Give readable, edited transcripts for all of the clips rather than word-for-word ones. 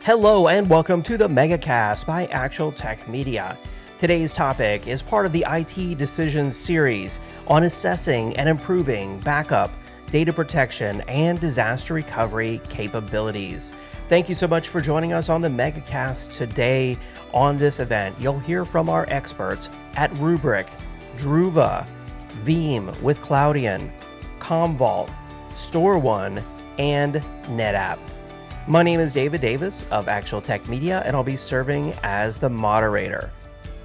Hello and welcome to the MegaCast by Actual Tech Media. Today's topic is part of the IT Decisions series on assessing and improving backup, data protection, and disaster recovery capabilities. Thank you so much for joining us on the MegaCast today. On this event, you'll hear from our experts at Rubrik, Druva, Veeam with Cloudian, Commvault, StoreOne, and NetApp. My name is David Davis of Actual Tech Media, and I'll be serving as the moderator.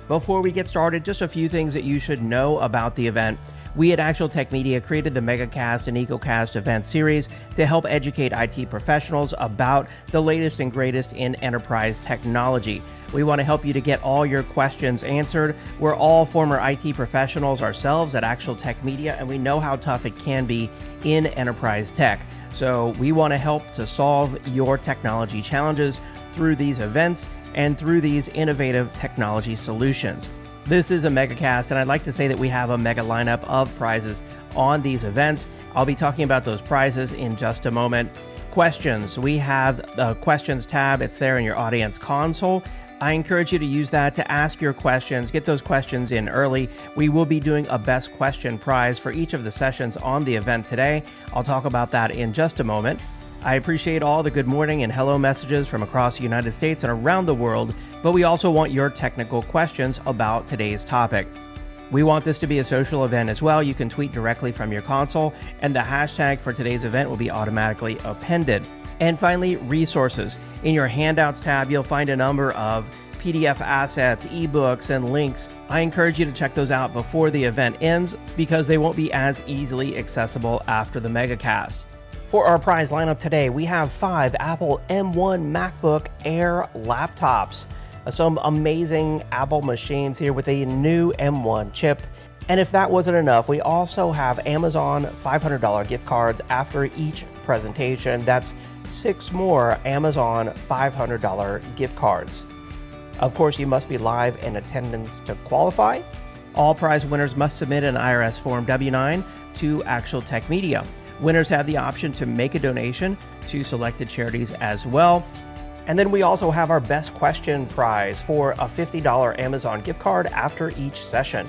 Before we get started, just a few things that you should know about the event. We at Actual Tech Media created the MegaCast and EcoCast event series to help educate IT professionals about the latest and greatest in enterprise technology. We want to help you to get all your questions answered. We're all former IT professionals ourselves at Actual Tech Media, and we know how tough it can be in enterprise tech. So we want to help to solve your technology challenges through these events and through these innovative technology solutions. This is a MegaCast, and I'd like to say that we have a mega lineup of prizes on these events. I'll be talking about those prizes in just a moment. Questions. We have the questions tab. It's there in your audience console. I encourage you to use that to ask your questions, get those questions in early. We will be doing a best question prize for each of the sessions on the event today. I'll talk about that in just a moment. I appreciate all the good morning and hello messages from across the United States and around the world, but we also want your technical questions about today's topic. We want this to be a social event as well. You can tweet directly from your console, and the hashtag for today's event will be automatically appended. And finally, resources. In your handouts tab, you'll find a number of PDF assets, ebooks, and links. I encourage you to check those out before the event ends because they won't be as easily accessible after the MegaCast. For our prize lineup today, we have 5 Apple M1 MacBook Air laptops. Some amazing Apple machines here with a new M1 chip. And if that wasn't enough, we also have Amazon $500 gift cards after each presentation. That's 6 more Amazon $500 gift cards. Of course, you must be live in attendance to qualify. All prize winners must submit an IRS Form W-9 to Actual Tech Media. Winners have the option to make a donation to selected charities as well. And then we also have our best question prize for a $50 Amazon gift card after each session.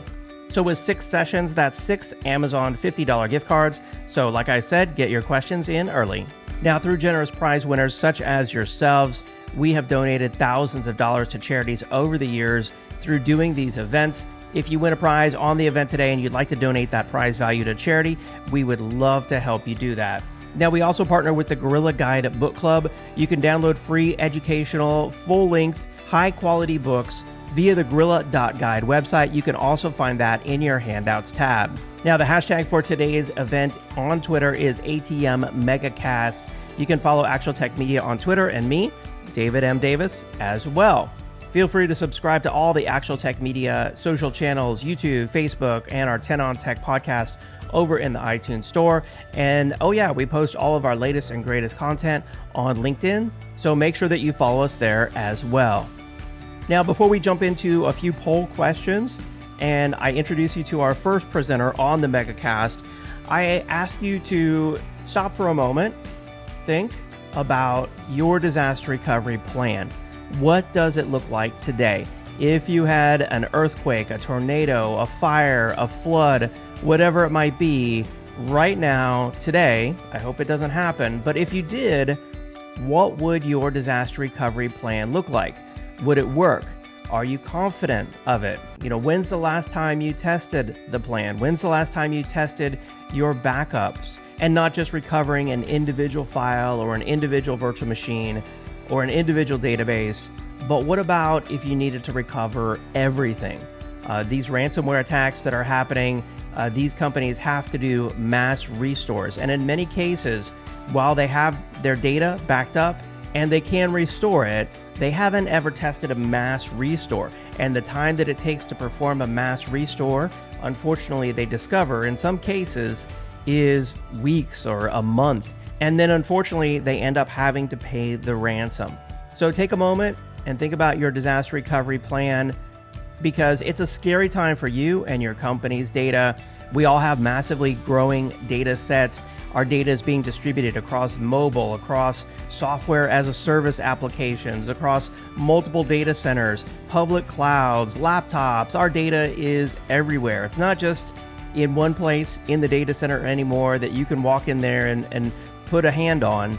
So with 6 sessions, that's 6 Amazon $50 gift cards. So like I said, get your questions in early. Now, through generous prize winners such as yourselves, we have donated thousands of dollars to charities over the years through doing these events. If you win a prize on the event today and you'd like to donate that prize value to charity, we would love to help you do that. Now, we also partner with the Gorilla Guide Book Club. You can download free educational, full-length, high-quality books via the gorilla.guide website. You can also find that in your handouts tab. Now, the hashtag for today's event on Twitter is ATMMegaCast. You can follow Actual Tech Media on Twitter and me, David M. Davis, as well. Feel free to subscribe to all the Actual Tech Media social channels, YouTube, Facebook, and our 10 on Tech podcast over in the iTunes store. And oh yeah, we post all of our latest and greatest content on LinkedIn, so make sure that you follow us there as well. Now, before we jump into a few poll questions and I introduce you to our first presenter on the MegaCast, I ask you to stop for a moment, think about your disaster recovery plan. What does it look like today? If you had an earthquake, a tornado, a fire, a flood, whatever it might be, right now, today, I hope it doesn't happen, but if you did, what would your disaster recovery plan look like? Would it work? Are you confident of it? When's the last time you tested the plan? When's the last time you tested your backups? And not just recovering an individual file or an individual virtual machine or an individual database, but what about if you needed to recover everything? These ransomware attacks that are happening, these companies have to do mass restores. And in many cases, while they have their data backed up and they can restore it, they haven't ever tested a mass restore. And the time that it takes to perform a mass restore, unfortunately, they discover in some cases is weeks or a month. And then unfortunately, they end up having to pay the ransom. So take a moment and think about your disaster recovery plan, because it's a scary time for you and your company's data. We all have massively growing data sets. Our data is being distributed across mobile, across software as a service applications, across multiple data centers, public clouds, laptops. Our data is everywhere. It's not just in one place in the data center anymore that you can walk in there and put a hand on.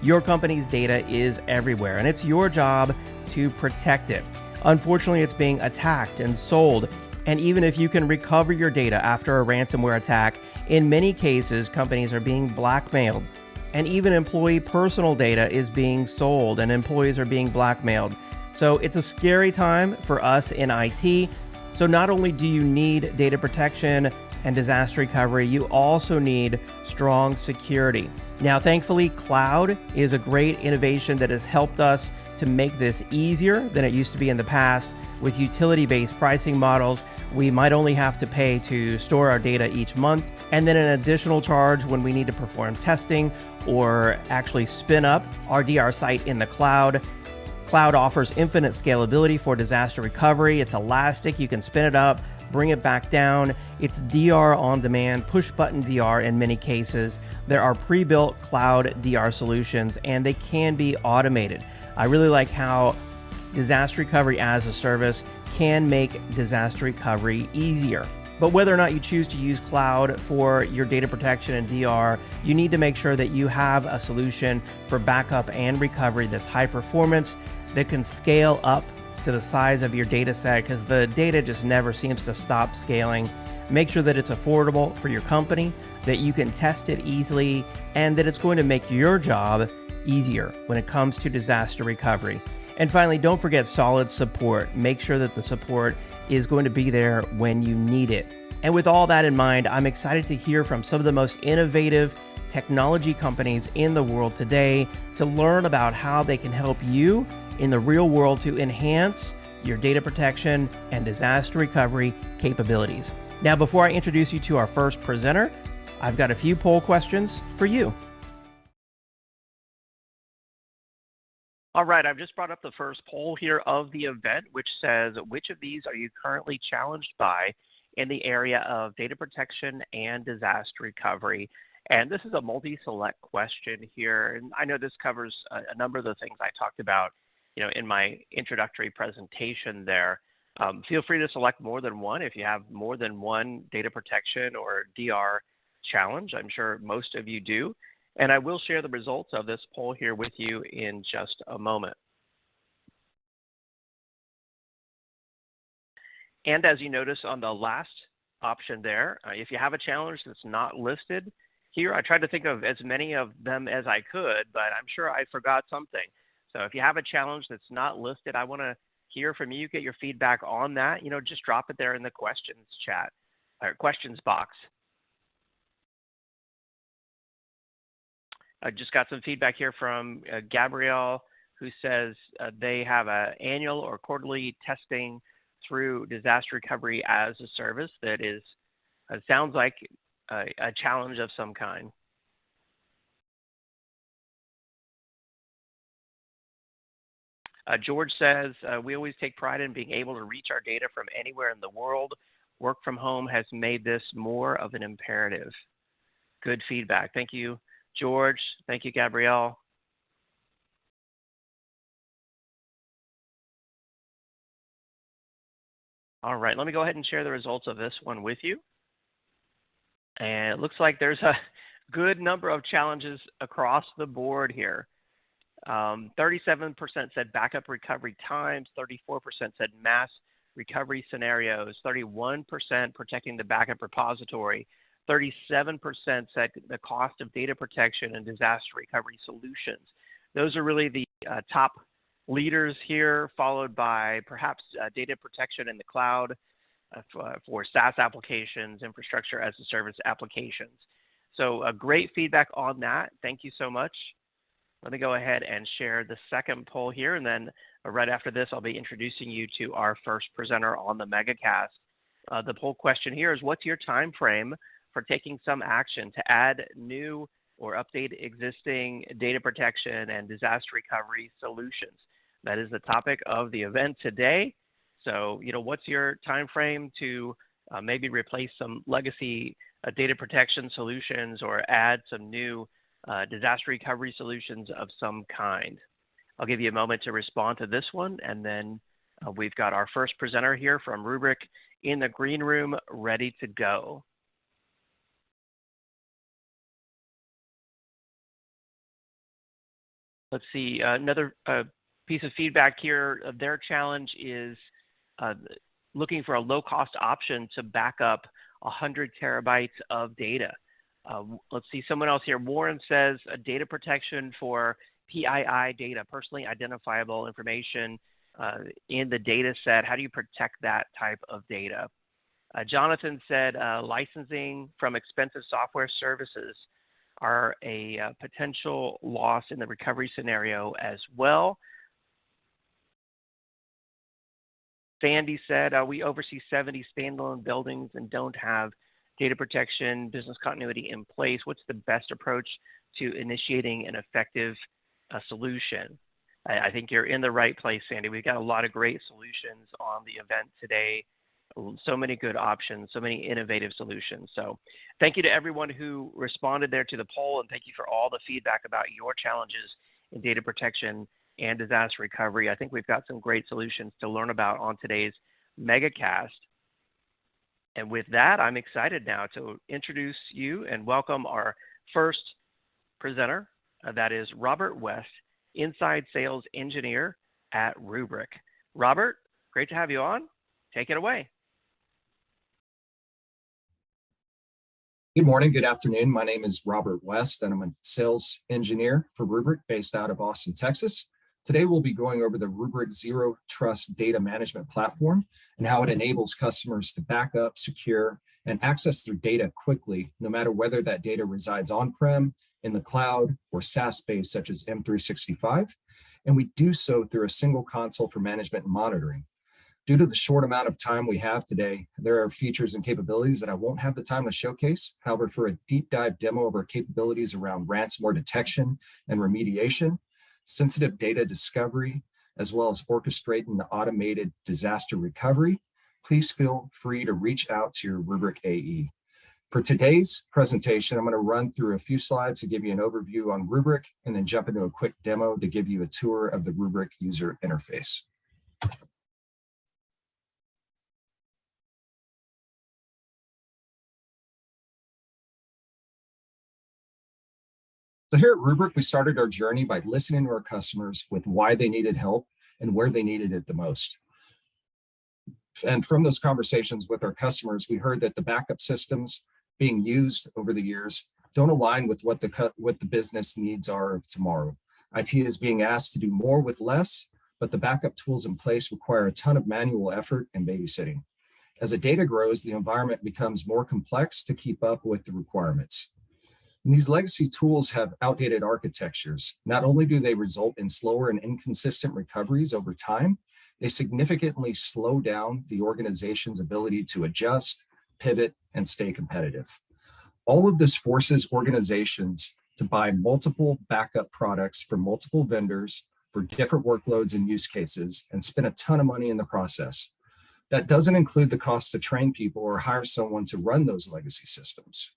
Your company's data is everywhere, and it's your job to protect it. Unfortunately, it's being attacked and sold. And even if you can recover your data after a ransomware attack, in many cases, companies are being blackmailed. And even employee personal data is being sold and employees are being blackmailed. So it's a scary time for us in IT. So not only do you need data protection and disaster recovery, you also need strong security. Now, thankfully, cloud is a great innovation that has helped us to make this easier than it used to be in the past. With utility-based pricing models, we might only have to pay to store our data each month, and then an additional charge when we need to perform testing or actually spin up our DR site in the cloud. Cloud offers infinite scalability for disaster recovery. It's elastic. You can spin it up, bring it back down. It's DR on demand, push button DR in many cases. There are pre-built cloud DR solutions and they can be automated. I really like how disaster recovery as a service can make disaster recovery easier. But whether or not you choose to use cloud for your data protection and DR, you need to make sure that you have a solution for backup and recovery that's high performance, that can scale up to the size of your data set, because the data just never seems to stop scaling. Make sure that it's affordable for your company, that you can test it easily, and that it's going to make your job easier when it comes to disaster recovery. And finally, don't forget solid support. Make sure that the support is going to be there when you need it. And with all that in mind, I'm excited to hear from some of the most innovative technology companies in the world today to learn about how they can help you in the real world to enhance your data protection and disaster recovery capabilities. Now, before I introduce you to our first presenter, I've got a few poll questions for you. All right, I've just brought up the first poll here of the event, which says, which of these are you currently challenged by in the area of data protection and disaster recovery? And this is a multi-select question here. And I know this covers a number of the things I talked about, in my introductory presentation there. Feel free to select more than one if you have more than one data protection or DR challenge. I'm sure most of you do. And I will share the results of this poll here with you in just a moment. And as you notice on the last option there, if you have a challenge that's not listed here, I tried to think of as many of them as I could, but I'm sure I forgot something. So if you have a challenge that's not listed, I want to hear from you, get your feedback on that. Just drop it there in the questions chat or questions box. I just got some feedback here from Gabrielle, who says they have an annual or quarterly testing through disaster recovery as a service that is, sounds like a challenge of some kind. George says, we always take pride in being able to reach our data from anywhere in the world. Work from home has made this more of an imperative. Good feedback. Thank you, George. Thank you, Gabrielle. All right, let me go ahead and share the results of this one with you. And it looks like there's a good number of challenges across the board here. 37% said backup recovery times, 34% said mass recovery scenarios, 31% protecting the backup repository, 37% said the cost of data protection and disaster recovery solutions. Those are really the top leaders here, followed by perhaps data protection in the cloud for SaaS applications, infrastructure as a service applications. So great feedback on that. Thank you so much. Let me go ahead and share the second poll here, and then right after this, I'll be introducing you to our first presenter on the MegaCast. The poll question here is, what's your time frame for taking some action to add new or update existing data protection and disaster recovery solutions? That is the topic of the event today. So, what's your time frame to maybe replace some legacy data protection solutions or add some new disaster recovery solutions of some kind. I'll give you a moment to respond to this one, and then we've got our first presenter here from Rubrik in the green room ready to go. Let's see, another piece of feedback here. Their challenge is looking for a low-cost option to back up 100 terabytes of data. Let's see, someone else here. Warren says data protection for PII data, personally identifiable information in the data set. How do you protect that type of data? Jonathan said licensing from expensive software services are a potential loss in the recovery scenario as well. Sandy said, we oversee 70 standalone buildings and don't have data protection, business continuity in place. What's the best approach to initiating an effective solution? I think you're in the right place, Sandy. We've got a lot of great solutions on the event today. So many good options, so many innovative solutions. So thank you to everyone who responded there to the poll, and thank you for all the feedback about your challenges in data protection and disaster recovery. I think we've got some great solutions to learn about on today's MegaCast. And with that, I'm excited now to introduce you and welcome our first presenter. That is Robert West, Inside Sales Engineer at Rubrik. Robert, great to have you on. Take it away. Good morning, good afternoon. My name is Robert West, and I'm a sales engineer for Rubrik based out of Austin, Texas. Today, we'll be going over the Rubrik Zero Trust Data Management Platform and how it enables customers to back up, secure, and access their data quickly, no matter whether that data resides on-prem, in the cloud, or SaaS-based such as M365. And we do so through a single console for management and monitoring. Due to the short amount of time we have today, there are features and capabilities that I won't have the time to showcase. However, for a deep dive demo of our capabilities around ransomware detection and remediation, sensitive data discovery, as well as orchestrating the automated disaster recovery, please feel free to reach out to your Rubrik AE. For today's presentation, I'm going to run through a few slides to give you an overview on Rubrik and then jump into a quick demo to give you a tour of the Rubrik user interface. So here at Rubrik, we started our journey by listening to our customers with why they needed help and where they needed it the most. And from those conversations with our customers, we heard that the backup systems being used over the years don't align with what the business needs are of tomorrow. IT is being asked to do more with less, but the backup tools in place require a ton of manual effort and babysitting. As the data grows, the environment becomes more complex to keep up with the requirements. And these legacy tools have outdated architectures. Not only do they result in slower and inconsistent recoveries over time, they significantly slow down the organization's ability to adjust, pivot, and stay competitive. All of this forces organizations to buy multiple backup products from multiple vendors for different workloads and use cases and spend a ton of money in the process. That doesn't include the cost to train people or hire someone to run those legacy systems.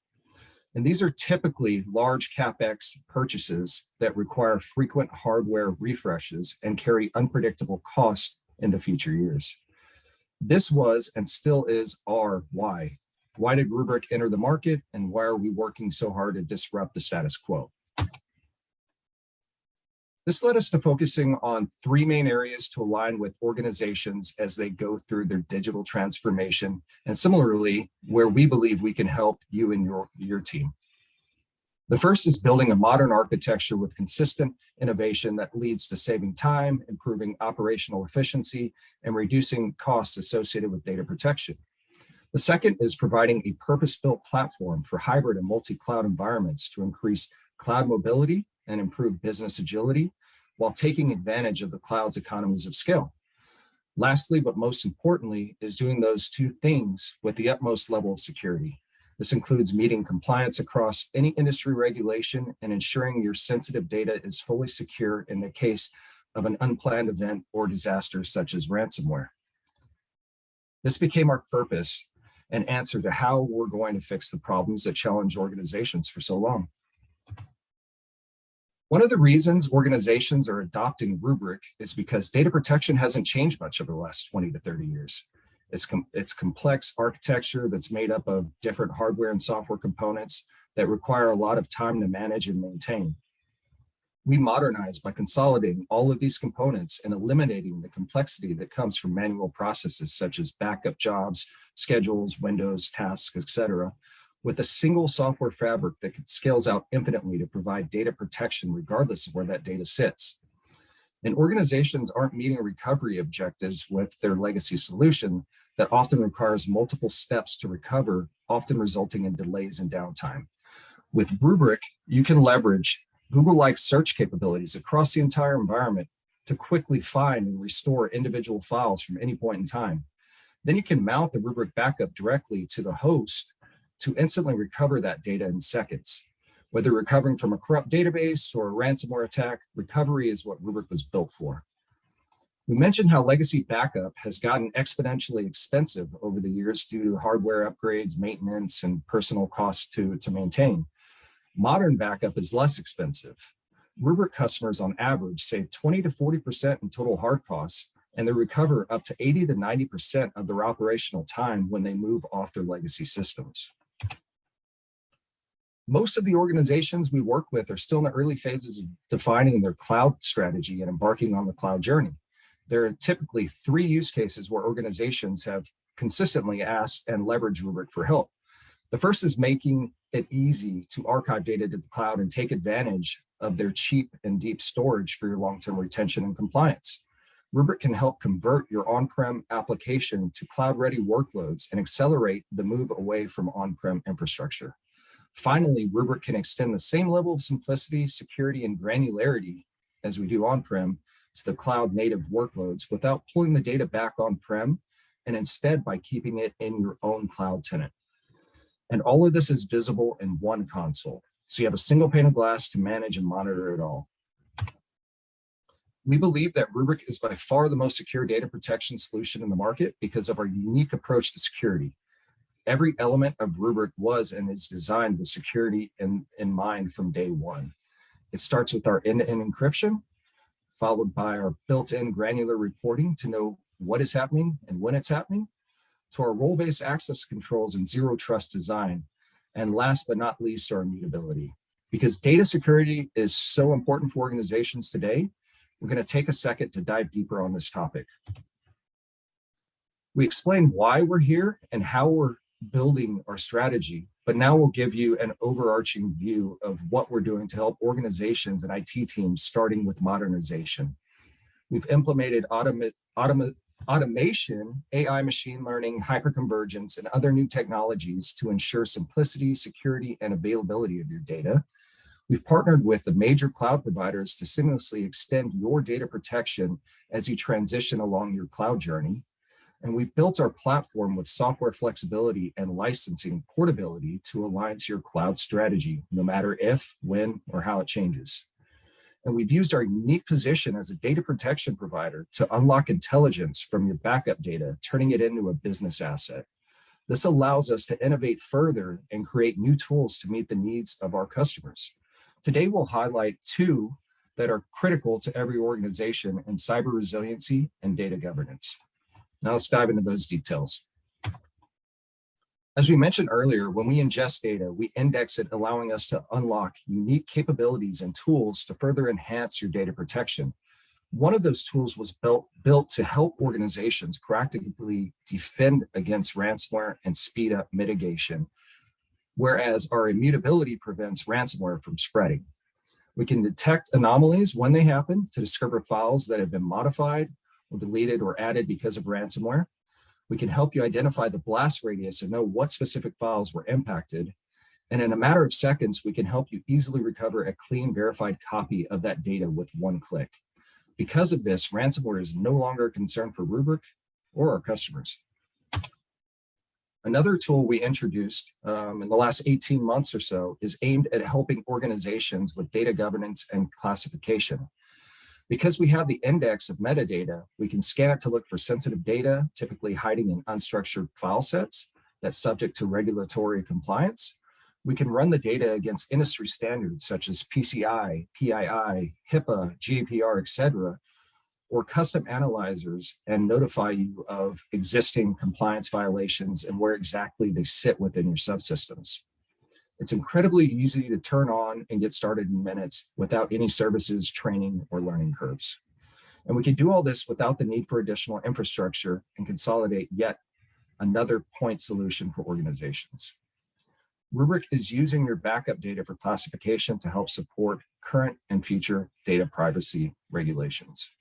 And these are typically large CapEx purchases that require frequent hardware refreshes and carry unpredictable costs into future years. This was and still is our why. Why did Rubrik enter the market, and why are we working so hard to disrupt the status quo? This led us to focusing on three main areas to align with organizations as they go through their digital transformation, and similarly, where we believe we can help you and your team. The first is building a modern architecture with consistent innovation that leads to saving time, improving operational efficiency, and reducing costs associated with data protection. The second is providing a purpose-built platform for hybrid and multi-cloud environments to increase cloud mobility and improve business agility while taking advantage of the cloud's economies of scale. Lastly, but most importantly, is doing those two things with the utmost level of security. This includes meeting compliance across any industry regulation and ensuring your sensitive data is fully secure in the case of an unplanned event or disaster such as ransomware. This became our purpose an answer to how we're going to fix the problems that challenge organizations for so long. One of the reasons organizations are adopting Rubrik is because data protection hasn't changed much over the last 20 to 30 years. It's complex architecture that's made up of different hardware and software components that require a lot of time to manage and maintain. We modernize by consolidating all of these components and eliminating the complexity that comes from manual processes such as backup jobs, schedules, windows, tasks, etc., with a single software fabric that scales out infinitely to provide data protection regardless of where that data sits. And organizations aren't meeting recovery objectives with their legacy solution that often requires multiple steps to recover, often resulting in delays and downtime. With Rubrik, you can leverage Google-like search capabilities across the entire environment to quickly find and restore individual files from any point in time. Then you can mount the Rubrik backup directly to the host to instantly recover that data in seconds. Whether recovering from a corrupt database or a ransomware attack, recovery is what Rubrik was built for. We mentioned how legacy backup has gotten exponentially expensive over the years due to hardware upgrades, maintenance, and personal costs to maintain. Modern backup is less expensive. Rubrik customers on average save 20 to 40% in total hard costs, and they recover up to 80 to 90% of their operational time when they move off their legacy systems. Most of the organizations we work with are still in the early phases of defining their cloud strategy and embarking on the cloud journey. There are typically 3 use cases where organizations have consistently asked and leveraged Rubrik for help. The first is making it easy to archive data to the cloud and take advantage of their cheap and deep storage for your long-term retention and compliance. Rubrik can help convert your on-prem application to cloud-ready workloads and accelerate the move away from on-prem infrastructure. Finally, Rubrik can extend the same level of simplicity, security, and granularity as we do on-prem to the cloud-native workloads without pulling the data back on-prem, and instead by keeping it in your own cloud tenant. And all of this is visible in one console. So you have a single pane of glass to manage and monitor it all. We believe that Rubrik is by far the most secure data protection solution in the market because of our unique approach to security. Every element of Rubrik was and is designed with security in mind from day one. It starts with our end-to-end encryption, followed by our built-in granular reporting to know what is happening and when it's happening, to our role-based access controls and zero trust design. And last but not least, our immutability. Because data security is so important for organizations today, we're going to take a second to dive deeper on this topic. We explained why we're here and how we're building our strategy, but now we'll give you an overarching view of what we're doing to help organizations and IT teams, starting with modernization. We've implemented automation, AI, machine learning, hyperconvergence, and other new technologies to ensure simplicity, security, and availability of your data. We've partnered with the major cloud providers to seamlessly extend your data protection as you transition along your cloud journey. And we've built our platform with software flexibility and licensing portability to align to your cloud strategy, no matter if, when, or how it changes. And we've used our unique position as a data protection provider to unlock intelligence from your backup data, turning it into a business asset. This allows us to innovate further and create new tools to meet the needs of our customers. Today, we'll highlight 2 that are critical to every organization in cyber resiliency and data governance. Now let's dive into those details. As we mentioned earlier, when we ingest data, we index it, allowing us to unlock unique capabilities and tools to further enhance your data protection. One of those tools was built to help organizations practically defend against ransomware and speed up mitigation, whereas our immutability prevents ransomware from spreading. We can detect anomalies when they happen to discover files that have been modified or deleted or added because of ransomware. We can help you identify the blast radius and know what specific files were impacted. And in a matter of seconds, we can help you easily recover a clean, verified copy of that data with one click. Because of this, ransomware is no longer a concern for Rubrik or our customers. Another tool we introduced in the last 18 months or so is aimed at helping organizations with data governance and classification. Because we have the index of metadata, we can scan it to look for sensitive data, typically hiding in unstructured file sets that's subject to regulatory compliance. We can run the data against industry standards such as PCI, PII, HIPAA, GDPR, etc., or custom analyzers and notify you of existing compliance violations and where exactly they sit within your subsystems. It's incredibly easy to turn on and get started in minutes without any services, training, or learning curves. And we can do all this without the need for additional infrastructure and consolidate yet another point solution for organizations. Rubrik is using your backup data for classification to help support current and future data privacy regulations.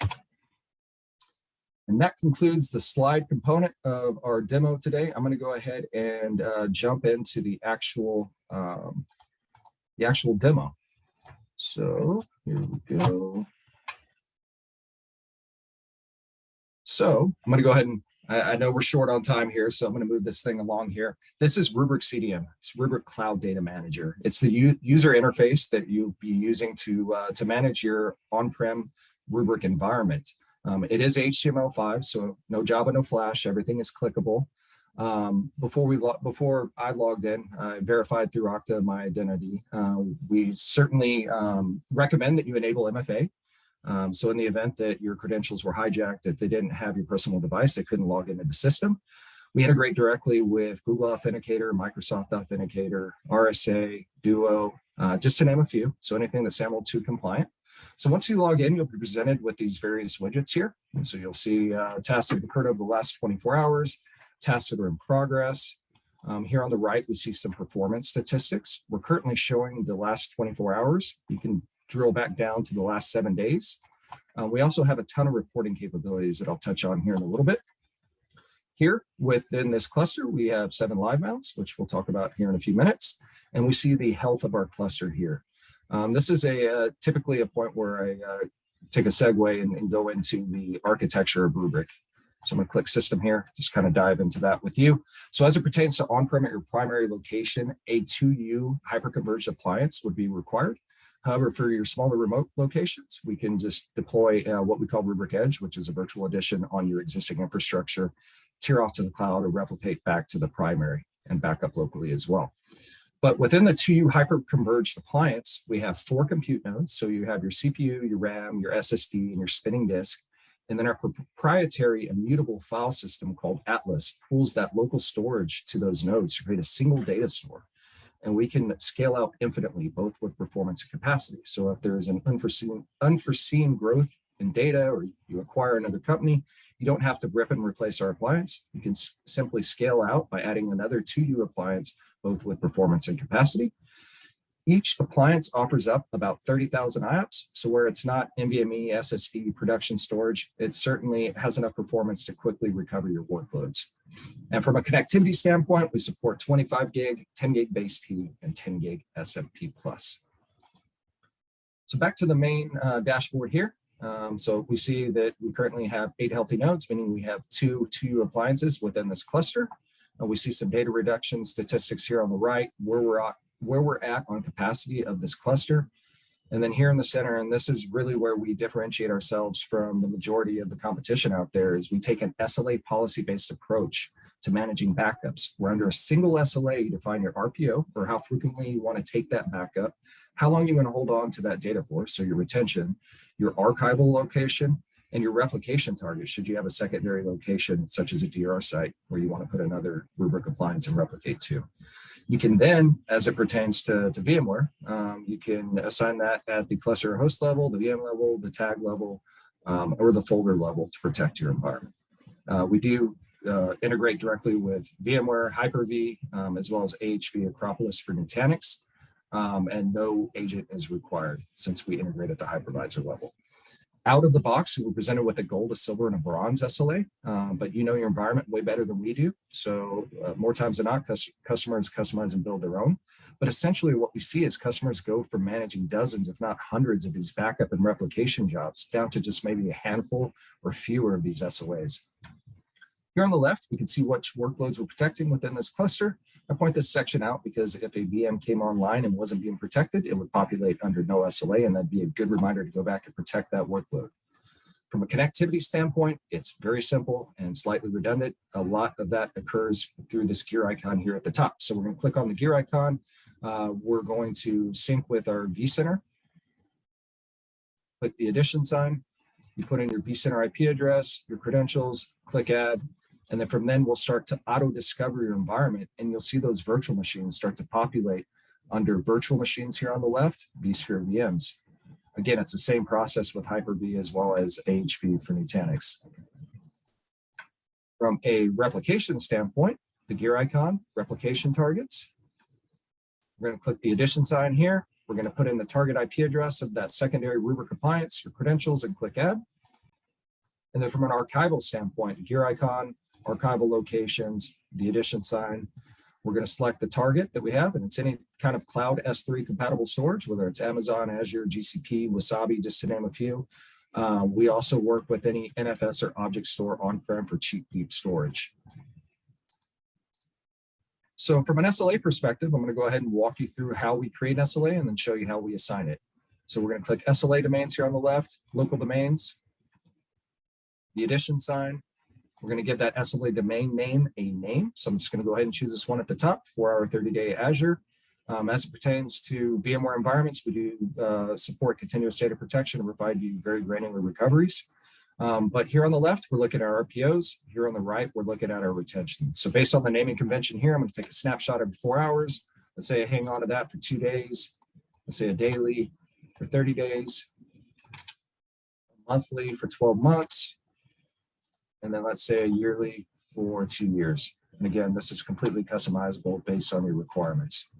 And that concludes the slide component of our demo today. I'm going to go ahead and jump into the actual demo. So here we go. So I'm going to go ahead and I know we're short on time here, so I'm going to move this thing along here. This is Rubrik CDM. It's Rubrik Cloud Data Manager. It's the user interface that you'll be using to manage your on-prem Rubrik environment. It is HTML5, so no Java, no Flash. Everything is clickable. Before I logged in, I verified through Okta my identity. We certainly recommend that you enable MFA. So in the event that your credentials were hijacked, if they didn't have your personal device, they couldn't log into the system. We integrate directly with Google Authenticator, Microsoft Authenticator, RSA, Duo, just to name a few. So anything that's SAML 2 compliant. So once you log in, you'll be presented with these various widgets here. And so you'll see tasks that have occurred over the last 24 hours, tasks that are in progress. Here on the right, we see some performance statistics. We're currently showing the last 24 hours. You can drill back down to the last 7 days. We also have a ton of reporting capabilities that I'll touch on here in a little bit. Here within this cluster, we have 7 live mounts, which we'll talk about here in a few minutes. And we see the health of our cluster here. This is typically a point where I take a segue and go into the architecture of Rubrik. So I'm going to click system here, just kind of dive into that with you. So as it pertains to on-prem at your primary location, a 2U hyperconverged appliance would be required. However, for your smaller remote locations, we can just deploy what we call Rubrik Edge, which is a virtual edition on your existing infrastructure, tier off to the cloud, or replicate back to the primary and back up locally as well. But within the 2U hyperconverged appliance, we have 4 compute nodes. So you have your CPU, your RAM, your SSD, and your spinning disk. And then our proprietary immutable file system called Atlas pulls that local storage to those nodes to create a single data store. And we can scale out infinitely, both with performance and capacity. So if there is an unforeseen growth in data, or you acquire another company, you don't have to rip and replace our appliance. You can simply scale out by adding another 2U appliance, both with performance and capacity. Each appliance offers up about 30,000 IOPS. So where it's not NVMe, SSD, production storage, it certainly has enough performance to quickly recover your workloads. And from a connectivity standpoint, we support 25 gig, 10 gig base T, and 10 gig SMP+. So back to the main dashboard here. So we see that we currently have 8 healthy nodes, meaning we have 2 2U appliances within this cluster. We see some data reduction statistics here on the right, where we're at on capacity of this cluster. And then here in the center, and this is really where we differentiate ourselves from the majority of the competition out there, is we take an SLA policy-based approach to managing backups. We're under a single SLA, you define your RPO, or how frequently you want to take that backup, how long you want to hold on to that data for, so your retention, your archival location, and your replication target, should you have a secondary location, such as a DR site, where you want to put another Rubrik appliance and replicate to. You can then, as it pertains to VMware, you can assign that at the cluster host level, the VM level, the tag level, or the folder level to protect your environment. We do integrate directly with VMware, Hyper-V, as well as AHV Acropolis for Nutanix, and no agent is required since we integrate at the hypervisor level. Out of the box, we were presented with a gold, a silver, and a bronze SLA, but you know your environment way better than we do. So more times than not, customers customize and build their own. But essentially what we see is customers go from managing dozens, if not hundreds, of these backup and replication jobs down to just maybe a handful or fewer of these SLAs. Here on the left, we can see which workloads we're protecting within this cluster. I point this section out because if a VM came online and wasn't being protected, it would populate under no SLA, and that'd be a good reminder to go back and protect that workload. From a connectivity standpoint, it's very simple and slightly redundant. A lot of that occurs through this gear icon here at the top. So we're going to click on the gear icon. We're going to sync with our vCenter. Click the addition sign. You put in your vCenter IP address, your credentials, click add. And then from then we'll start to auto discover your environment, and you'll see those virtual machines start to populate under virtual machines here on the left, vSphere VMs. Again, it's the same process with Hyper-V as well as AHV for Nutanix. From a replication standpoint, the gear icon, replication targets. We're going to click the addition sign here. We're going to put in the target IP address of that secondary rubric appliance, your credentials, and click add. And then from an archival standpoint, gear icon, archival locations, the addition sign. We're going to select the target that we have, and it's any kind of cloud S3 compatible storage, whether it's Amazon, Azure, GCP, Wasabi, just to name a few. We also work with any NFS or object store on-prem for cheap, deep storage. So from an SLA perspective, I'm going to go ahead and walk you through how we create an SLA and then show you how we assign it. So we're going to click SLA domains here on the left, local domains, the addition sign. We're going to give that SLA domain name a name. So I'm just going to go ahead and choose this one at the top, 4-hour 30-day Azure. As it pertains to VMware environments, we do support continuous data protection and provide you very granular recoveries. But here on the left, we're looking at our RPOs. Here on the right, we're looking at our retention. So based on the naming convention here, I'm going to take a snapshot every 4 hours. Let's say I hang on to that for 2 days. Let's say a daily for 30 days, a monthly for 12 months. And then let's say a yearly for 2 years. And again, this is completely customizable based on your requirements.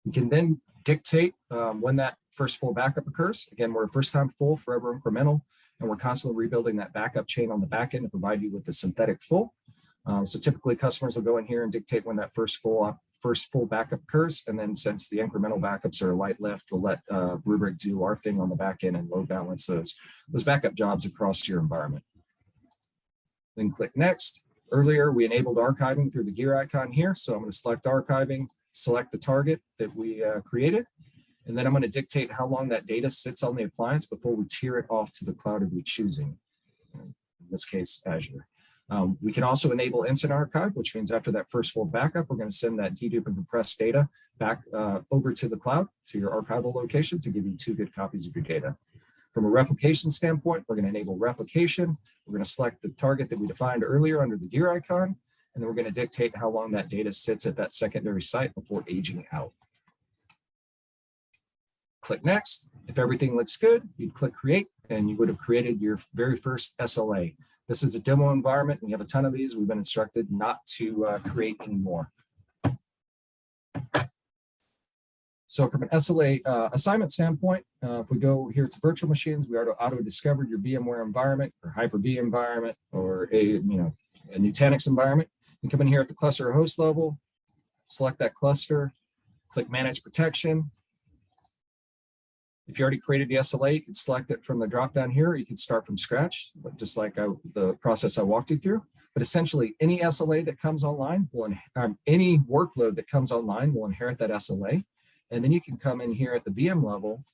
You can then dictate when that first full backup occurs. Again, we're a first time full, forever incremental, and we're constantly rebuilding that backup chain on the back end to provide you with the synthetic full. So typically customers will go in here and dictate when that first full backup occurs. And then since the incremental backups are a light lift, we'll let Rubrik do our thing on the back end and load balance those backup jobs across your environment. Then click next. Earlier, we enabled archiving through the gear icon here. So I'm going to select archiving, select the target that we created, and then I'm going to dictate how long that data sits on the appliance before we tier it off to the cloud of your choosing, in this case, Azure. We can also enable instant archive, which means after that first full backup, we're going to send that dedupe and compressed data back over to the cloud, to your archival location, to give you 2 good copies of your data. From a replication standpoint, we're going to enable replication. We're going to select the target that we defined earlier under the gear icon, and then we're going to dictate how long that data sits at that secondary site before aging out. Click next. If everything looks good, you'd click create, and you would have created your very first SLA. This is a demo environment. We have a ton of these. We've been instructed not to create any more. So from an SLA assignment standpoint, if we go here to virtual machines, we auto discovered your VMware environment or Hyper-V environment or a Nutanix environment. You come in here at the cluster or host level, select that cluster, click manage protection. If you already created the SLA, you can select it from the drop down here, or you can start from scratch, just like the process I walked you through. But essentially, any SLA that comes online, any workload that comes online will inherit that SLA. And then you can come in here at the VM level,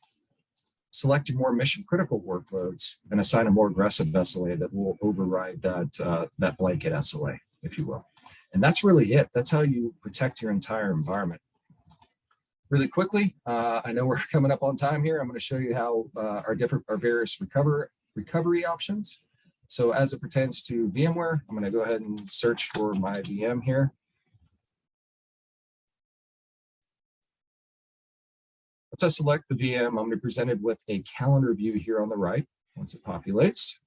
select your more mission critical workloads, and assign a more aggressive SLA that will override that blanket SLA, if you will. And that's really it. That's how you protect your entire environment. Really quickly, I know we're coming up on time here. I'm going to show you how our various recovery options. So as it pertains to VMware, I'm going to go ahead and search for my VM here. Once I select the VM, I'm going to be presented with a calendar view here on the right once it populates.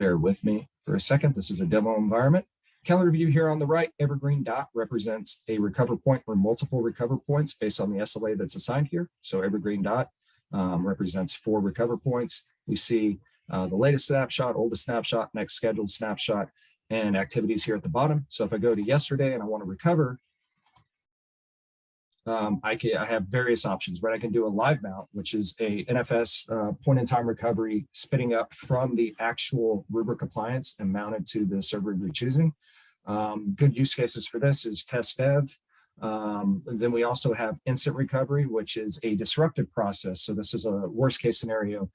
Bear with me for a second. This is a demo environment. Calendar view here on the right, evergreen dot represents a recover point or multiple recover points based on the SLA that's assigned here. So evergreen dot represents 4 recover points. We see the latest snapshot, oldest snapshot, next scheduled snapshot, and activities here at the bottom. So if I go to yesterday and I want to recover, I have various options, right? I can do a live mount, which is a NFS point-in-time recovery spinning up from the actual Rubrik appliance and mounted to the server you're choosing. Good use cases for this is test dev. Then we also have instant recovery, which is a disruptive process. So this is a worst case scenario.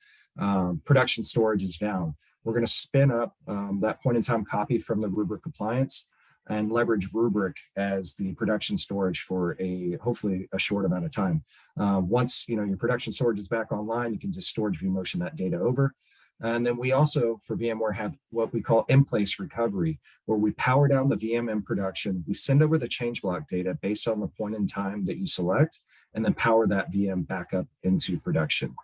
Production storage is down. We're going to spin up that point in time copy from the Rubrik compliance and leverage Rubrik as the production storage for hopefully a short amount of time. Once your production storage is back online, you can just storage view motion that data over. And then we also, for VMware, have what we call in-place recovery, where we power down the VM in production. We send over the change block data based on the point in time that you select, and then power that VM back up into production.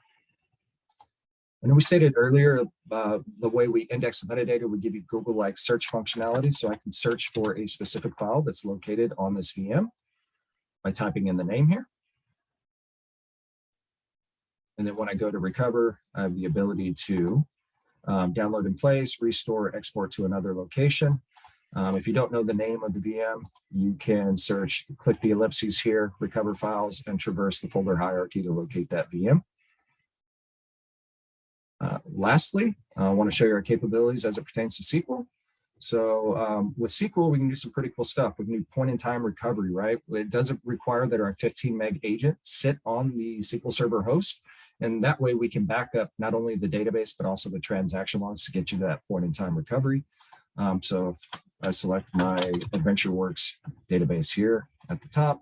And then we stated earlier, the way we index the metadata, we give you Google-like search functionality. So I can search for a specific file that's located on this VM by typing in the name here. And then when I go to recover, I have the ability to download in place, restore, export to another location. If you don't know the name of the VM, you can search, click the ellipses here, recover files, and traverse the folder hierarchy to locate that VM. Lastly, I want to show you our capabilities as it pertains to SQL. So with SQL, we can do some pretty cool stuff. We can do point-in-time recovery, right? It doesn't require that our 15 meg agent sit on the SQL Server host. And that way we can back up not only the database, but also the transaction logs to get you that point-in-time recovery. So if I select my AdventureWorks database here at the top,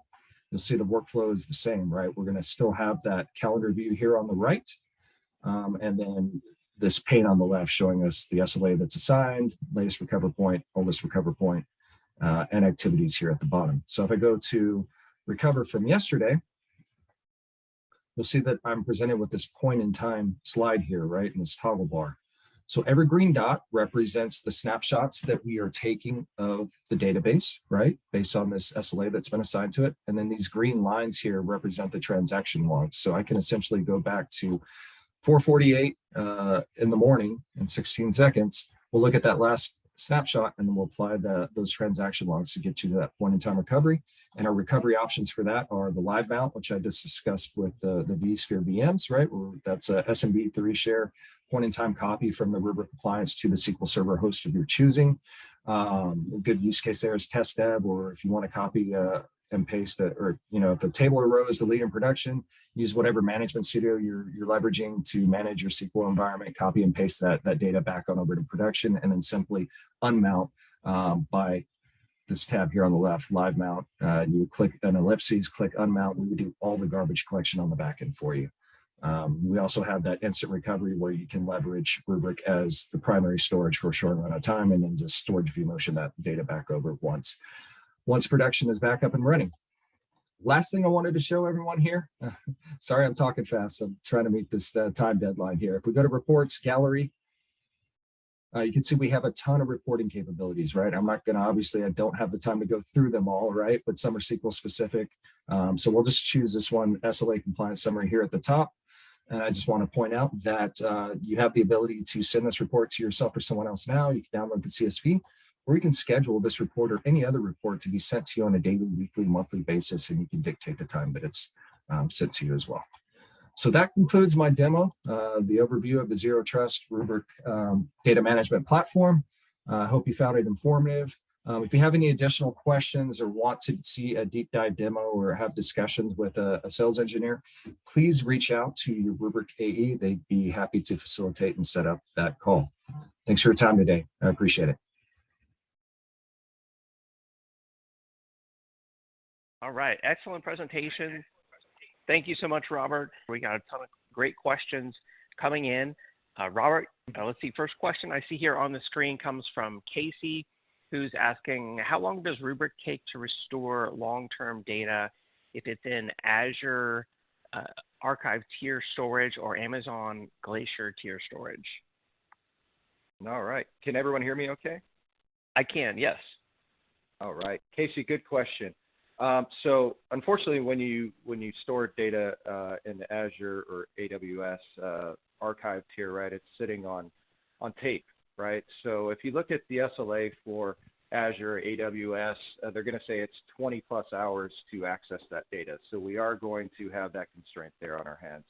you'll see the workflow is the same, right? We're going to still have that calendar view here on the right. And then this pane on the left showing us the SLA that's assigned, latest recover point, oldest recover point, and activities here at the bottom. So if I go to recover from yesterday, you'll see that I'm presented with this point in time slide here, right, in this toggle bar. So every green dot represents the snapshots that we are taking of the database, right, based on this SLA that's been assigned to it. And then these green lines here represent the transaction logs. So I can essentially go back to 4:48 in the morning in 16 seconds. We'll look at that last snapshot and then we'll apply those transaction logs to get you to that point in time recovery. And our recovery options for that are the live mount, which I just discussed with the vSphere VMs, right? That's a SMB3 share point in time copy from the Rubrik compliance to the SQL Server host of your choosing. A good use case there is test dev, or if you want to copy and paste it, or if a table or row is the lead in production, use whatever management studio you're leveraging to manage your SQL environment, copy and paste that data back on over to production, and then simply unmount by this tab here on the left, live mount. You would click an ellipses, click unmount. We would do all the garbage collection on the back end for you. We also have that instant recovery where you can leverage Rubrik as the primary storage for a short amount of time, and then just storage view motion that data back over once production is back up and running. Last thing I wanted to show everyone here, sorry, I'm talking fast. I'm trying to meet this time deadline here. If we go to reports gallery, you can see we have a ton of reporting capabilities, right? I'm not going to, obviously, I don't have the time to go through them all, right? But some are SQL specific. So we'll just choose this one, SLA compliance summary here at the top. And I just want to point out that you have the ability to send this report to yourself or someone else now. You can download the CSV, or you can schedule this report or any other report to be sent to you on a daily, weekly, monthly basis, and you can dictate the time that it's sent to you as well. So that concludes my demo, the overview of the Zero Trust Rubrik data management platform. I hope you found it informative. If you have any additional questions or want to see a deep dive demo or have discussions with a sales engineer, please reach out to your Rubrik AE. They'd be happy to facilitate and set up that call. Thanks for your time today. I appreciate it. All right, excellent presentation. Thank you so much, Robert. We got a ton of great questions coming in. Robert, let's see, first question I see here on the screen comes from Casey, who's asking, how long does Rubrik take to restore long-term data if it's in Azure Archive tier storage or Amazon Glacier tier storage? All right, can everyone hear me okay? I can, yes. All right, Casey, good question. So unfortunately, when you store data in the Azure or AWS archive tier, right, it's sitting on tape, right? So if you look at the SLA for Azure, AWS, they're going to say it's 20 plus hours to access that data. So we are going to have that constraint there on our hands.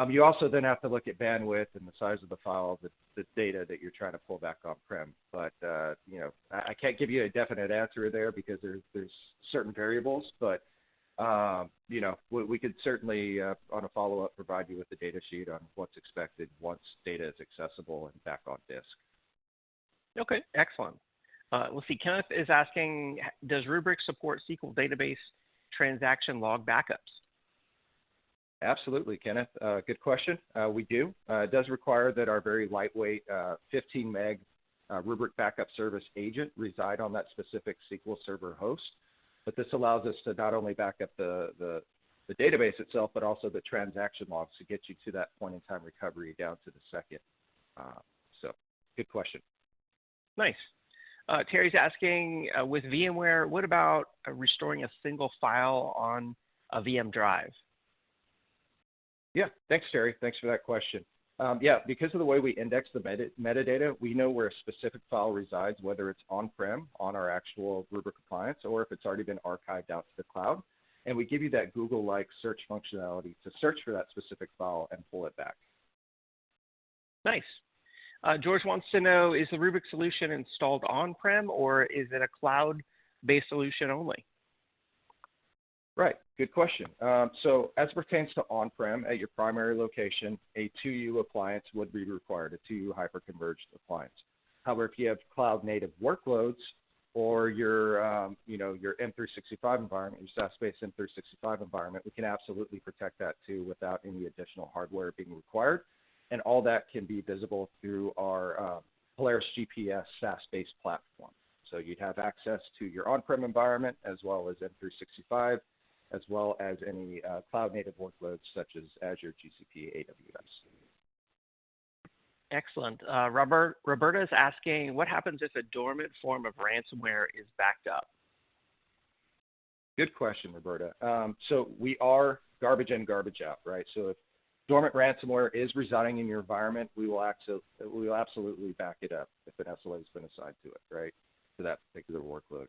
You also then have to look at bandwidth and the size of the file, the data that you're trying to pull back on-prem. But, I can't give you a definite answer there because there's certain variables, but, we we could certainly, on a follow-up, provide you with the data sheet on what's expected once data is accessible and back on disk. Okay, excellent. Let's see, Kenneth is asking, does Rubrik support SQL database transaction log backups? Absolutely, Kenneth. Good question. We do. It does require that our very lightweight 15 meg Rubrik backup service agent reside on that specific SQL Server host. But this allows us to not only back up the database itself, but also the transaction logs to get you to that point in time recovery down to the second. So good question. Nice. Terry's asking, with VMware, what about restoring a single file on a VM drive? Yeah, thanks, Terry. Thanks for that question. Yeah, because of the way we index the metadata, we know where a specific file resides, whether it's on-prem on our actual Rubrik appliance, or if it's already been archived out to the cloud. And we give you that Google-like search functionality to search for that specific file and pull it back. Nice. George wants to know, is the Rubrik solution installed on-prem, or is it a cloud-based solution only? Right, good question. So as it pertains to on-prem at your primary location, a 2U appliance would be required, a 2U hyper-converged appliance. However, if you have cloud-native workloads or your M365 environment, your SaaS-based M365 environment, we can absolutely protect that too without any additional hardware being required. And all that can be visible through our Polaris GPS SaaS-based platform. So you'd have access to your on-prem environment as well as M365, as well as any cloud-native workloads such as Azure, GCP, AWS. Excellent. Roberta is asking, what happens if a dormant form of ransomware is backed up? Good question, Roberta. So we are garbage in, garbage out, right? So if dormant ransomware is residing in your environment, we will absolutely back it up if an SLA has been assigned to it, right, to that particular workload.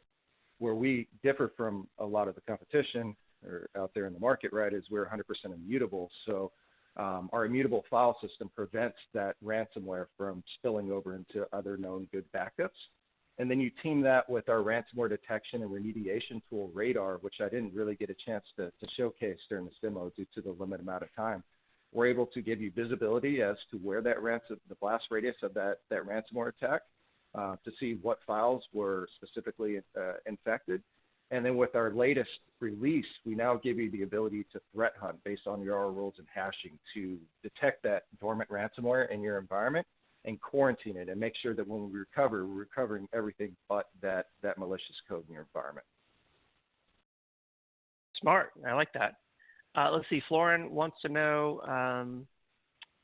Where we differ from a lot of the competition or out there in the market, right, is we're 100% immutable. So our immutable file system prevents that ransomware from spilling over into other known good backups. And then you team that with our ransomware detection and remediation tool, Radar, which I didn't really get a chance to showcase during this demo due to the limited amount of time. We're able to give you visibility as to where that the blast radius of that ransomware attack, to see what files were specifically infected. And then with our latest release, we now give you the ability to threat hunt based on your URL rules and hashing to detect that dormant ransomware in your environment and quarantine it and make sure that when we recover, we're recovering everything but that malicious code in your environment. Smart. I like that. Let's see. Florin wants to know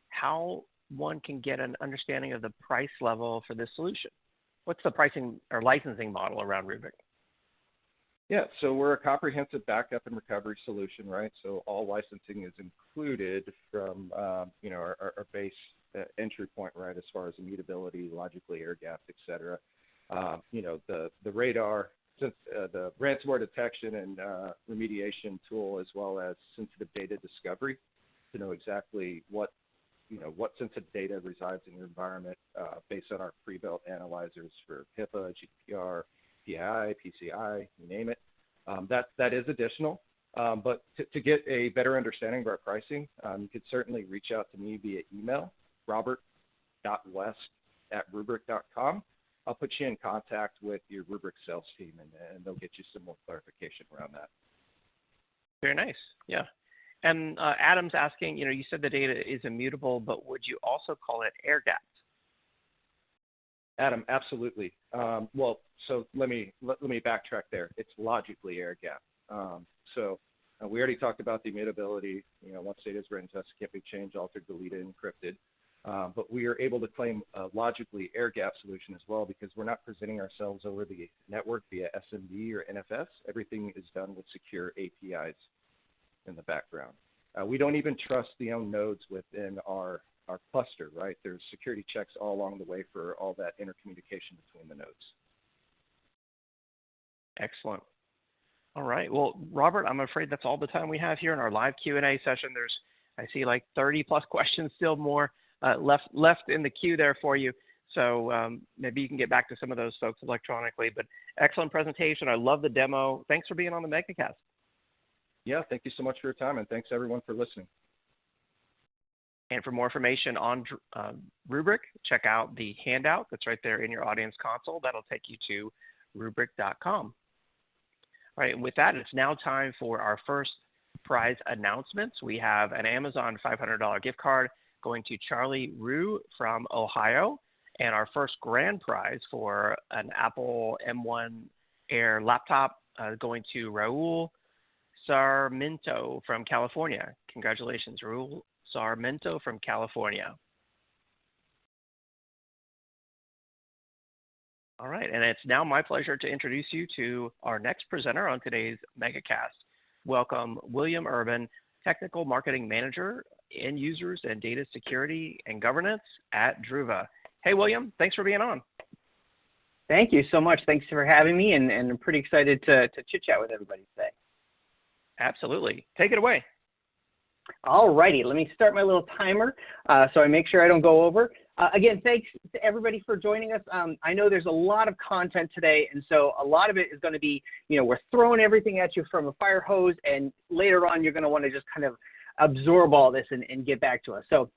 how one can get an understanding of the price level for this solution. What's the pricing or licensing model around Rubrik? Yeah, so we're a comprehensive backup and recovery solution, right? So all licensing is included from our base entry point, right, as far as immutability, logically air-gapped, et cetera. The Radar, the ransomware detection and remediation tool, as well as sensitive data discovery to know exactly what sensitive data resides in your environment based on our pre-built analyzers for HIPAA, GDPR, PII, PCI, you name it. That is additional. But to get a better understanding of our pricing, you could certainly reach out to me via email, robert.west@rubrik.com. I'll put you in contact with your Rubrik sales team, and they'll get you some more clarification around that. Very nice. Yeah. And Adam's asking, you said the data is immutable, but would you also call it air-gapped? Adam, absolutely. Well, so let me backtrack there. It's logically air-gapped. So we already talked about the immutability. Once data is written to us, it can't be changed, altered, deleted, encrypted. But we are able to claim a logically air-gapped solution as well because we're not presenting ourselves over the network via SMB or NFS. Everything is done with secure APIs in the background. We don't even trust the own nodes within our cluster, right? There's security checks all along the way for all that intercommunication between the nodes. Excellent. All right. Well, Robert, I'm afraid that's all the time we have here in our live Q&A session. I see like 30 plus questions, still more left in the queue there for you. So maybe you can get back to some of those folks electronically. But excellent presentation. I love the demo. Thanks for being on the MegaCast. Yeah, thank you so much for your time, and thanks everyone for listening. And for more information on Rubrik, check out the handout that's right there in your audience console. That'll take you to Rubrik.com. All right, and with that, it's now time for our first prize announcements. We have an Amazon $500 gift card going to Charlie Rue from Ohio, and our first grand prize for an Apple M1 Air laptop going to Raul Sarmiento from California. Congratulations, Raul Sarmiento from California. All right, and it's now my pleasure to introduce you to our next presenter on today's MegaCast. Welcome, William Urban, Technical Marketing Manager, End Users and Data Security and Governance at Druva. Hey, William, thanks for being on. Thank you so much. Thanks for having me, and I'm pretty excited to chit-chat with everybody today. Absolutely. Take it away. All righty, let me start my little timer so I make sure I don't go over. Again, thanks to everybody for joining us. I know there's a lot of content today, and so a lot of it is going to be, we're throwing everything at you from a fire hose, and later on you're going to want to just kind of absorb all this and get back to us. So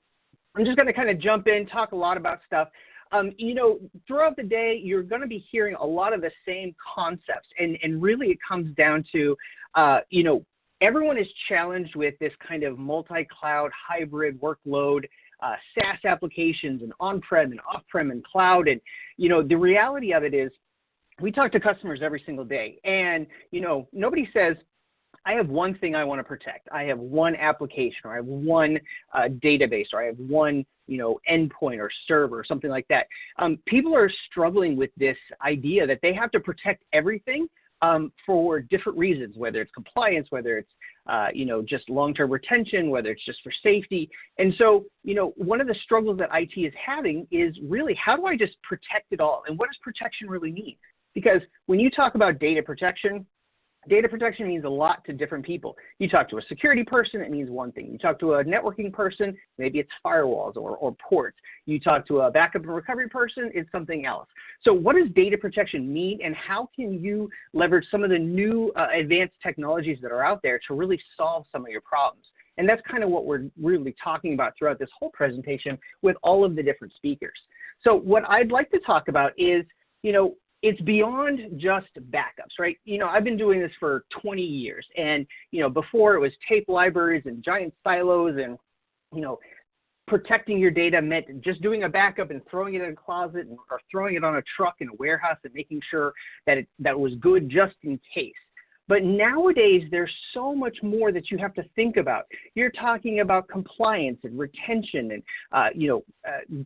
I'm just going to kind of jump in, talk a lot about stuff. Throughout the day, you're going to be hearing a lot of the same concepts, and really it comes down to, everyone is challenged with this kind of multi-cloud hybrid workload, SaaS applications and on-prem and off-prem and cloud. And, the reality of it is we talk to customers every single day, and, nobody says, I have one thing I want to protect. I have one application, or I have one database, or I have one, endpoint or server or something like that. People are struggling with this idea that they have to protect everything for different reasons, whether it's compliance, whether it's, just long-term retention, whether it's just for safety. And so, one of the struggles that IT is having is really, how do I just protect it all? And what does protection really mean? Because when you talk about data protection means a lot to different people. You talk to a security person, it means one thing. You talk to a networking person, maybe it's firewalls or ports. You talk to a backup and recovery person, it's something else. So what does data protection mean, and how can you leverage some of the new advanced technologies that are out there to really solve some of your problems? And that's kind of what we're really talking about throughout this whole presentation with all of the different speakers. So what I'd like to talk about is, it's beyond just backups, right? I've been doing this for 20 years, and, before it was tape libraries and giant silos, and, protecting your data meant just doing a backup and throwing it in a closet or throwing it on a truck in a warehouse and making sure that it was good just in case. But nowadays, there's so much more that you have to think about. You're talking about compliance and retention and,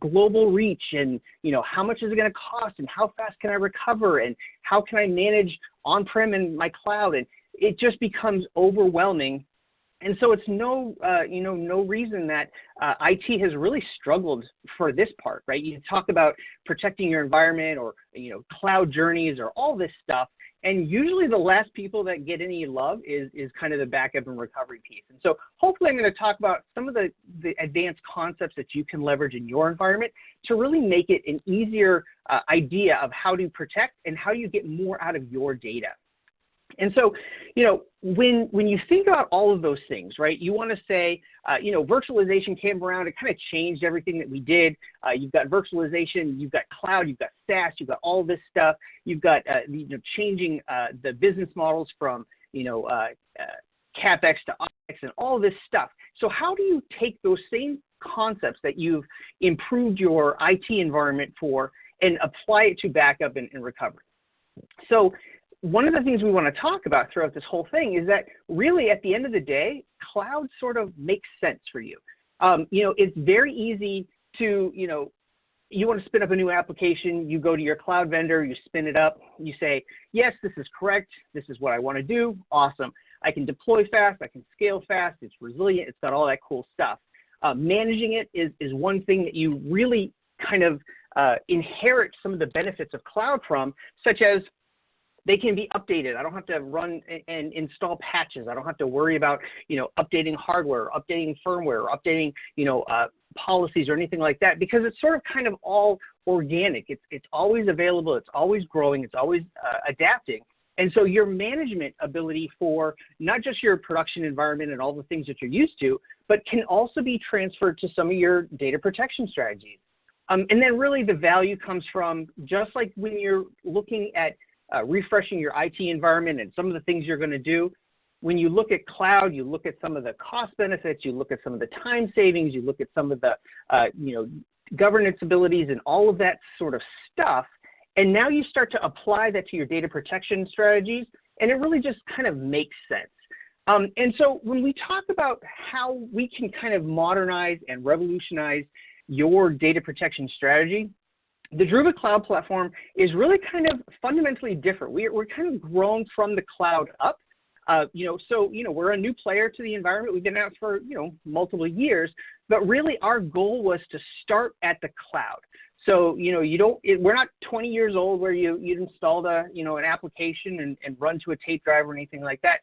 global reach, and, how much is it going to cost, and how fast can I recover, and how can I manage on-prem and my cloud? And it just becomes overwhelming. And so it's no reason that IT has really struggled for this part, right? You talk about protecting your environment, or, cloud journeys, or all this stuff. And usually the last people that get any love is kind of the backup and recovery piece. And so hopefully I'm going to talk about some of the advanced concepts that you can leverage in your environment to really make it an easier idea of how to protect and how you get more out of your data. And so, when you think about all of those things, right, you want to say, virtualization came around, it kind of changed everything that we did. You've got virtualization, you've got cloud, you've got SaaS, you've got all this stuff. You've got, changing the business models from, CapEx to OpEx and all this stuff. So how do you take those same concepts that you've improved your IT environment for and apply it to backup and recovery? So one of the things we want to talk about throughout this whole thing is that really at the end of the day, cloud sort of makes sense for you. It's very easy to, you want to spin up a new application, you go to your cloud vendor, you spin it up, you say, yes, this is correct, this is what I want to do, awesome. I can deploy fast, I can scale fast, it's resilient, it's got all that cool stuff. Managing it is one thing that you really kind of inherit some of the benefits of cloud from, such as they can be updated. I don't have to run and install patches. I don't have to worry about, updating hardware, updating firmware, or updating, policies or anything like that, because it's sort of kind of all organic. It's always available. It's always growing. It's always adapting. And so your management ability for not just your production environment and all the things that you're used to, but can also be transferred to some of your data protection strategies. And then really the value comes from, just like when you're looking at refreshing your IT environment and some of the things you're going to do, when you look at cloud, you look at some of the cost benefits, you look at some of the time savings, you look at some of the governance abilities and all of that sort of stuff. And now you start to apply that to your data protection strategies, and it really just kind of makes sense. And so when we talk about how we can kind of modernize and revolutionize your data protection strategy, the Druva Cloud Platform is really kind of fundamentally different. We're kind of grown from the cloud up. We're a new player to the environment. We've been out for, multiple years, but really our goal was to start at the cloud. So, we're not 20 years old where you installed an application and run to a tape drive or anything like that.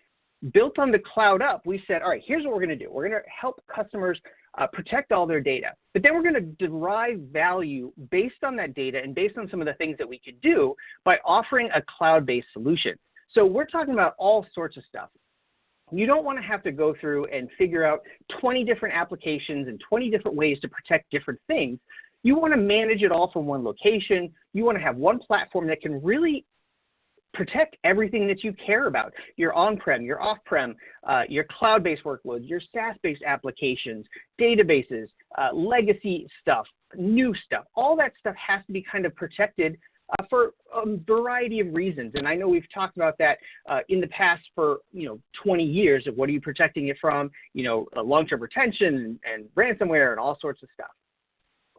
Built on the cloud up, we said, all right, here's what we're going to do. We're going to help customers protect all their data, but then we're going to derive value based on that data and based on some of the things that we could do by offering a cloud-based solution. So we're talking about all sorts of stuff. You don't want to have to go through and figure out 20 different applications and 20 different ways to protect different things. You want to manage it all from one location. You want to have one platform that can really protect everything that you care about, your on-prem, your off-prem, your cloud-based workloads, your SaaS-based applications, databases, legacy stuff, new stuff. All that stuff has to be kind of protected for a variety of reasons. And I know we've talked about that in the past for 20 years of what are you protecting it from, long-term retention and ransomware and all sorts of stuff.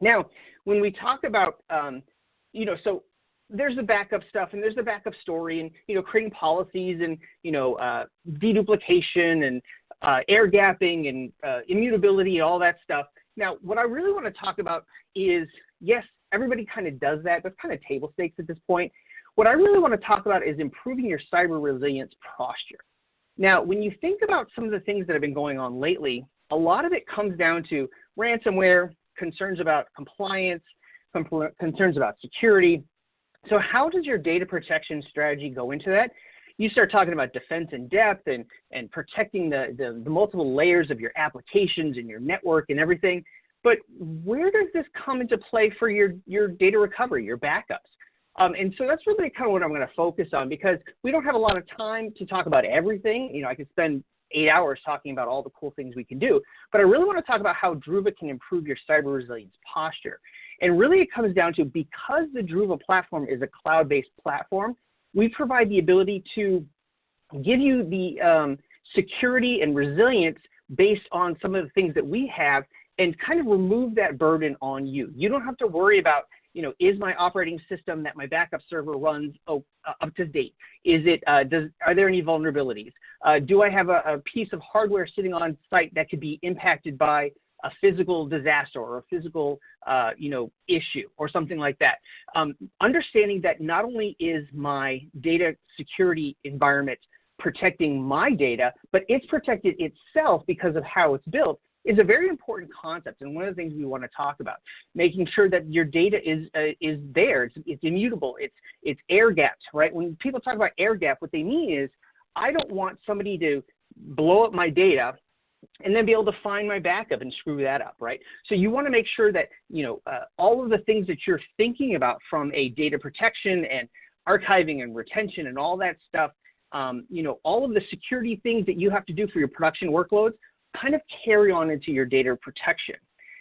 Now, when we talk about, so there's the backup stuff and there's the backup story and, creating policies and, deduplication and air gapping and immutability and all that stuff. Now, what I really want to talk about is, yes, everybody kind of does that. That's kind of table stakes at this point. What I really want to talk about is improving your cyber resilience posture. Now, when you think about some of the things that have been going on lately, a lot of it comes down to ransomware, concerns about compliance, concerns about security. So how does your data protection strategy go into that? You start talking about defense in depth and protecting the multiple layers of your applications and your network and everything. But where does this come into play for your data recovery, your backups? And so that's really kind of what I'm going to focus on, because we don't have a lot of time to talk about everything. I could spend 8 hours talking about all the cool things we can do, but I really want to talk about how Druva can improve your cyber resilience posture. And really it comes down to, because the Druva platform is a cloud-based platform, we provide the ability to give you the security and resilience based on some of the things that we have and kind of remove that burden on you. You don't have to worry about, is my operating system that my backup server runs up to date? Is it, are there any vulnerabilities? Do I have a piece of hardware sitting on site that could be impacted by a physical disaster or a physical, issue or something like that? Understanding that not only is my data security environment protecting my data, but it's protected itself because of how it's built, is a very important concept, and one of the things we want to talk about, making sure that your data is there, it's immutable, it's air gapped, right? When people talk about air gap, what they mean is, I don't want somebody to blow up my data and then be able to find my backup and screw that up, right? So you want to make sure that, all of the things that you're thinking about from a data protection and archiving and retention and all that stuff, all of the security things that you have to do for your production workloads kind of carry on into your data protection.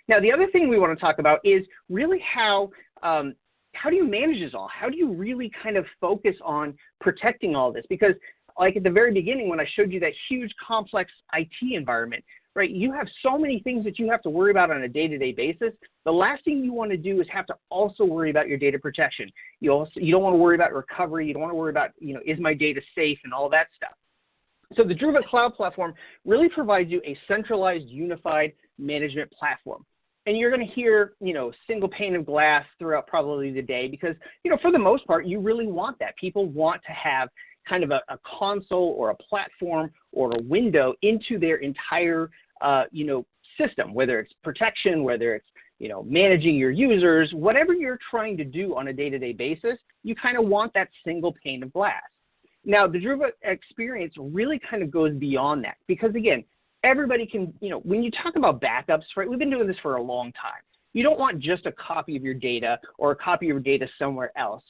Now, the other thing we want to talk about is really how do you manage this all? How do you really kind of focus on protecting all this? Because like at the very beginning, when I showed you that huge complex IT environment, right, you have so many things that you have to worry about on a day-to-day basis. The last thing you want to do is have to also worry about your data protection. You don't want to worry about recovery. You don't want to worry about, is my data safe and all that stuff. So the Druva Cloud Platform really provides you a centralized, unified management platform. And you're going to hear, single pane of glass throughout probably the day because, for the most part, you really want that. People want to have kind of a console or a platform or a window into their entire, system, whether it's protection, whether it's, managing your users, whatever you're trying to do on a day-to-day basis, you kind of want that single pane of glass. Now, the Druva experience really kind of goes beyond that because, again, everybody can, when you talk about backups, right, we've been doing this for a long time. You don't want just a copy of your data or a copy of your data somewhere else.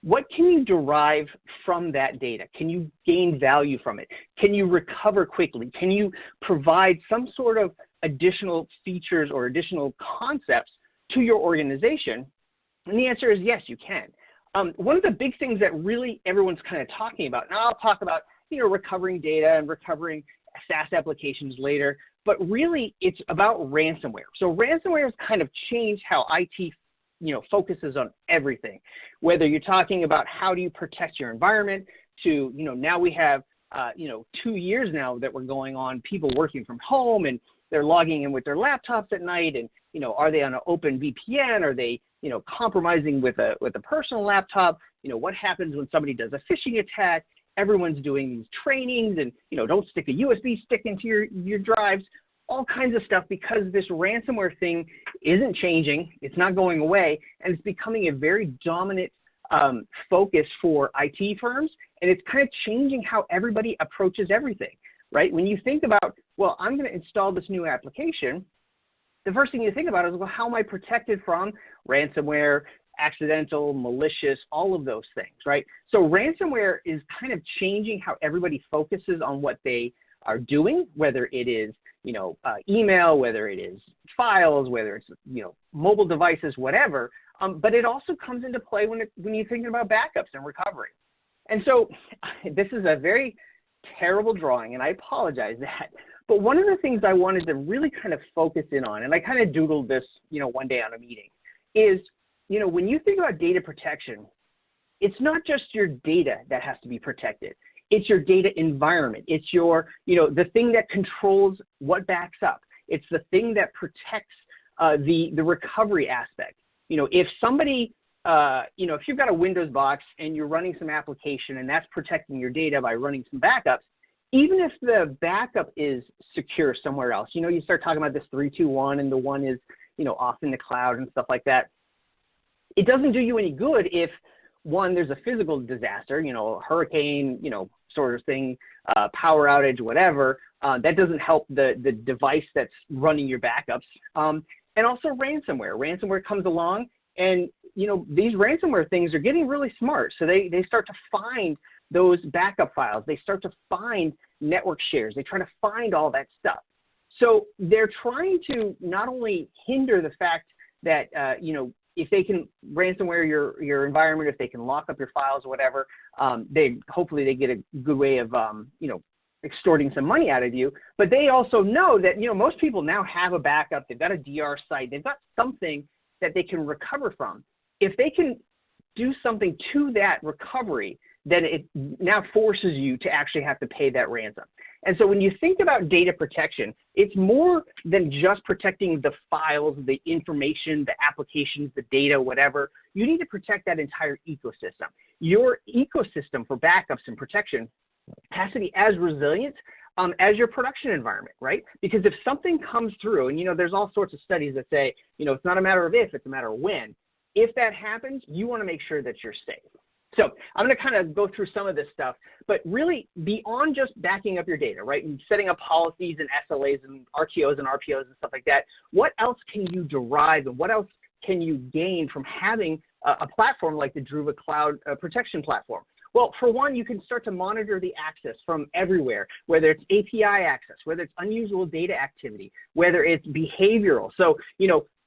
What can you derive from that data? Can you gain value from it? Can you recover quickly? Can you provide some sort of additional features or additional concepts to your organization? And the answer is yes, you can. One of the big things that really everyone's kind of talking about, and I'll talk about, recovering data and recovering SaaS applications later, but really it's about ransomware. So ransomware has kind of changed how IT, focuses on everything. Whether you're talking about how do you protect your environment to, now we have, 2 years now that we're going on, people working from home and they're logging in with their laptops at night and, are they on an open VPN? Are they, compromising with a personal laptop? What happens when somebody does a phishing attack? Everyone's doing these trainings and, don't stick a USB stick into your drives, all kinds of stuff because this ransomware thing isn't changing. It's not going away. And it's becoming a very dominant focus for IT firms. And it's kind of changing how everybody approaches everything, right? When you think about, well, I'm going to install this new application, the first thing you think about is, well, how am I protected from ransomware, accidental, malicious, all of those things, right? So ransomware is kind of changing how everybody focuses on what they are doing, whether it is, email, whether it is files, whether it's, mobile devices, whatever. But it also comes into play when you're thinking about backups and recovery. And so this is a very terrible drawing, and I apologize that. But one of the things I wanted to really kind of focus in on, and I kind of doodled this, one day on a meeting, is, when you think about data protection, it's not just your data that has to be protected. It's your data environment. It's your, the thing that controls what backs up. It's the thing that protects the recovery aspect. If somebody, if you've got a Windows box and you're running some application and that's protecting your data by running some backups, even if the backup is secure somewhere else, you start talking about this 3-2-1 and the one is, off in the cloud and stuff like that. It doesn't do you any good if, one, there's a physical disaster, a hurricane, sort of thing, power outage, whatever. That doesn't help the device that's running your backups. And also ransomware. Ransomware comes along and, these ransomware things are getting really smart. So they start to find those backup files. They start to find network shares. They try to find all that stuff. So they're trying to not only hinder the fact that, if they can ransomware your environment, if they can lock up your files or whatever, hopefully they get a good way of, extorting some money out of you. But they also know that, most people now have a backup. They've got a DR site. They've got something that they can recover from. If they can do something to that recovery, then it now forces you to actually have to pay that ransom. And so when you think about data protection, it's more than just protecting the files, the information, the applications, the data, whatever. You need to protect that entire ecosystem. Your ecosystem for backups and protection has to be as resilient as your production environment, right? Because if something comes through, and there's all sorts of studies that say, it's not a matter of if, it's a matter of when. If that happens, you want to make sure that you're safe. So I'm going to kind of go through some of this stuff, but really beyond just backing up your data, right, and setting up policies and SLAs and RTOs and RPOs and stuff like that, what else can you derive and what else can you gain from having a platform like the Druva Cloud Protection Platform? Well, for one, you can start to monitor the access from everywhere, whether it's API access, whether it's unusual data activity, whether it's behavioral. So,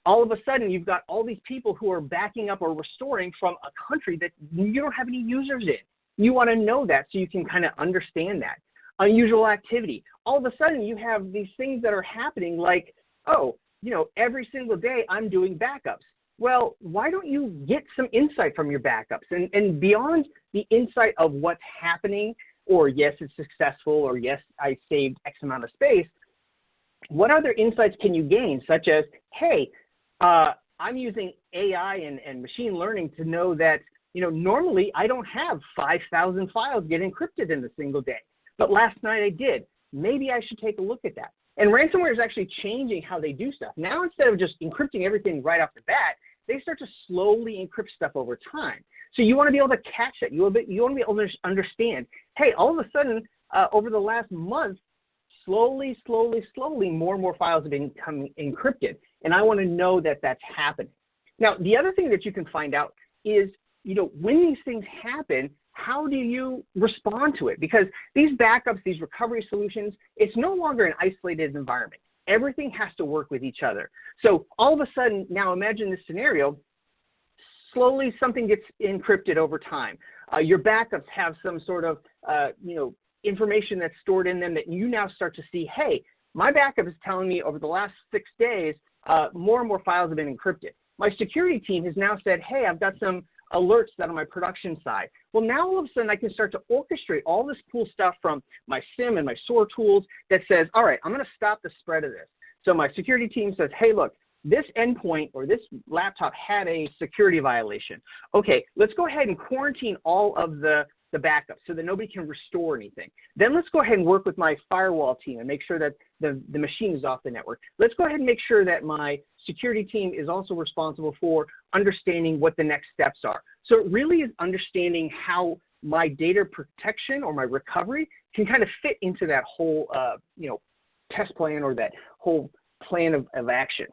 all of a sudden, you've got all these people who are backing up or restoring from a country that you don't have any users in. You want to know that so you can kind of understand that. Unusual activity. All of a sudden, you have these things that are happening like, every single day I'm doing backups. Well, why don't you get some insight from your backups? And beyond the insight of what's happening, or yes, it's successful, or yes, I saved X amount of space, what other insights can you gain, such as, hey, I'm using AI and machine learning to know that, normally I don't have 5,000 files get encrypted in a single day, but last night I did. Maybe I should take a look at that. And ransomware is actually changing how they do stuff. Now, instead of just encrypting everything right off the bat, they start to slowly encrypt stuff over time. So you want to be able to catch that. You want to be able to understand, hey, all of a sudden, over the last month, slowly, more and more files have been becoming encrypted. And I want to know that that's happening. Now, the other thing that you can find out is, when these things happen, how do you respond to it? Because these backups, these recovery solutions, it's no longer an isolated environment. Everything has to work with each other. So all of a sudden, now imagine this scenario, slowly something gets encrypted over time. Your backups have some sort of, information that's stored in them that you now start to see, hey, my backup is telling me over the last 6 days, more and more files have been encrypted. My security team has now said, hey, I've got some alerts that on my production side. Well, now all of a sudden I can start to orchestrate all this cool stuff from my SIM and my SOAR tools that says, all right, I'm going to stop the spread of this. So my security team says, hey, look, this endpoint or this laptop had a security violation. Okay, let's go ahead and quarantine all of the backups so that nobody can restore anything. Then let's go ahead and work with my firewall team and make sure that the machine is off the network. Let's go ahead and make sure that my security team is also responsible for understanding what the next steps are. So it really is understanding how my data protection or my recovery can kind of fit into that whole, test plan or that whole plan of action.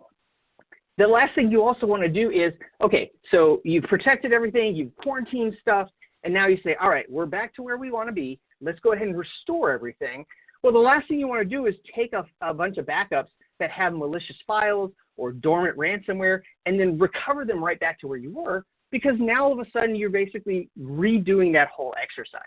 The last thing you also want to do is, okay, so you've protected everything, you've quarantined stuff, and now you say, all right, we're back to where we want to be. Let's go ahead and restore everything. Well, the last thing you want to do is take a bunch of backups that have malicious files or dormant ransomware and then recover them right back to where you were, because now all of a sudden you're basically redoing that whole exercise.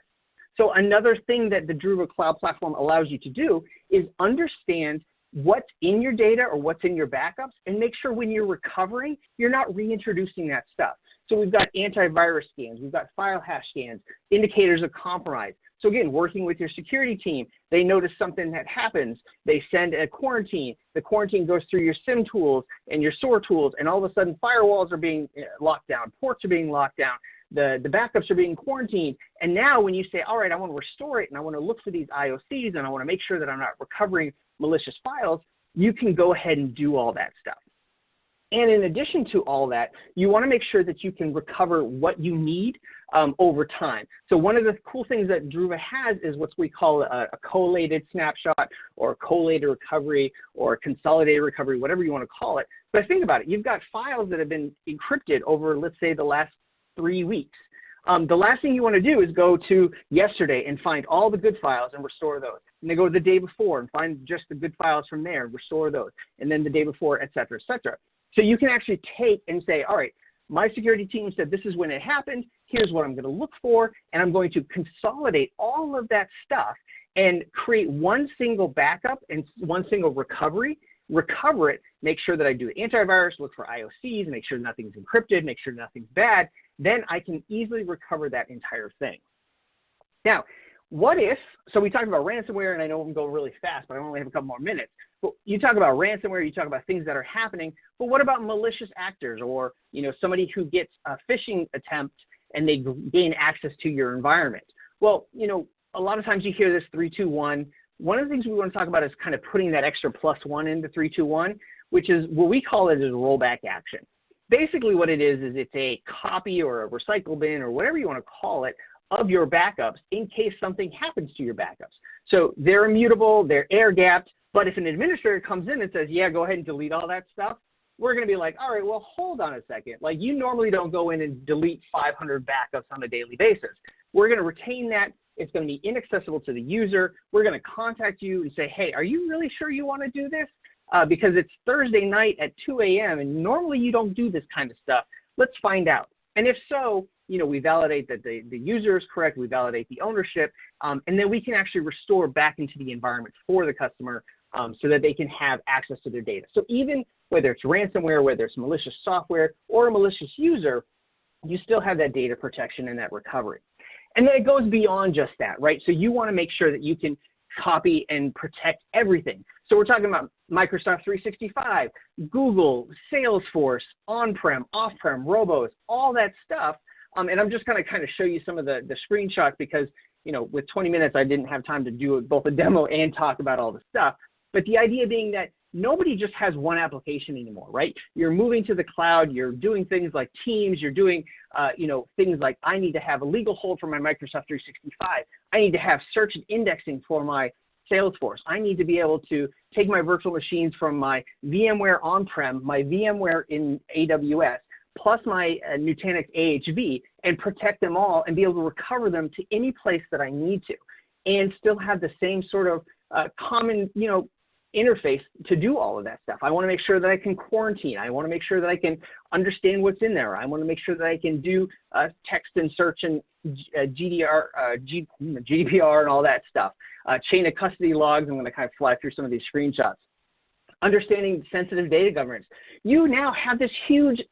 So another thing that the Druva Cloud Platform allows you to do is understand what's in your data or what's in your backups and make sure when you're recovering, you're not reintroducing that stuff. So we've got antivirus scans, we've got file hash scans, indicators of compromise. So again, working with your security team, they notice something that happens, they send a quarantine, the quarantine goes through your SIM tools and your SOAR tools, and all of a sudden firewalls are being locked down, ports are being locked down, the backups are being quarantined, and now when you say, all right, I want to restore it and I want to look for these IOCs and I want to make sure that I'm not recovering malicious files, you can go ahead and do all that stuff. And in addition to all that, you want to make sure that you can recover what you need over time. So one of the cool things that Druva has is what we call a collated snapshot or collated recovery or consolidated recovery, whatever you want to call it. But think about it. You've got files that have been encrypted over, let's say, the last 3 weeks. The last thing you want to do is go to yesterday and find all the good files and restore those. And then go to the day before and find just the good files from there and restore those. And then the day before, et cetera, et cetera. So you can actually take and say, all right, my security team said this is when it happened. Here's what I'm going to look for. And I'm going to consolidate all of that stuff and create one single backup and one single recovery, recover it, make sure that I do antivirus, look for IOCs, make sure nothing's encrypted, make sure nothing's bad. Then I can easily recover that entire thing. Now, what if, so we talked about ransomware, and I know I'm going really fast, but I only have a couple more minutes. But you talk about ransomware, you talk about things that are happening, but what about malicious actors or, somebody who gets a phishing attempt and they gain access to your environment? Well, a lot of times you hear this 3-2-1. One of the things we want to talk about is kind of putting that extra +1 into 3-2-1, which is what we call it as a rollback action. Basically what it is it's a copy or a recycle bin or whatever you want to call it of your backups in case something happens to your backups. So they're immutable, they're air-gapped, but if an administrator comes in and says, yeah, go ahead and delete all that stuff, we're going to be like, all right, well, hold on a second. Like, you normally don't go in and delete 500 backups on a daily basis. We're going to retain that. It's going to be inaccessible to the user. We're going to contact you and say, hey, are you really sure you want to do this? Because it's Thursday night at 2 a.m. and normally you don't do this kind of stuff. Let's find out. And if so, we validate that the user is correct, we validate the ownership, and then we can actually restore back into the environment for the customer so that they can have access to their data. So even whether it's ransomware, whether it's malicious software, or a malicious user, you still have that data protection and that recovery. And then it goes beyond just that, right? So you want to make sure that you can copy and protect everything. So we're talking about Microsoft 365, Google, Salesforce, on-prem, off-prem, robos, all that stuff. And I'm just going to kind of show you some of the screenshots because, with 20 minutes, I didn't have time to do both a demo and talk about all the stuff. But the idea being that nobody just has one application anymore, right? You're moving to the cloud, you're doing things like Teams, you're doing, things like I need to have a legal hold for my Microsoft 365. I need to have search and indexing for my Salesforce. I need to be able to take my virtual machines from my VMware on-prem, my VMware in AWS, plus my Nutanix AHV, and protect them all and be able to recover them to any place that I need to, and still have the same sort of common, interface to do all of that stuff. I want to make sure that I can quarantine. I want to make sure that I can understand what's in there. I want to make sure that I can do text and search and GDPR and all that stuff. Chain of custody logs. I'm going to kind of fly through some of these screenshots. Understanding sensitive data governance. You now have this huge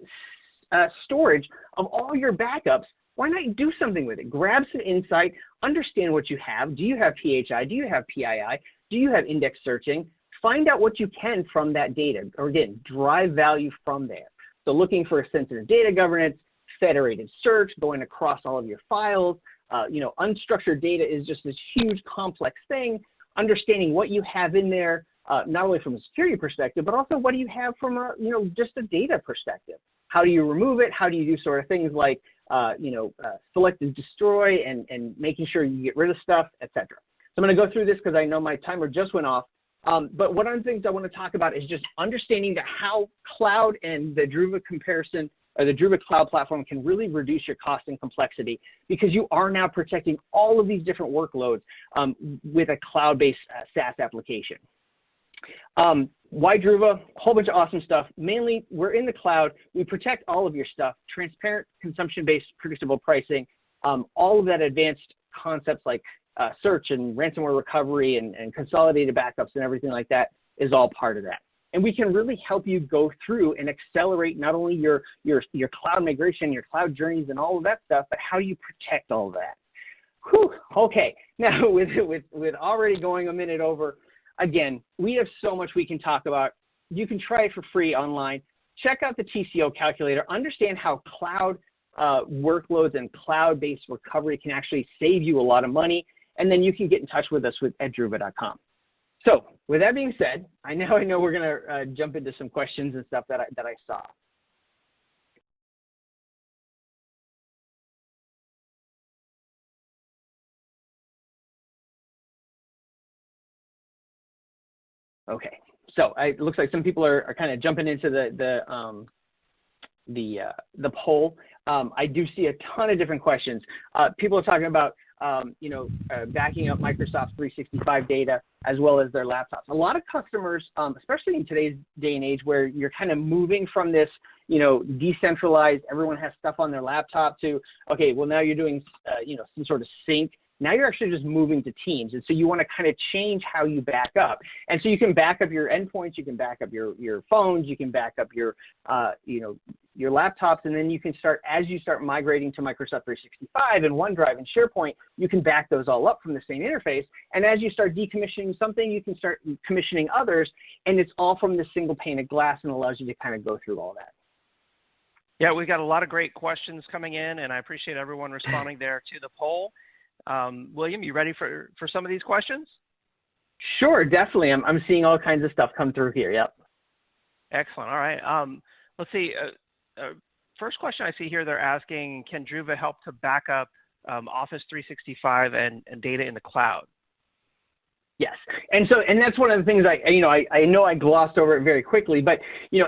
storage of all your backups. Why not do something with it? Grab some insight, understand what you have. Do you have PHI? Do you have PII? Do you have index searching? Find out what you can from that data, or again, drive value from there. So looking for sensitive data governance, federated search, going across all of your files. Unstructured data is just this huge complex thing. Understanding what you have in there, not only from a security perspective, but also what do you have from a, just a data perspective. How do you remove it? How do you do sort of things like, select and destroy and making sure you get rid of stuff, etc. So I'm going to go through this because I know my timer just went off. But one of the things I want to talk about is just understanding that how cloud and the Druva comparison, or the Druva cloud platform, can really reduce your cost and complexity, because you are now protecting all of these different workloads with a cloud-based SaaS application. Why Druva? A whole bunch of awesome stuff. Mainly, we're in the cloud. We protect all of your stuff. Transparent, consumption-based, predictable pricing. All of that advanced concepts like search and ransomware recovery and consolidated backups and everything like that is all part of that. And we can really help you go through and accelerate not only your cloud migration, your cloud journeys and all of that stuff, but how you protect all of that. Whew. Okay, now with already going a minute over, again, we have so much we can talk about. You can try it for free online. Check out the TCO calculator. Understand how cloud workloads and cloud-based recovery can actually save you a lot of money. And then you can get in touch with us at druva.com. So with that being said, I know we're going to jump into some questions and stuff that I saw. Okay, so it looks like some people are kind of jumping into the poll. I do see a ton of different questions. People are talking about backing up Microsoft 365 data as well as their laptops. A lot of customers, especially in today's day and age where you're kind of moving from this, decentralized, everyone has stuff on their laptop, to, okay, well, now you're doing, some sort of sync. Now you're actually just moving to Teams. And so you want to kind of change how you back up. And so you can back up your endpoints, you can back up your phones, you can back up your laptops, and then you can start, as you start migrating to Microsoft 365 and OneDrive and SharePoint, you can back those all up from the same interface. And as you start decommissioning something, you can start commissioning others, and it's all from this single pane of glass and allows you to kind of go through all that. Yeah, we've got a lot of great questions coming in, and I appreciate everyone responding there to the poll. William, you ready for some of these questions? Sure, definitely. I'm seeing all kinds of stuff come through here. Yep. Excellent. All right. Let's see. First question I see here, they're asking, can Druva help to back up Office 365 and data in the cloud? Yes, and that's one of the things I know I glossed over it very quickly, but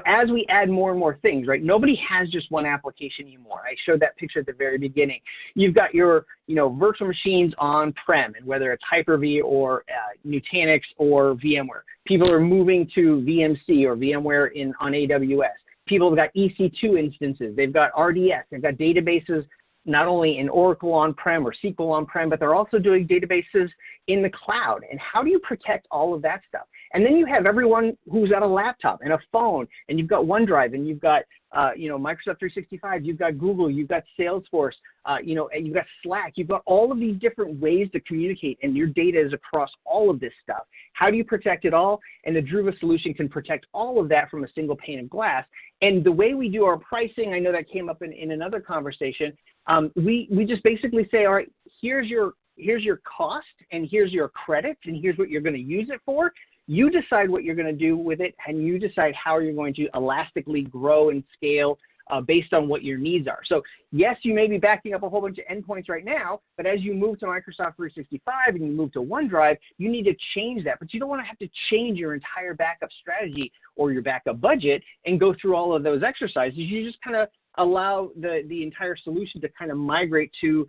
as we add more and more things, right? Nobody has just one application anymore. I showed that picture at the very beginning. You've got your virtual machines on-prem, and whether it's Hyper-V or Nutanix or VMware, people are moving to VMC or VMware on AWS. People have got EC2 instances. They've got RDS. They've got databases not only in Oracle on-prem or SQL on-prem, but they're also doing databases in the cloud. And how do you protect all of that stuff? And then you have everyone who's got a laptop and a phone, and you've got OneDrive, and you've got Microsoft 365, you've got Google, you've got Salesforce, and you've got Slack. You've got all of these different ways to communicate, and your data is across all of this stuff. How do you protect it all? And the Druva solution can protect all of that from a single pane of glass. And the way we do our pricing, I know that came up in another conversation, we just basically say, all right, here's your cost, and here's your credit, and here's what you're going to use it for. You decide what you're going to do with it, and you decide how you're going to elastically grow and scale based on what your needs are. So yes, you may be backing up a whole bunch of endpoints right now, but as you move to Microsoft 365 and you move to OneDrive, you need to change that. But you don't want to have to change your entire backup strategy or your backup budget and go through all of those exercises. You just kind of allow the entire solution to kind of migrate to,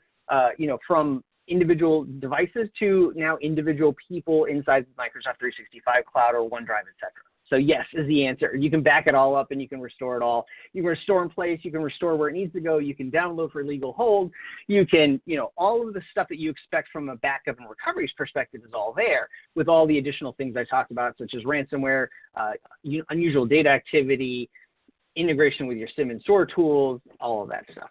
from individual devices to now individual people inside Microsoft 365 Cloud or OneDrive, et cetera. So yes is the answer. You can back it all up and you can restore it all. You can restore in place. You can restore where it needs to go. You can download for legal hold. You can, all of the stuff that you expect from a backup and recovery perspective is all there with all the additional things I talked about, such as ransomware, unusual data activity, integration with your SIM and store tools, all of that stuff.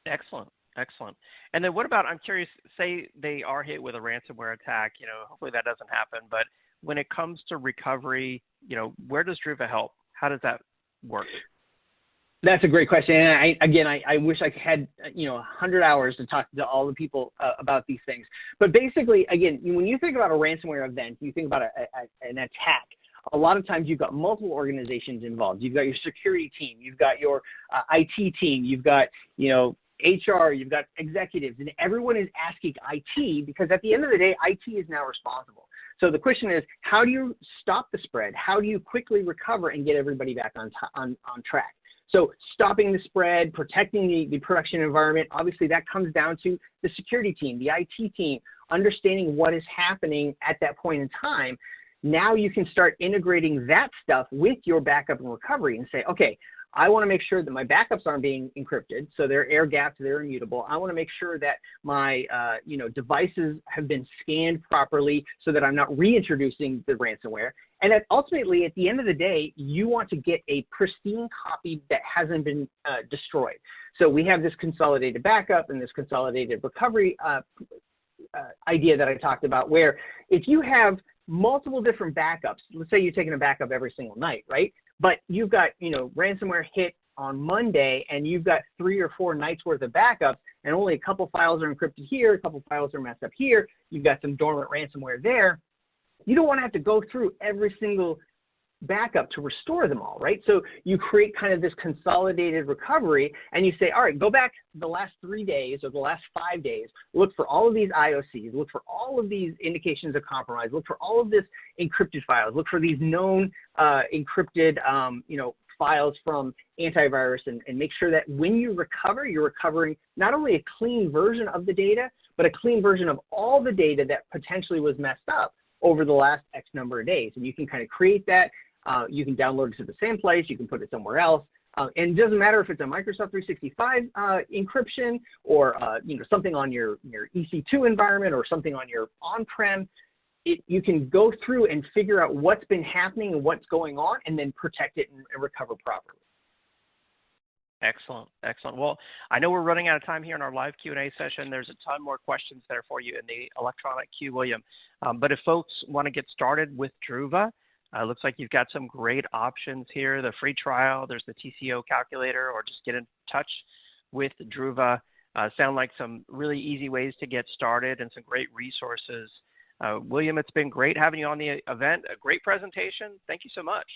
Excellent. Excellent. And then what about, I'm curious, say they are hit with a ransomware attack, hopefully that doesn't happen, but when it comes to recovery, where does Druva help? How does that work? That's a great question. And I wish I had, 100 hours to talk to all the people about these things. But basically, again, when you think about a ransomware event, you think about an attack. A lot of times you've got multiple organizations involved. You've got your security team, you've got your IT team, you've got, HR, you've got executives, and everyone is asking IT because at the end of the day, IT is now responsible. So the question is, how do you stop the spread? How do you quickly recover and get everybody back on track? So stopping the spread, protecting the production environment, obviously that comes down to the security team, the IT team, understanding what is happening at that point in time. Now you can start integrating that stuff with your backup and recovery and say, okay, I want to make sure that my backups aren't being encrypted, so they're air gapped, they're immutable. I want to make sure that my devices have been scanned properly so that I'm not reintroducing the ransomware. And that ultimately, at the end of the day, you want to get a pristine copy that hasn't been destroyed. So we have this consolidated backup and this consolidated recovery idea that I talked about, where if you have multiple different backups, let's say you're taking a backup every single night, right? But you've got, ransomware hit on Monday and you've got 3 or 4 nights worth of backups and only a couple files are encrypted here, a couple files are messed up here, you've got some dormant ransomware there. You don't want to have to go through every single backup to restore them all, right? So you create kind of this consolidated recovery and you say, all right, go back the last 3 days or the last 5 days, look for all of these IOCs, look for all of these indications of compromise, look for all of this encrypted files, look for these known encrypted, files from antivirus and make sure that when you recover, you're recovering not only a clean version of the data, but a clean version of all the data that potentially was messed up over the last X number of days. And you can kind of create that. You can download it to the same place. You can put it somewhere else. And it doesn't matter if it's a Microsoft 365 encryption or something on your EC2 environment or something on your on-prem. You can go through and figure out what's been happening and what's going on and then protect it and recover properly. Excellent. Excellent. Well, I know we're running out of time here in our live Q&A session. There's a ton more questions there for you in the electronic queue, William. But if folks want to get started with Druva, looks like you've got some great options here. The free trial, there's the TCO calculator, or just get in touch with Druva. Sound like some really easy ways to get started and some great resources. William, it's been great having you on the event. A great presentation. Thank you so much.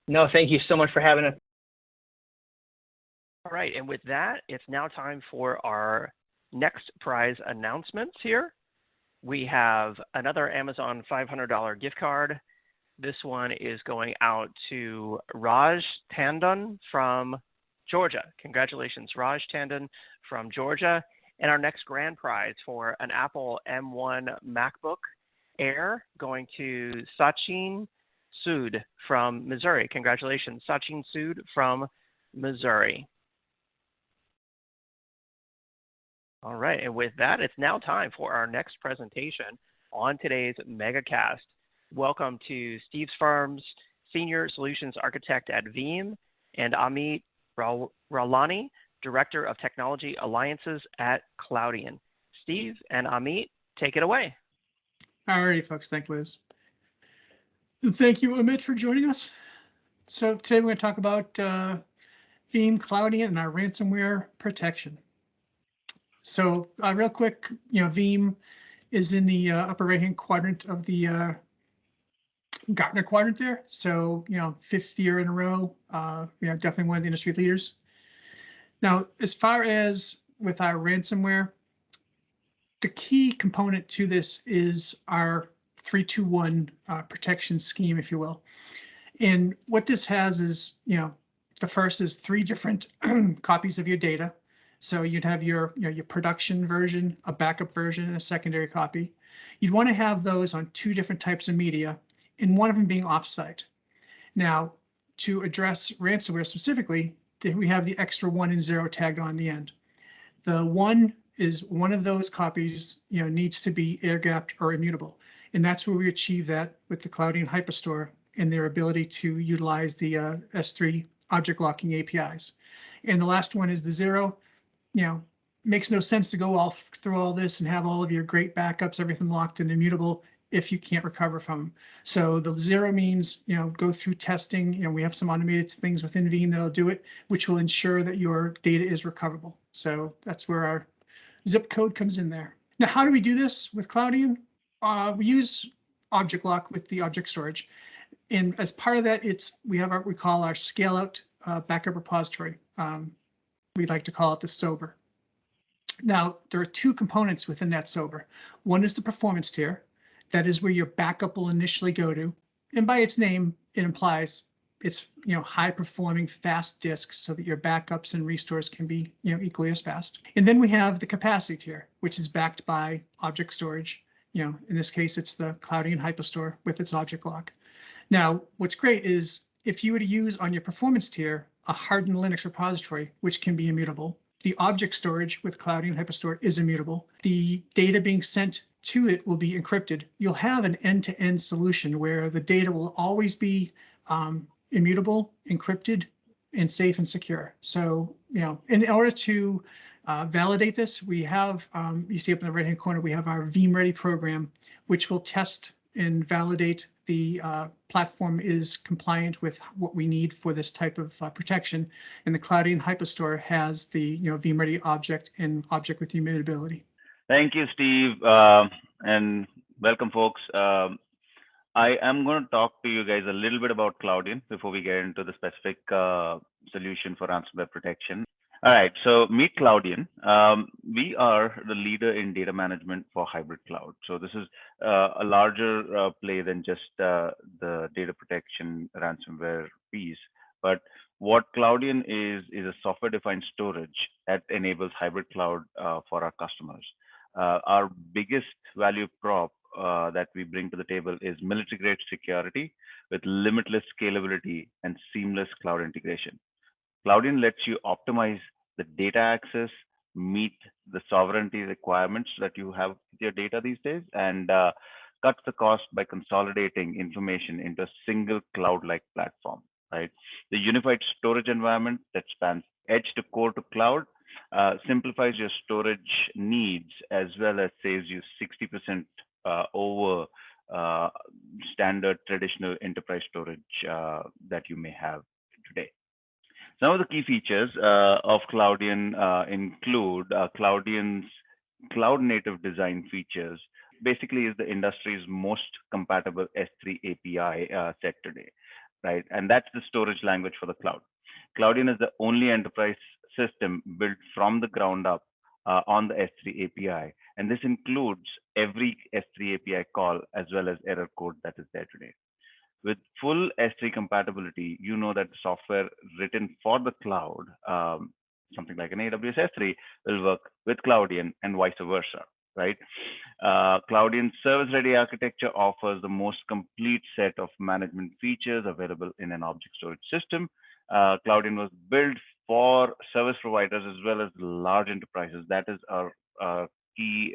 No, thank you so much for having us. All right, and with that, it's now time for our next prize announcements here. We have another Amazon $500 gift card. This one is going out to Raj Tandon from Georgia. Congratulations, Raj Tandon from Georgia. And our next grand prize for an Apple M1 MacBook Air going to Sachin Sood from Missouri. Congratulations, Sachin Sood from Missouri. All right, and with that, it's now time for our next presentation on today's MegaCast. Welcome to Steve's Firm's Senior Solutions Architect at Veeam and Amit Ralani, Director of Technology Alliances at Cloudian. Steve and Amit, take it away. All righty, folks. Thank you, Liz. And thank you, Amit, for joining us. So today we're going to talk about Veeam, Cloudian, and our ransomware protection. So real quick, Veeam is in the upper right-hand quadrant of the Gartner quadrant there. So, 5th year in a row, definitely one of the industry leaders. Now, as far as with our ransomware, the key component to this is our 3-2-1 protection scheme, if you will. And what this has is, the first is 3 different copies of your data. So you'd have your production version, a backup version, and a secondary copy. You'd want to have those on 2 different types of media, and one of them being offsite. Now, to address ransomware specifically, we have the extra 1 and 0 tagged on the end. The 1 is one of those copies, needs to be air-gapped or immutable. And that's where we achieve that with the Cloudian Hyperstore and their ability to utilize the S3 object locking APIs. And the last one is the 0. Makes no sense to go all through all this and have all of your great backups, everything locked and immutable if you can't recover from them. So the 0 means, go through testing. We have some automated things within Veeam that'll do it, which will ensure that your data is recoverable. So that's where our zip code comes in there. Now, how do we do this with Cloudian? We use object lock with the object storage. And as part of that, we have what we call our scale out backup repository. We'd like to call it the SOBR. Now, there are 2 components within that SOBR. One is the performance tier. That is where your backup will initially go to. And by its name, it implies it's high performing fast disks so that your backups and restores can be equally as fast. And then we have the capacity tier, which is backed by object storage. In this case, it's the Cloudian Hyperstore with its object lock. Now, what's great is if you were to use on your performance tier a hardened Linux repository, which can be immutable, the object storage with Cloudian Hyperstore is immutable. The data being sent to it will be encrypted. You'll have an end-to-end solution where the data will always be immutable, encrypted, and safe and secure. So, in order to validate this, we have, you see up in the right-hand corner, we have our Veeam Ready program, which will test and validate the platform is compliant with what we need for this type of protection. And the Cloudian Hyperstore has the Veeam Ready object and object with immutability. Thank you, Steve, and welcome, folks. I am going to talk to you guys a little bit about Cloudian before we get into the specific solution for ransomware protection. All right, so meet Cloudian. We are the leader in data management for hybrid cloud. So this is a larger play than just the data protection ransomware piece. But what Cloudian is a software-defined storage that enables hybrid cloud for our customers. Our biggest value prop that we bring to the table is military-grade security with limitless scalability and seamless cloud integration. Cloudian lets you optimize the data access, meet the sovereignty requirements that you have with your data these days, and cuts the cost by consolidating information into a single cloud-like platform, right? The unified storage environment that spans edge to core to cloud simplifies your storage needs as well as saves you 60% over standard traditional enterprise storage that you may have today. Some of the key features of Cloudian include Cloudian's cloud native design features. Basically is the industry's most compatible S3 API set today, right? And that's the storage language for the cloud. Cloudian is the only enterprise system built from the ground up on the S3 API. And this includes every S3 API call as well as error code that is there today. With full S3 compatibility, you know that the software written for the cloud, something like an AWS S3, will work with Cloudian and vice versa, right? Cloudian service-ready architecture offers the most complete set of management features available in an object storage system. Cloudian was built for service providers as well as large enterprises. That is our key,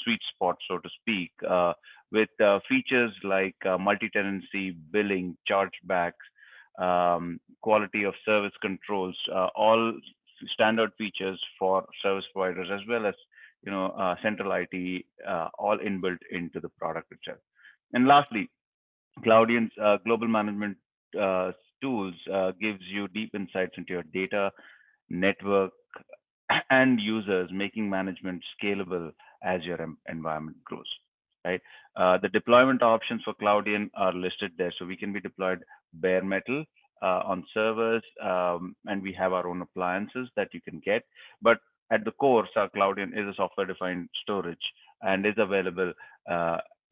sweet spot, so to speak, with features like multi-tenancy, billing, chargebacks, quality of service controls, all standard features for service providers, as well as central IT, all inbuilt into the product itself. And lastly, Cloudian's global management tools gives you deep insights into your data, network, and users, making management scalable as your environment grows. right? The deployment options for Cloudian are listed there. So we can be deployed bare metal on servers, and we have our own appliances that you can get. But at the core, our Cloudian is a software-defined storage and is available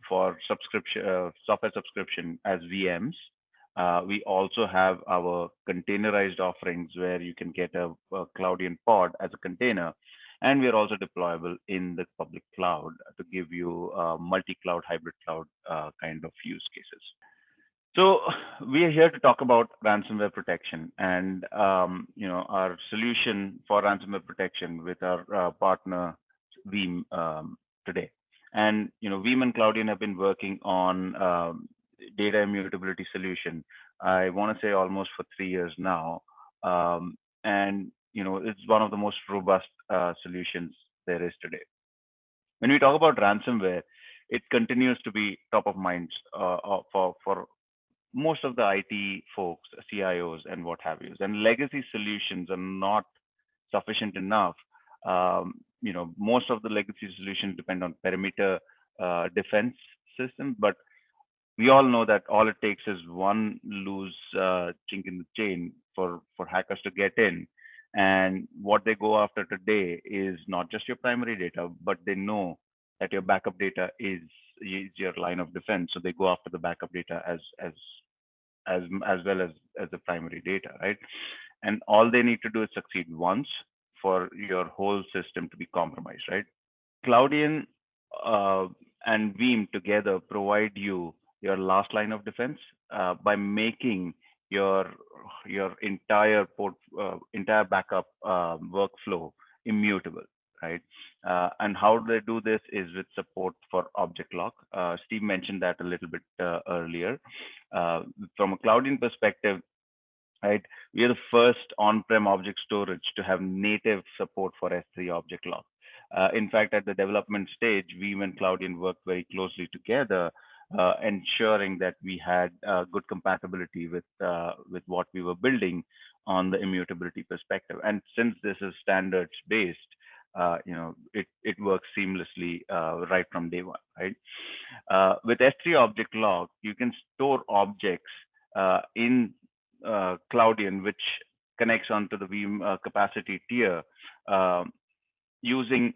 for subscription, software subscription as VMs. We also have our containerized offerings where you can get a Cloudian pod as a container, and we are also deployable in the public cloud to give you multi-cloud, hybrid cloud kind of use cases. So we are here to talk about ransomware protection and our solution for ransomware protection with our partner Veeam today. And Veeam and Cloudian have been working on data immutability solution. I want to say almost for 3 years now, and it's one of the most robust solutions there is today. When we talk about ransomware, it continues to be top of mind for most of the IT folks, CIOs, and what have you. And legacy solutions are not sufficient enough. Most of the legacy solutions depend on perimeter defense systems, but we all know that all it takes is one loose chink in the chain for hackers to get in. And what they go after today is not just your primary data, but they know that your backup data is your line of defense. So they go after the backup data as well as the primary data, right? And all they need to do is succeed once for your whole system to be compromised, right? Cloudian and Veeam together provide you your last line of defense by making your entire backup workflow immutable, right? And how they do this is with support for object lock. Steve mentioned that a little bit earlier. From a Cloudian perspective, right, we are the first on-prem object storage to have native support for S3 object lock. In fact, at the development stage, Veeam and Cloudian worked very closely together, ensuring that we had good compatibility with what we were building on the immutability perspective. And since this is standards based, it works seamlessly right from day one, right? With S3 object lock, you can store objects in Cloudian, which connects onto the Veeam capacity tier using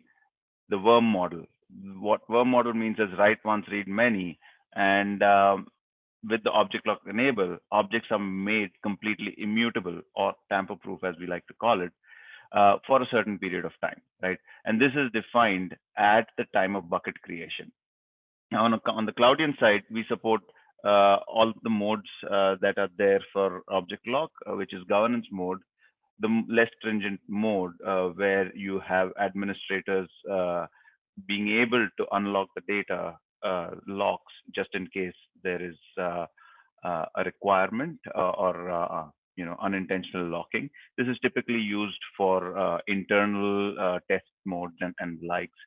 the worm model. What worm model means is write once, read many, and with the object lock enable, objects are made completely immutable or tamper-proof, as we like to call it, for a certain period of time, right? And this is defined at the time of bucket creation. Now, on the Cloudian side, we support all the modes that are there for object lock, which is governance mode, the less stringent mode where you have administrators being able to unlock the data locks just in case there is a requirement or unintentional locking. This is typically used for internal test modes and likes.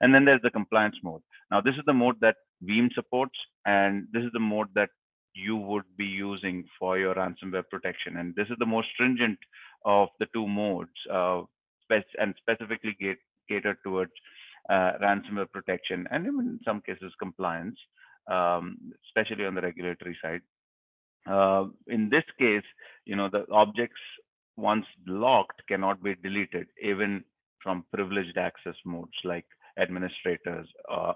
And then there's the compliance mode. Now, this is the mode that Veeam supports, and this is the mode that you would be using for your ransomware protection. And this is the most stringent of the two modes, and specifically catered towards ransomware protection, and even in some cases compliance, especially on the regulatory side. In this case, the objects once locked cannot be deleted, even from privileged access modes like administrators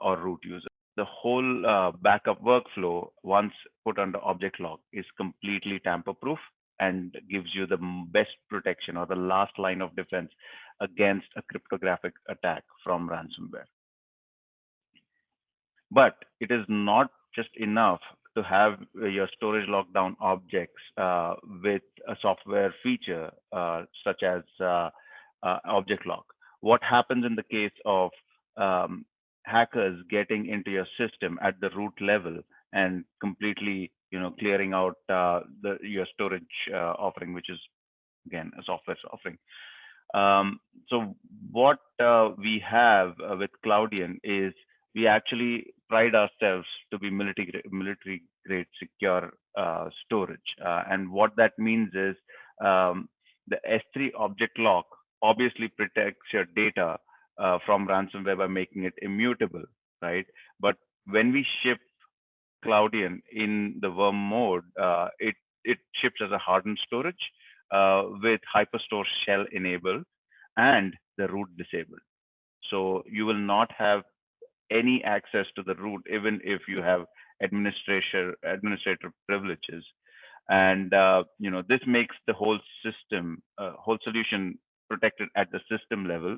or root users. The whole backup workflow, once put under object lock, is completely tamper-proof and gives you the best protection or the last line of defense against a cryptographic attack from ransomware. But it is not just enough to have your storage lockdown objects with a software feature such as object lock. What happens in the case of hackers getting into your system at the root level and completely, clearing out your storage offering, which is again a software offering. So what we have with Cloudian is we actually pride ourselves to be military grade secure storage, and what that means is the S3 object lock obviously protects your data from ransomware by making it immutable, right? But when we ship Cloudian in the worm mode, it ships as a hardened storage with Hyperstore shell enabled and the root disabled. So you will not have any access to the root, even if you have administrator privileges. And this makes the whole system, whole solution protected at the system level,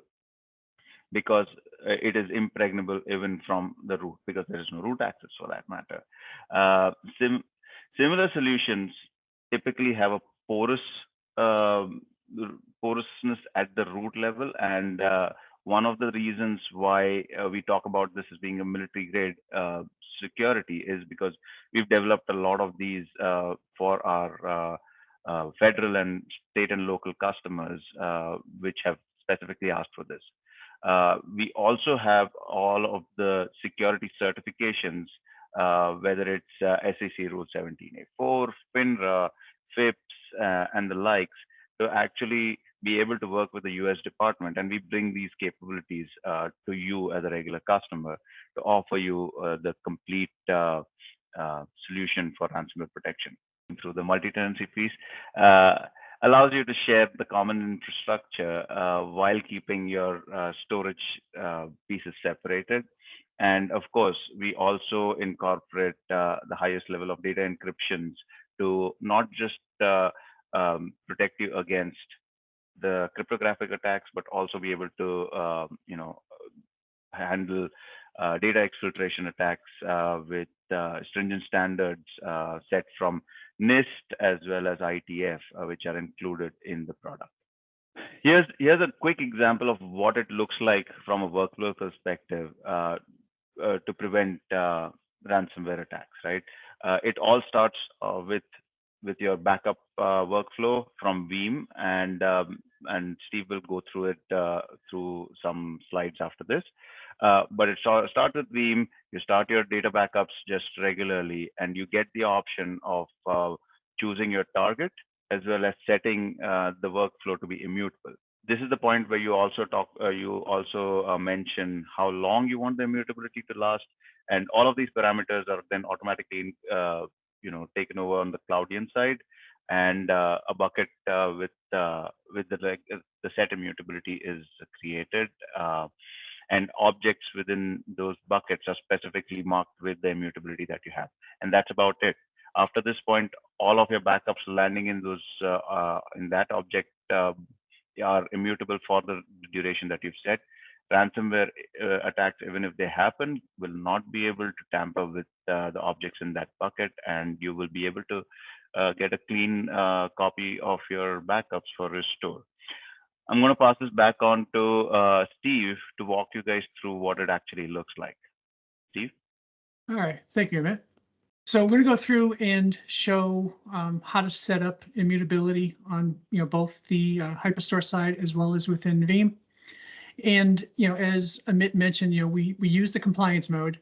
because it is impregnable even from the root, because there is no root access for that matter. Similar solutions typically have a porousness at the root level, and one of the reasons why we talk about this as being a military grade security is because we've developed a lot of these for our federal and state and local customers, which have specifically asked for this. We also have all of the security certifications, whether it's SEC Rule 17A4, FINRA, FIPS, and the likes, to actually be able to work with the US department. And we bring these capabilities to you as a regular customer to offer you the complete solution for ransomware protection. Through the multi-tenancy piece, allows you to share the common infrastructure while keeping your storage pieces separated. And of course, we also incorporate the highest level of data encryptions to not just protect you against the cryptographic attacks, but also be able to handle data exfiltration attacks with stringent standards set from NIST as well as ITF, which are included in the product. Here's a quick example of what it looks like from a workflow perspective to prevent ransomware attacks. Right? It all starts with your backup workflow from Veeam, and Steve will go through it through some slides after this. But it starts with Veeam. You start your data backups just regularly, and you get the option of choosing your target as well as setting the workflow to be immutable. This is the point where you also mention how long you want the immutability to last, and all of these parameters are then automatically taken over on the Cloudian side, and a bucket with the set immutability is created. And objects within those buckets are specifically marked with the immutability that you have, and that's about it. After this point, all of your backups landing in those in that object are immutable for the duration that you've set. Ransomware attacks, even if they happen, will not be able to tamper with the objects in that bucket, and you will be able to get a clean copy of your backups for restore. I'm going to pass this back on to Steve to walk you guys through what it actually looks like. Steve? All right, thank you, Amit. So we're going to go through and show how to set up immutability on both the Hyperstore side as well as within Veeam. And as Amit mentioned, we use the compliance mode,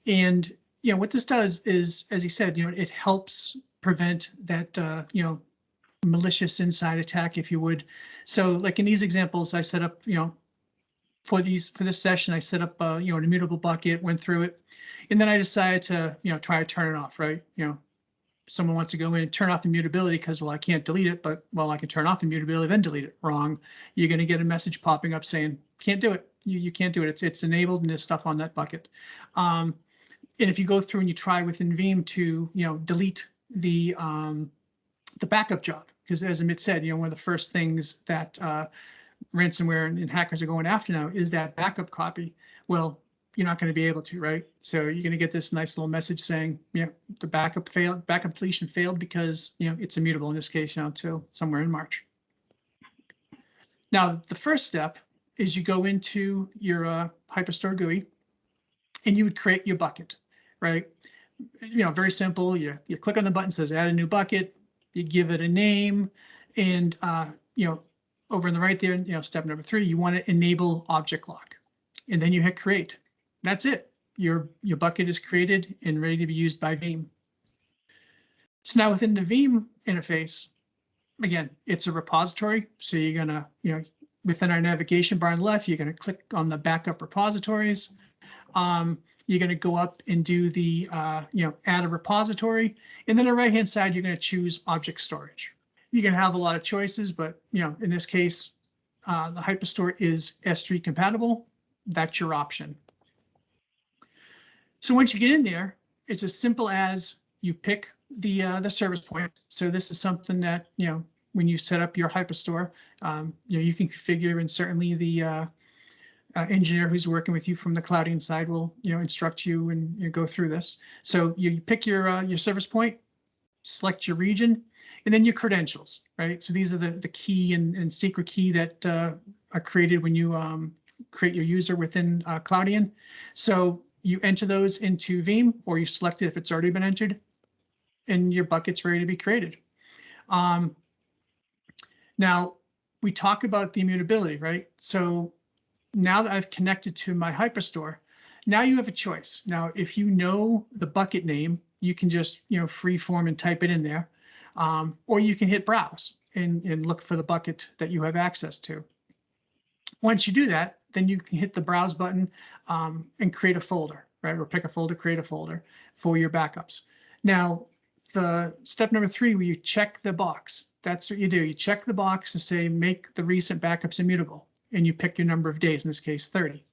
and what this does is, as he said, it helps prevent that malicious inside attack, if you would. So like in these examples, I set up for this session, I set up an immutable bucket, went through it, and then I decided to try to turn it off. Right? Someone wants to go in and turn off the immutability because, well, I can't delete it, but well, I can turn off the immutability then delete it. Wrong. You're going to get a message popping up saying can't do it. You can't do it. It's enabled and there's stuff on that bucket. And if you go through and you try within Veeam to delete the backup job, because as Amit said, one of the first things that ransomware and hackers are going after now is that backup copy. Well, you're not going to be able to, right? So you're going to get this nice little message saying, the backup deletion failed because it's immutable in this case, until somewhere in March. Now, the first step is you go into your Hyperstore GUI, and you would create your bucket, right? Very simple. You click on the button that says add a new bucket. You give it a name, and over on the right there, step number 3, you want to enable object lock, and then you hit create. That's it. Your bucket is created and ready to be used by Veeam. So now within the Veeam interface, again, it's a repository. So you're gonna, within our navigation bar on the left, you're gonna click on the backup repositories. you're going to go up and do the, add a repository. And then on the right-hand side, you're going to choose object storage. You can have a lot of choices, but, in this case, the Hyperstore is S3 compatible. That's your option. So once you get in there, it's as simple as you pick the service point. So this is something that, when you set up your Hyperstore, you can configure, and certainly the engineer who's working with you from the Cloudian side will, instruct you and go through this. So you pick your service point, select your region, and then your credentials, right? So these are the key and secret key that are created when you create your user within Cloudian. So you enter those into Veeam, or you select it if it's already been entered, and your bucket's ready to be created. Now, we talk about the immutability, right? So now that I've connected to my Hyperstore, now you have a choice. Now, if you know the bucket name, you can just, free form and type it in there. Or you can hit browse and look for the bucket that you have access to. Once you do that, then you can hit the browse button and create a folder, right? Or pick a folder, create a folder for your backups. Now, the step number 3, where you check the box, that's what you do. You check the box and say, make the recent backups immutable, and you pick your number of days, in this case, 30.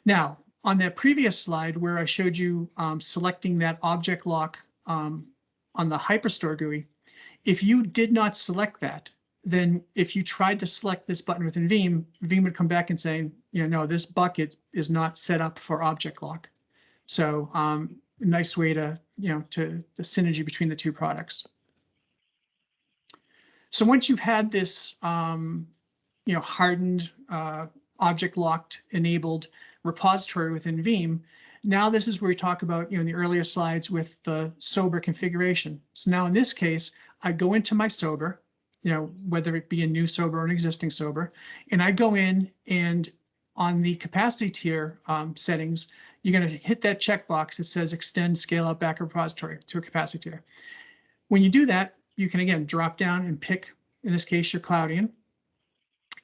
Now, on that previous slide where I showed you selecting that object lock on the Hyperstore GUI, if you did not select that, then if you tried to select this button within Veeam, Veeam would come back and say, no, this bucket is not set up for object lock. So a nice way to, to the synergy between the two products. So once you've had this, hardened, object locked enabled repository within Veeam, now this is where we talk about, in the earlier slides with the sober configuration. So now in this case, I go into my sober, whether it be a new sober or an existing sober, and I go in and on the capacity tier settings, you're going to hit that checkbox that says extend scale out backup repository to a capacity tier. When you do that, you can again drop down and pick, in this case, your Cloudian.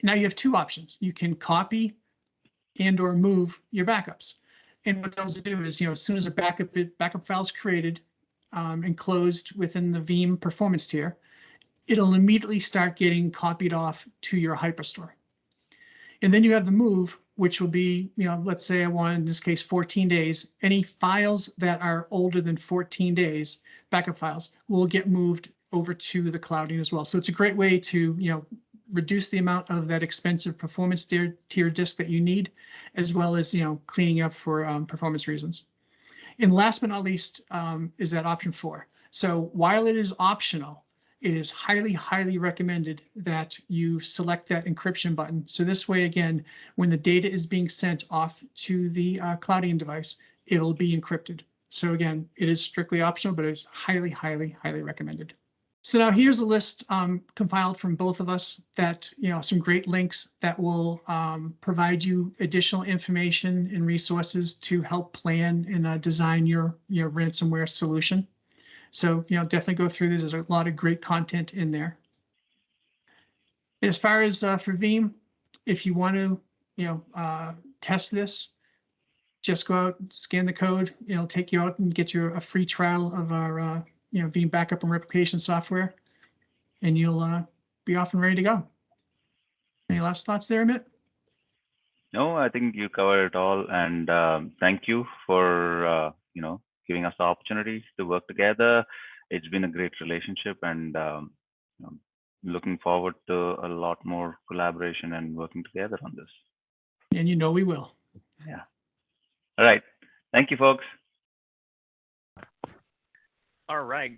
Now you have 2 options. You can copy and or move your backups. And what those do is, as soon as a backup file is created and closed within the Veeam performance tier, it'll immediately start getting copied off to your Hyperstore. And then you have the move, which will be, let's say I want, in this case, 14 days. Any files that are older than 14 days, backup files, will get moved over to the Cloudian as well. So it's a great way to, reduce the amount of that expensive performance tier disk that you need, as well as, cleaning up for performance reasons. And last but not least is that option 4. So while it is optional, it is highly, highly recommended that you select that encryption button. So this way, again, when the data is being sent off to the Cloudian device, it'll be encrypted. So again, it is strictly optional, but it's highly, highly, highly recommended. So now here's a list compiled from both of us that, some great links that will provide you additional information and resources to help plan and design your ransomware solution. So, definitely go through this. There's a lot of great content in there. As far as for Veeam, if you want to, test this, just go out, scan the code, take you out and get you a free trial of our, Veeam backup and replication software, and you'll be off and ready to go. Any last thoughts there, Amit? No, I think you covered it all, and thank you for giving us the opportunity to work together. It's been a great relationship, and looking forward to a lot more collaboration and working together on this. And we will. Yeah. All right. Thank you, folks. All right.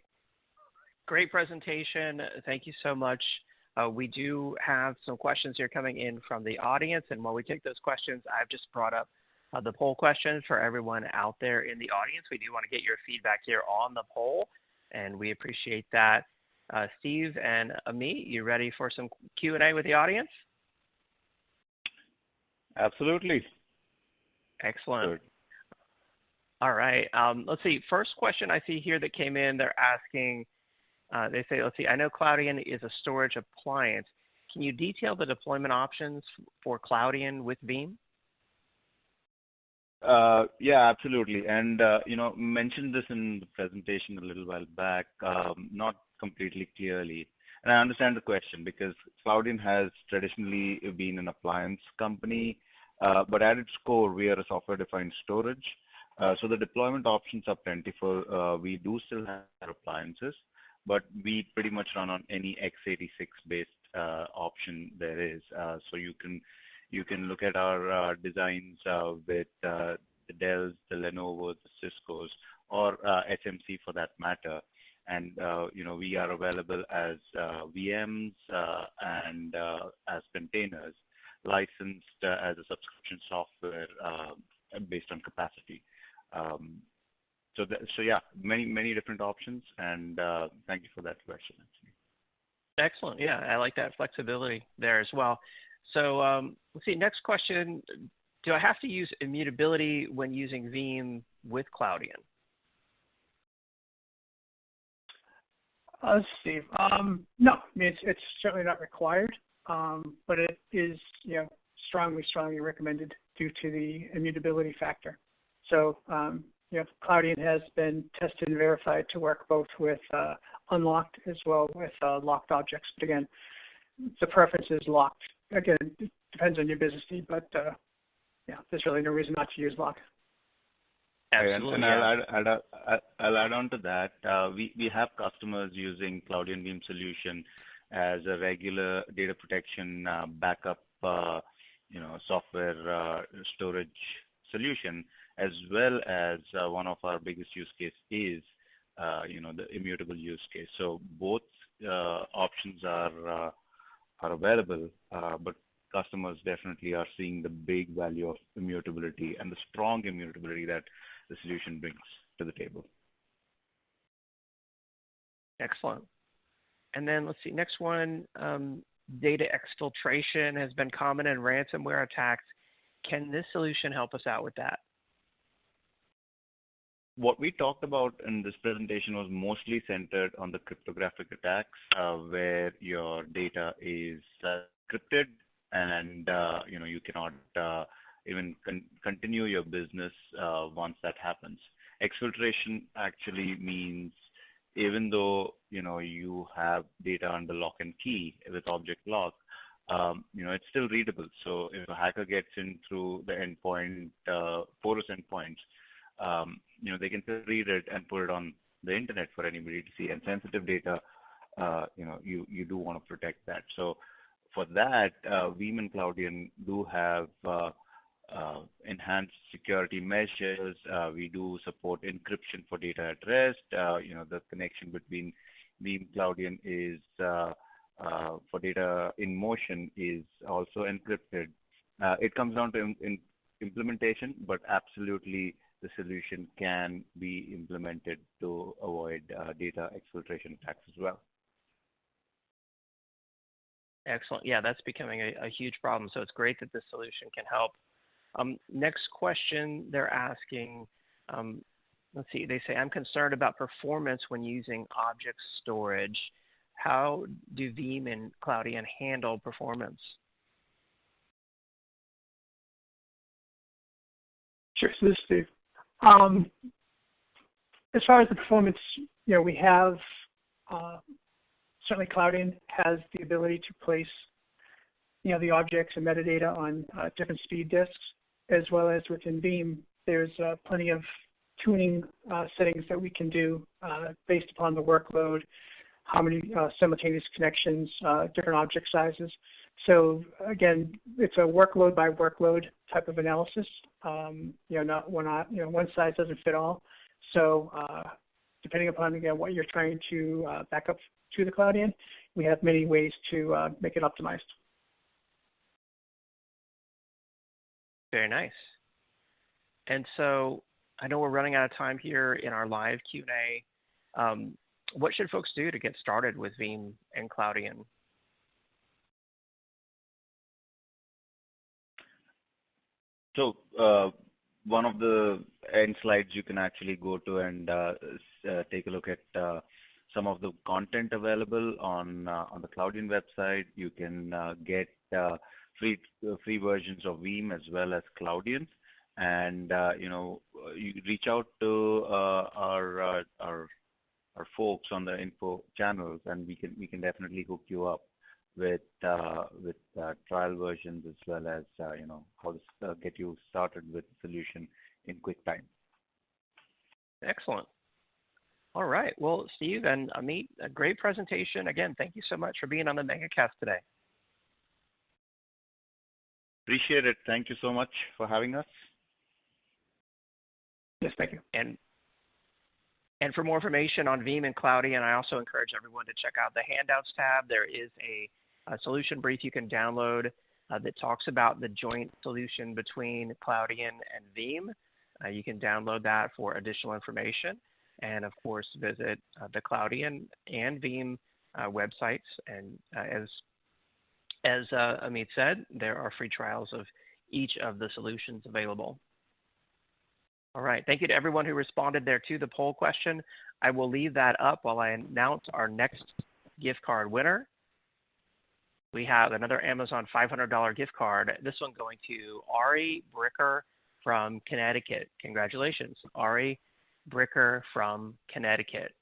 Great presentation. Thank you so much. We do have some questions here coming in from the audience. And while we take those questions, I've just brought up the poll question for everyone out there in the audience. We do want to get your feedback here on the poll, and we appreciate that. Steve and Amit, you ready for some Q&A with the audience? Absolutely. Excellent. Good. All right. Let's see. First question I see here that came in, they're asking, they say, let's see, I know Cloudian is a storage appliance. Can you detail the deployment options for Cloudian with Veeam? Yeah, absolutely. And, mentioned this in the presentation a little while back, not completely clearly. And I understand the question because Cloudian has traditionally been an appliance company, but at its core, we are a software-defined storage. So the deployment options are plentiful. We do still have appliances, but we pretty much run on any x86-based option there is. So you can look at our designs with the Dells, the Lenovo's, the Cisco's, or HMC for that matter. And we are available as VMs and as containers, licensed as a subscription software based on capacity. So yeah, many different options, and thank you for that question. Actually. Excellent. Yeah, I like that flexibility there as well. So let's see. Next question: do I have to use immutability when using Veeam with Cloudian? This is Steve. No, I mean it's certainly not required, but it is strongly recommended due to the immutability factor. So Cloudian has been tested and verified to work both with unlocked as well with locked objects. But again, the preference is locked. Again, it depends on your business need, but there's really no reason not to use lock. Absolutely. And I'll add on to that. We have customers using Cloudian Veeam solution as a regular data protection backup, software storage solution, as well as one of our biggest use case is, the immutable use case. So both options are available, but customers definitely are seeing the big value of immutability and the strong immutability that the solution brings to the table. Excellent. And then let's see, next one, data exfiltration has been common in ransomware attacks. Can this solution help us out with that? What we talked about in this presentation was mostly centered on the cryptographic attacks, where your data is encrypted and you cannot even continue your business once that happens. Exfiltration actually means even though you have data under lock and key with object lock, it's still readable. So if a hacker gets in through the endpoint, porous endpoints, they can still read it and put it on the internet for anybody to see. And sensitive data, you do want to protect that. So for that, Veeam and Cloudian do have enhanced security measures. We do support encryption for data at rest. The connection between Veeam Cloudian is for data in motion is also encrypted. It comes down to implementation, but absolutely the solution can be implemented to avoid data exfiltration attacks as well. Excellent. Yeah, that's becoming a huge problem. So it's great that this solution can help. Next question they're asking, let's see, they say, I'm concerned about performance when using object storage. How do Veeam and Cloudian handle performance? Sure. So this is Steve. As far as the performance, we have certainly Cloudian has the ability to place the objects and metadata on different speed disks, as well as within Veeam. There's plenty of tuning settings that we can do based upon the workload, how many simultaneous connections, different object sizes. So again, it's a workload by workload type of analysis. Not one size doesn't fit all. So depending upon what you're trying to back up to the Cloudian, we have many ways to make it optimized. Very nice. And so I know we're running out of time here in our live Q&A. What should folks do to get started with Veeam and Cloudian? So one of the end slides you can actually go to and take a look at some of the content available on the Cloudian website. You can get free versions of Veeam as well as Cloudian. and you reach out to our folks on the info channels, and we can definitely hook you up with trial versions as well as how to get you started with the solution in quick time. Excellent. All right. Well, Steve and Amit, a great presentation. Again, thank you so much for being on the MegaCast today. Appreciate it. Thank you so much for having us. Yes, thank you. And for more information on Veeam and Cloudian, I also encourage everyone to check out the Handouts tab. There is a solution brief you can download that talks about the joint solution between Cloudian and Veeam. You can download that for additional information, and of course visit the Cloudian and Veeam websites. And as Amit said, there are free trials of each of the solutions available. All right, thank you to everyone who responded there to the poll question. I will leave that up while I announce our next gift card winner. We have another Amazon $500 gift card, this one going to Ari Bricker from Connecticut. Congratulations, Ari Bricker from Connecticut.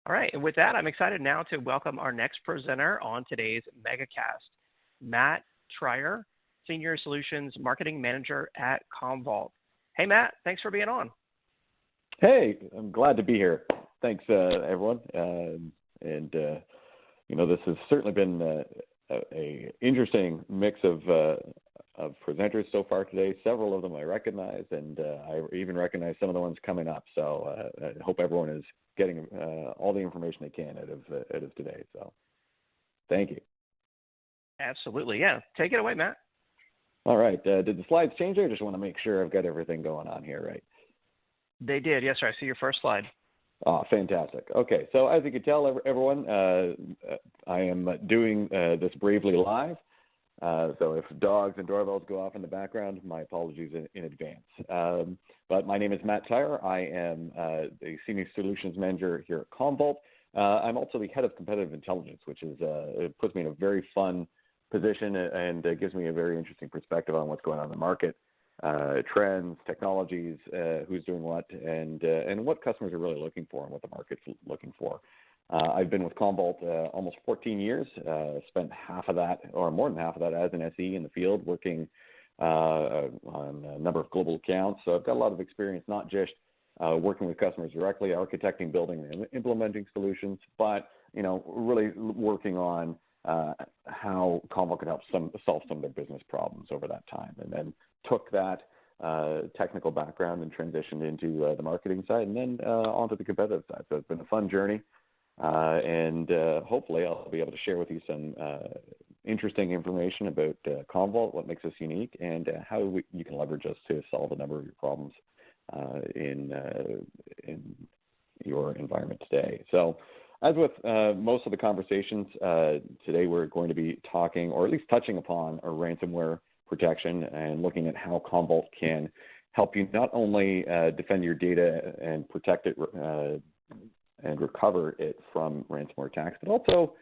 All right, and with that, I'm excited now to welcome our next presenter on today's MegaCast, Matt Trier, Senior Solutions Marketing Manager at Commvault. Hey, Matt, thanks for being on. Hey, I'm glad to be here. Thanks, everyone. This has certainly been a interesting mix of presenters so far today. Several of them I recognize, and I even recognize some of the ones coming up. So I hope everyone is getting all the information they can out of today. So thank you. Absolutely, yeah. Take it away, Matt. All right. Did the slides change? I just want to make sure I've got everything going on here, right? They did. Yes, sir. I see your first slide. Oh, fantastic. Okay. So as you can tell, everyone, I am doing this bravely live. So if dogs and doorbells go off in the background, my apologies in advance. But my name is Matt Tyler. I am the Senior Solutions Manager here at Commvault. I'm also the Head of Competitive Intelligence, which is it puts me in a very fun position and gives me a very interesting perspective on what's going on in the market, trends, technologies, who's doing what, and what customers are really looking for and what the market's looking for. I've been with Commvault almost 14 years, spent half of that, or more than half of that, as an SE in the field, working on a number of global accounts. So I've got a lot of experience, not just working with customers directly, architecting, building, and implementing solutions, but really working on how Commvault can help solve some of their business problems over that time, and then took that technical background and transitioned into the marketing side, and then onto the competitive side. So it's been a fun journey, and hopefully I'll be able to share with you some interesting information about Commvault, what makes us unique, and how you can leverage us to solve a number of your problems in your environment today. So as with most of the conversations, today we're going to be talking, or at least touching upon, our ransomware protection and looking at how Commvault can help you not only defend your data and protect it and recover it from ransomware attacks, but also,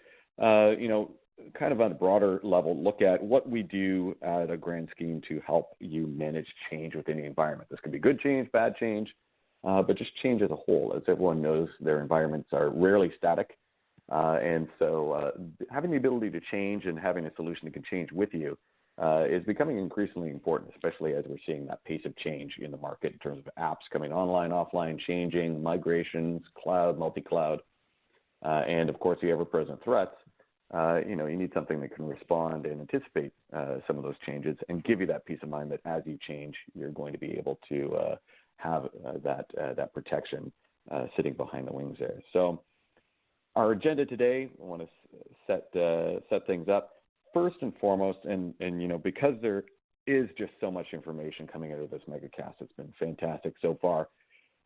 kind of on a broader level, look at what we do at a grand scheme to help you manage change within the environment. This can be good change, bad change, but just change as a whole. As everyone knows, their environments are rarely static. And so having the ability to change and having a solution that can change with you is becoming increasingly important, especially as we're seeing that pace of change in the market in terms of apps coming online, offline, changing, migrations, cloud, multi-cloud, and of course the ever-present threats. You need something that can respond and anticipate some of those changes and give you that peace of mind that as you change, you're going to be able to have that protection sitting behind the wings there. So our agenda today, I want to set things up. First and foremost, and because there is just so much information coming out of this MegaCast, it's been fantastic so far.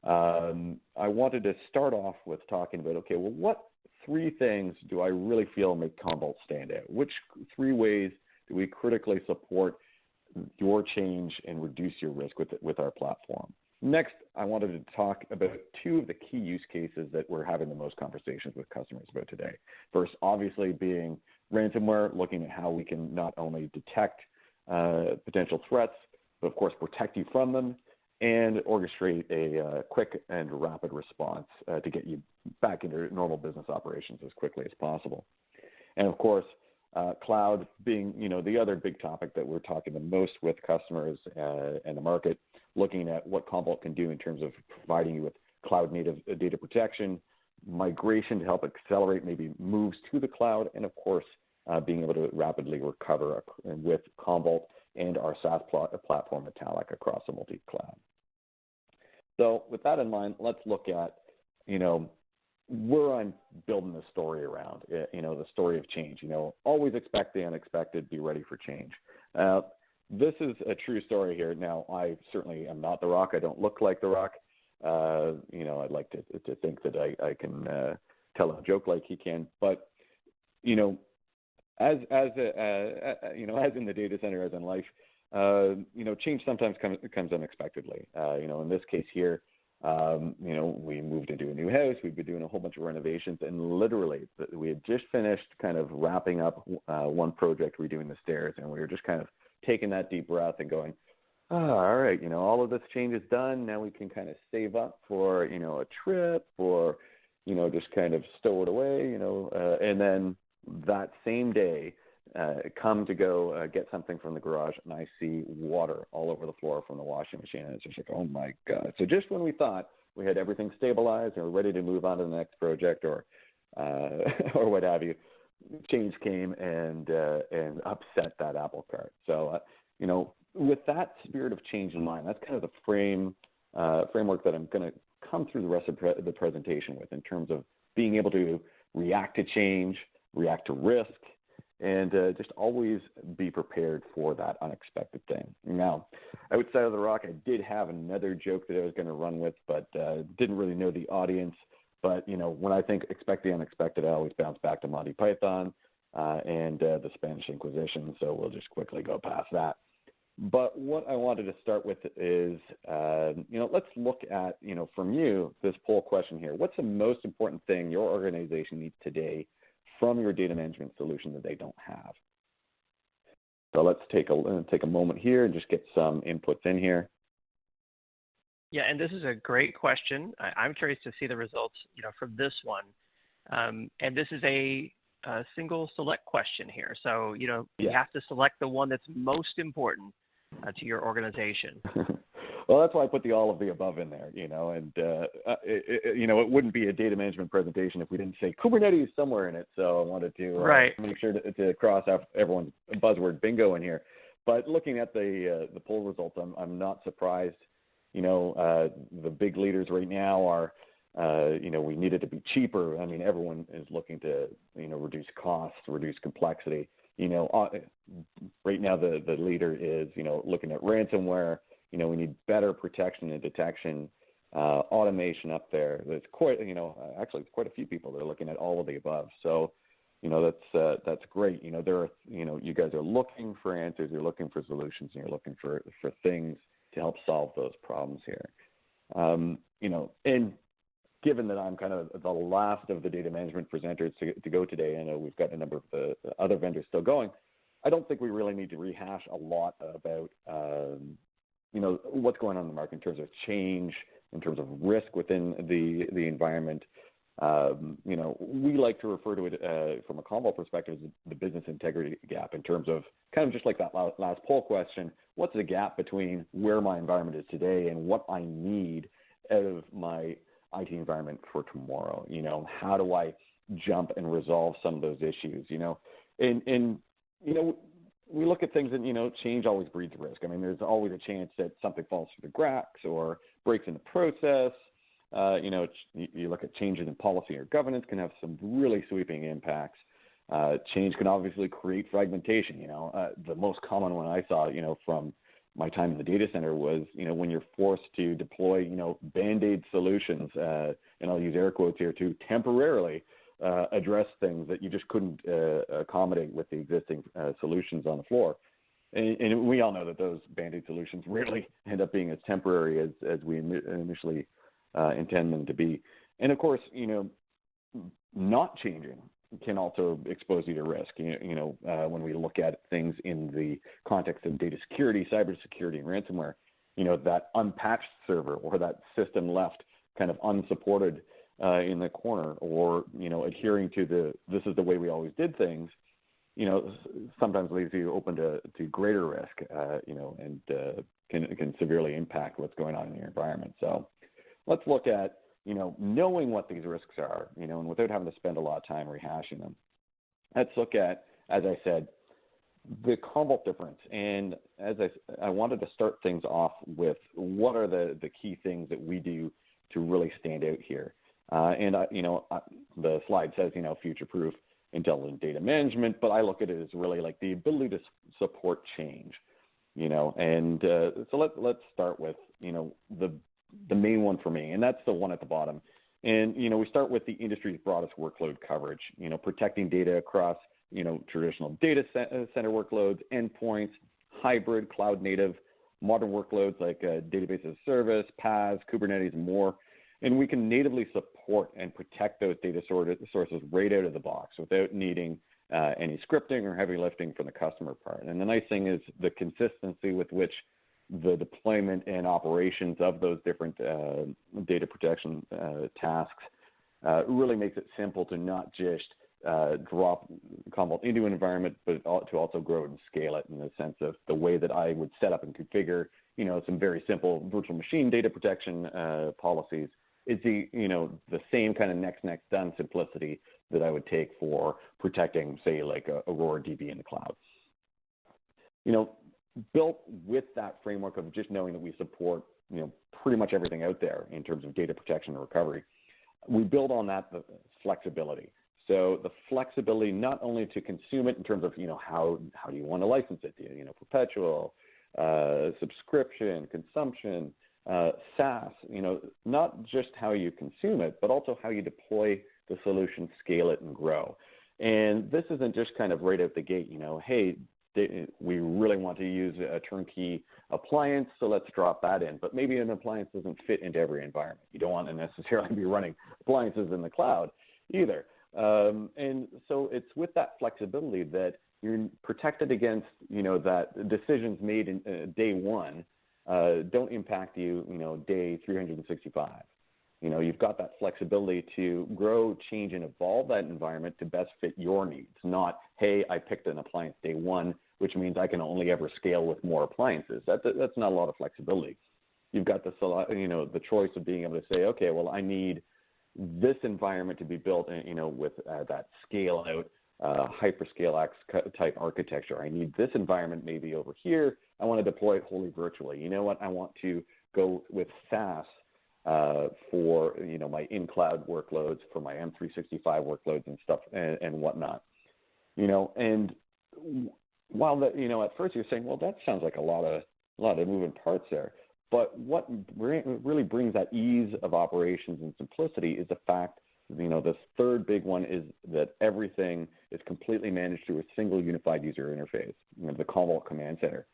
I wanted to start off with talking about, okay, well, what three things do I really feel make Commvault stand out? Which three ways do we critically support your change and reduce your risk with our platform? Next, I wanted to talk about two of the key use cases that we're having the most conversations with customers about today. First, obviously, being ransomware, looking at how we can not only detect potential threats, but of course protect you from them, and orchestrate a quick and rapid response to get you back into normal business operations as quickly as possible. And of course, cloud being, the other big topic that we're talking the most with customers and the market, looking at what Commvault can do in terms of providing you with cloud-native data protection, migration to help accelerate maybe moves to the cloud, and of course, being able to rapidly recover with Commvault and our SaaS platform, Metallic, across a multi-cloud. So with that in mind, let's look at, where I'm building the story around, the story of change. Always expect the unexpected, be ready for change. This is a true story here. Now, I certainly am not The Rock. I don't look like The Rock. I'd like to think that I can tell a joke like he can. But, as in the data center, as in life, change sometimes comes unexpectedly. In this case here, we moved into a new house. We've been doing a whole bunch of renovations, and literally we had just finished kind of wrapping up one project, redoing the stairs, and we were just kind of taking that deep breath and going, all right, all of this change is done. Now we can kind of save up for, a trip, or, just kind of stow it away, and then that same day, come to go get something from the garage, and I see water all over the floor from the washing machine. And it's just like, oh my God. So just when we thought we had everything stabilized and we're ready to move on to the next project or what have you, change came and upset that apple cart. So, with that spirit of change in mind, that's kind of the framework that I'm going to come through the rest of the presentation with, in terms of being able to react to change, react to risk, and just always be prepared for that unexpected thing. Now, outside of The Rock, I did have another joke that I was going to run with, but didn't really know the audience. But, when I think expect the unexpected, I always bounce back to Monty Python and the Spanish Inquisition, so we'll just quickly go past that. But what I wanted to start with is, let's look at, from you, this poll question here. What's the most important thing your organization needs today from your data management solution that they don't have? So let's take a moment here and just get some inputs in here. Yeah, and this is a great question. I'm curious to see the results, from this one. And this is a single select question here. So, you have to select the one that's most important to your organization. Well, that's why I put the all of the above in there, and, it wouldn't be a data management presentation if we didn't say Kubernetes somewhere in it. So I wanted to make sure to cross off everyone's buzzword bingo in here. But looking at the poll results, I'm not surprised. The big leaders right now are, we need it to be cheaper. I mean, everyone is looking to, reduce costs, reduce complexity. Right now the leader is, looking at ransomware. We need better protection and detection, automation up there. There's quite, actually it's quite a few people that are looking at all of the above. So, that's great. There are, you guys are looking for answers, you're looking for solutions, and you're looking for things to help solve those problems here. And given that I'm kind of the last of the data management presenters to go today, I know we've got a number of the other vendors still going. I don't think we really need to rehash a lot about, what's going on in the market in terms of change, in terms of risk within the environment. We like to refer to it from a Commvault perspective as the business integrity gap, in terms of kind of just like that last poll question, what's the gap between where my environment is today and what I need out of my IT environment for tomorrow? How do I jump and resolve some of those issues? And we look at things and, change always breeds risk. I mean, there's always a chance that something falls through the cracks or breaks in the process. You look at changes in policy or governance can have some really sweeping impacts. Change can obviously create fragmentation. The most common one I saw, from my time in the data center was, when you're forced to deploy, Band-Aid solutions, and I'll use air quotes here, to temporarily address things that you just couldn't accommodate with the existing solutions on the floor. and we all know that those Band-Aid solutions rarely end up being as temporary as we initially intend them to be. And of course, not changing can also expose you to risk. When we look at things in the context of data security, cybersecurity, and ransomware, that unpatched server or that system left kind of unsupported in the corner, or adhering to this is the way we always did things, sometimes leaves you open to greater risk, and can severely impact what's going on in your environment. So let's look at knowing what these risks are, and without having to spend a lot of time rehashing them. Let's look at, as I said, the Commvault difference. And as I wanted to start things off with what are the key things that we do to really stand out here. The slide says, future-proof intelligent data management, but I look at it as really like the ability to support change, so let's start with, the main one for me, and that's the one at the bottom. And, we start with the industry's broadest workload coverage, protecting data across, traditional data center workloads, endpoints, hybrid, cloud native, modern workloads like database as a service, PaaS, Kubernetes, and more. And we can natively support and protect those data sources right out of the box without needing any scripting or heavy lifting from the customer part. And the nice thing is the consistency with which the deployment and operations of those different data protection tasks really makes it simple to not just drop Commvault into an environment, but to also grow and scale it in the sense of the way that I would set up and configure, some very simple virtual machine data protection policies. It's the same kind of next done simplicity that I would take for protecting, say, like Aurora DB in the cloud. Built with that framework of just knowing that we support, pretty much everything out there in terms of data protection and recovery, we build on that the flexibility. So the flexibility not only to consume it in terms of, how do you want to license it? Perpetual, subscription, consumption, SaaS, not just how you consume it, but also how you deploy the solution, scale it, and grow. And this isn't just kind of right out the gate, hey, we really want to use a turnkey appliance, so let's drop that in. But maybe an appliance doesn't fit into every environment. You don't want to necessarily be running appliances in the cloud either. And so it's with that flexibility that you're protected against, that decisions made in day one don't impact you, day 365. You've got that flexibility to grow, change, and evolve that environment to best fit your needs, not, hey, I picked an appliance day one, which means I can only ever scale with more appliances. That's not a lot of flexibility. You've got the choice of being able to say, okay, well, I need this environment to be built, with that scale out, hyperscale type architecture. I need this environment maybe over here. I want to deploy it wholly virtually. You know what? I want to go with SaaS for my in-cloud workloads, for my M365 workloads and stuff and whatnot. And while that at first you're saying, well, that sounds like a lot of moving parts there. But what really brings that ease of operations and simplicity is the fact, this third big one is that everything is completely managed through a single unified user interface, the Commvault Command Center.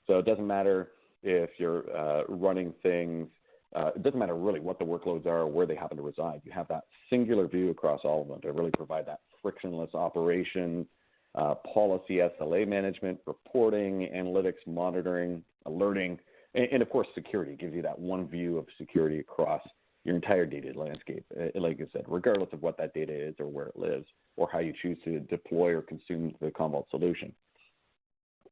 So it doesn't matter if you're running things. It doesn't matter really what the workloads are or where they happen to reside. You have that singular view across all of them to really provide that frictionless operations, policy SLA management, reporting, analytics, monitoring, alerting, and of course, security. It gives you that one view of security across your entire data landscape, like I said, regardless of what that data is or where it lives or how you choose to deploy or consume the Commvault solution.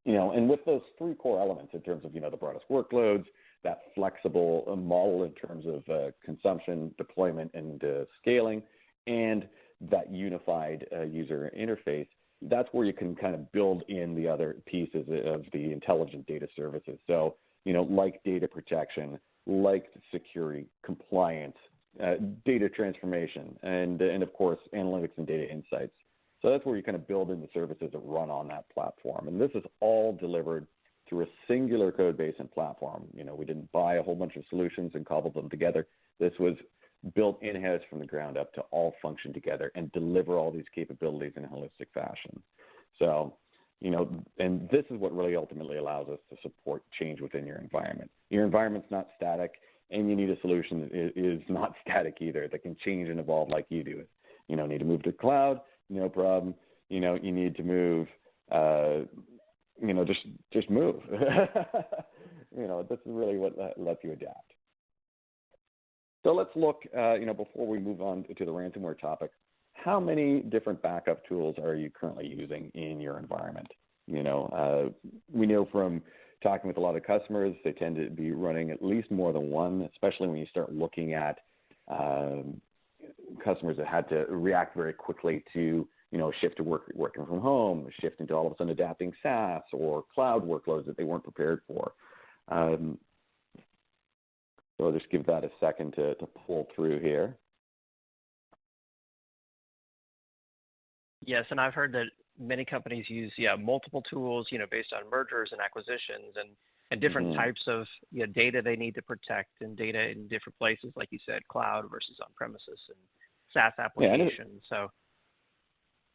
And with those three core elements in terms of, the broadest workloads, that flexible model in terms of consumption, deployment, and scaling, and that unified user interface, that's where you can kind of build in the other pieces of the intelligent data services. So, like data protection, like security, compliance, data transformation, and of course, analytics and data insights. So that's where you kind of build in the services that run on that platform. And this is all delivered through a singular code base and platform. We didn't buy a whole bunch of solutions and cobble them together. This was built in-house from the ground up to all function together and deliver all these capabilities in a holistic fashion. So, and this is what really ultimately allows us to support change within your environment. Your environment's not static, and you need a solution that is not static either, that can change and evolve like you do. Need to move to the cloud, no problem. You need to move, just move. This is really what lets you adapt. So let's look, before we move on to the ransomware topic, how many different backup tools are you currently using in your environment? We know from talking with a lot of customers, they tend to be running at least more than one, especially when you start looking at customers that had to react very quickly to, shift to working from home, shift into all of a sudden adapting SaaS or cloud workloads that they weren't prepared for. So I'll just give that a second to pull through here. Yes, and I've heard that many companies use multiple tools, based on mergers and acquisitions and different types of data they need to protect and data in different places, like you said, cloud versus on-premises and SaaS applications.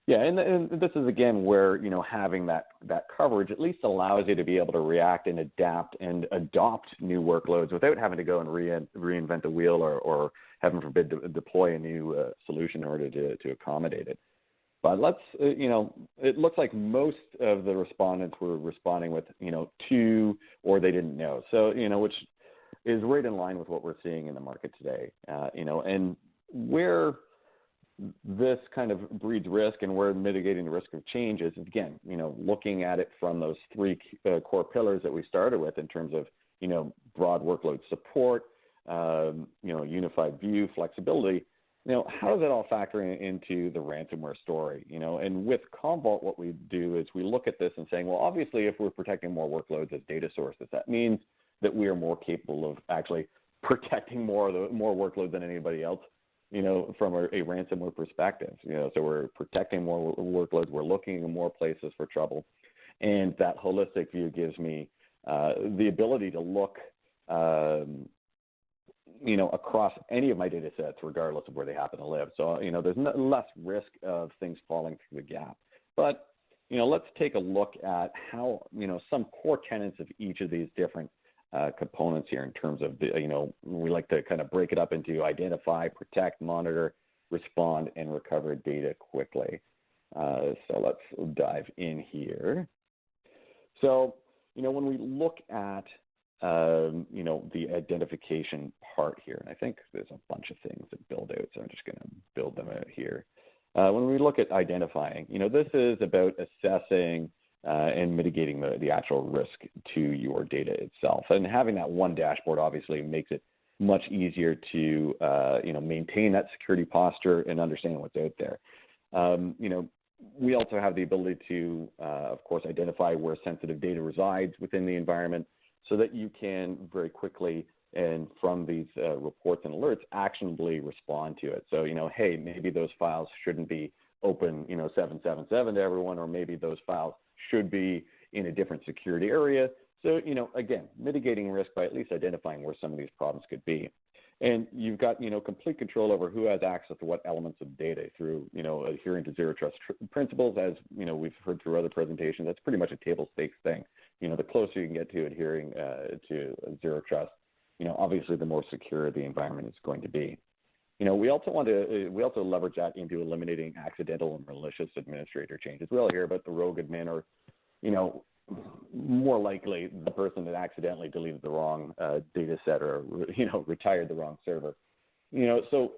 And this is again where having that coverage at least allows you to be able to react and adapt and adopt new workloads without having to go and reinvent the wheel or heaven forbid deploy a new solution in order to accommodate it. But it looks like most of the respondents were responding with, 2 or they didn't know. So, which is right in line with what we're seeing in the market today. And where this kind of breeds risk and where mitigating the risk of change is, again, looking at it from those 3 core pillars that we started with in terms of, broad workload support, unified view, flexibility. How does that all factor into the ransomware story? And with Commvault, what we do is we look at this and saying, well, obviously, if we're protecting more workloads as data sources, that means that we are more capable of actually protecting more workloads than anybody else, from a ransomware perspective. So we're protecting more workloads, we're looking in more places for trouble, and that holistic view gives me the ability to look across any of my data sets, regardless of where they happen to live. So, there's less risk of things falling through the gap. But, let's take a look at how, some core tenets of each of these different components here in terms of, we like to kind of break it up into identify, protect, monitor, respond, and recover data quickly. So let's dive in here. So, when we look at the identification part here. And I think there's a bunch of things that build out, so I'm just going to build them out here. When we look at identifying, this is about assessing and mitigating the actual risk to your data itself. And having that one dashboard obviously makes it much easier to, maintain that security posture and understand what's out there. We also have the ability to, of course, identify where sensitive data resides within the environment, so that you can very quickly and from these reports and alerts actionably respond to it. So, hey, maybe those files shouldn't be open, 777 to everyone, or maybe those files should be in a different security area. So, again, mitigating risk by at least identifying where some of these problems could be. And you've got, complete control over who has access to what elements of data through, adhering to zero trust principles. As, we've heard through other presentations, that's pretty much a table stakes thing. The closer you can get to adhering to zero trust, obviously the more secure the environment is going to be. We also leverage that into eliminating accidental and malicious administrator changes. We all hear about the rogue admin, or, more likely the person that accidentally deleted the wrong data set or, retired the wrong server. So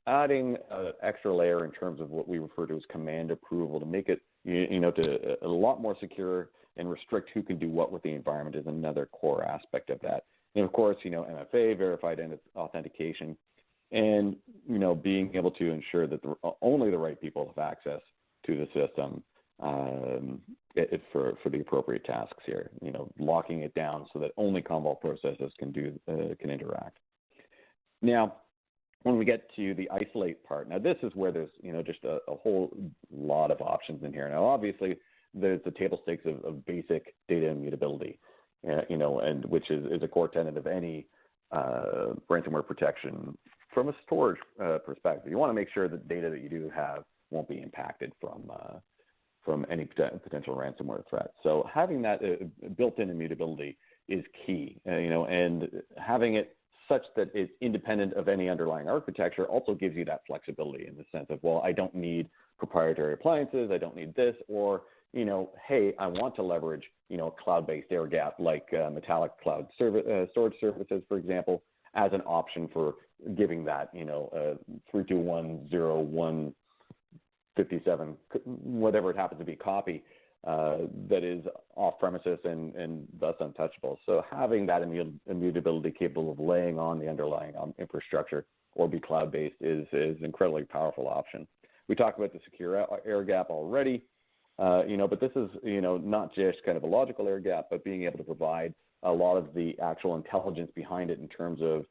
adding an extra layer in terms of what we refer to as command approval to make it, to a lot more secure and restrict who can do what with the environment is another core aspect of that. And of course, MFA, verified authentication, and, being able to ensure that only the right people have access to the system for the appropriate tasks here, locking it down so that only Commvault processes can interact. Now, when we get to the isolate part, now this is where there's, just a whole lot of options in here. Now, obviously, there's the table stakes of basic data immutability, and which is a core tenet of any ransomware protection from a storage perspective. You want to make sure that data that you do have won't be impacted from from any potential ransomware threat. So having that built-in immutability is key, and having it such that it's independent of any underlying architecture also gives you that flexibility in the sense of, well, I don't need proprietary appliances, I don't need this, or, hey, I want to leverage, a cloud-based air gap like Metallic Cloud storage services, for example, as an option for giving that, 321.0.157, whatever it happens to be, copy that is off premises and thus untouchable. So having that immutability capable of laying on the underlying infrastructure or be cloud-based is an incredibly powerful option. We talked about the secure air gap already, but this is, not just kind of a logical air gap, but being able to provide a lot of the actual intelligence behind it in terms of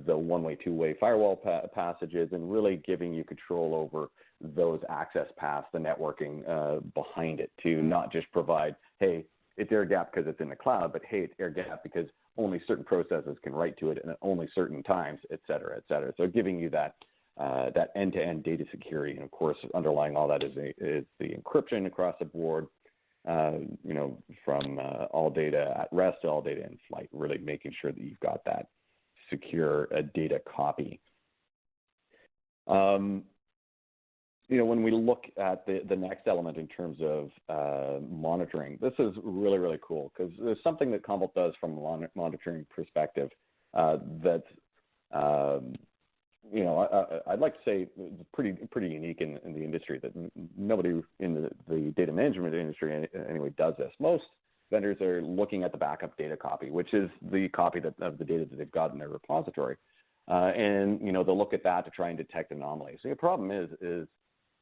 the one-way, two-way firewall passages, and really giving you control over those access paths, the networking behind it, to not just provide, hey, it's air gap because it's in the cloud, but hey, it's air gap because only certain processes can write to it and at only certain times, et cetera, et cetera. So giving you that that end-to-end data security, and of course, underlying all that is the encryption across the board, from all data at rest to all data in flight, really making sure that you've got that secure data copy. When we look at the next element in terms of monitoring, this is really, really cool because there's something that Commvault does from a monitoring perspective that's, I'd like to say pretty unique in the industry, that nobody in the data management industry anyway does this. Most vendors are looking at the backup data copy, which is the copy of the data that they've got in their repository. And they'll look at that to try and detect anomalies. So the problem is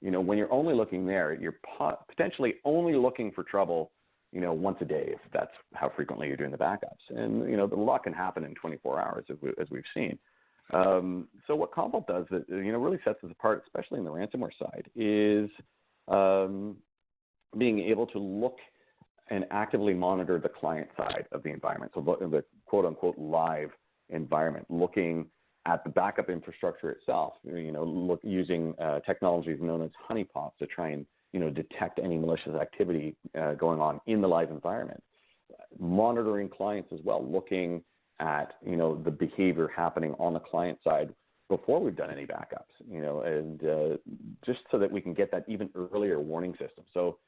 when you're only looking there, you're potentially only looking for trouble, once a day, if that's how frequently you're doing the backups. And, a lot can happen in 24 hours, as we've seen. So what Commvault does that, really sets us apart, especially in the ransomware side, is being able to look and actively monitor the client side of the environment. So the quote unquote live environment, looking at the backup infrastructure itself, using technologies known as honeypots to try and, detect any malicious activity going on in the live environment. Monitoring clients as well, looking at, the behavior happening on the client side before we've done any backups, and just so that we can get that even earlier warning system. So,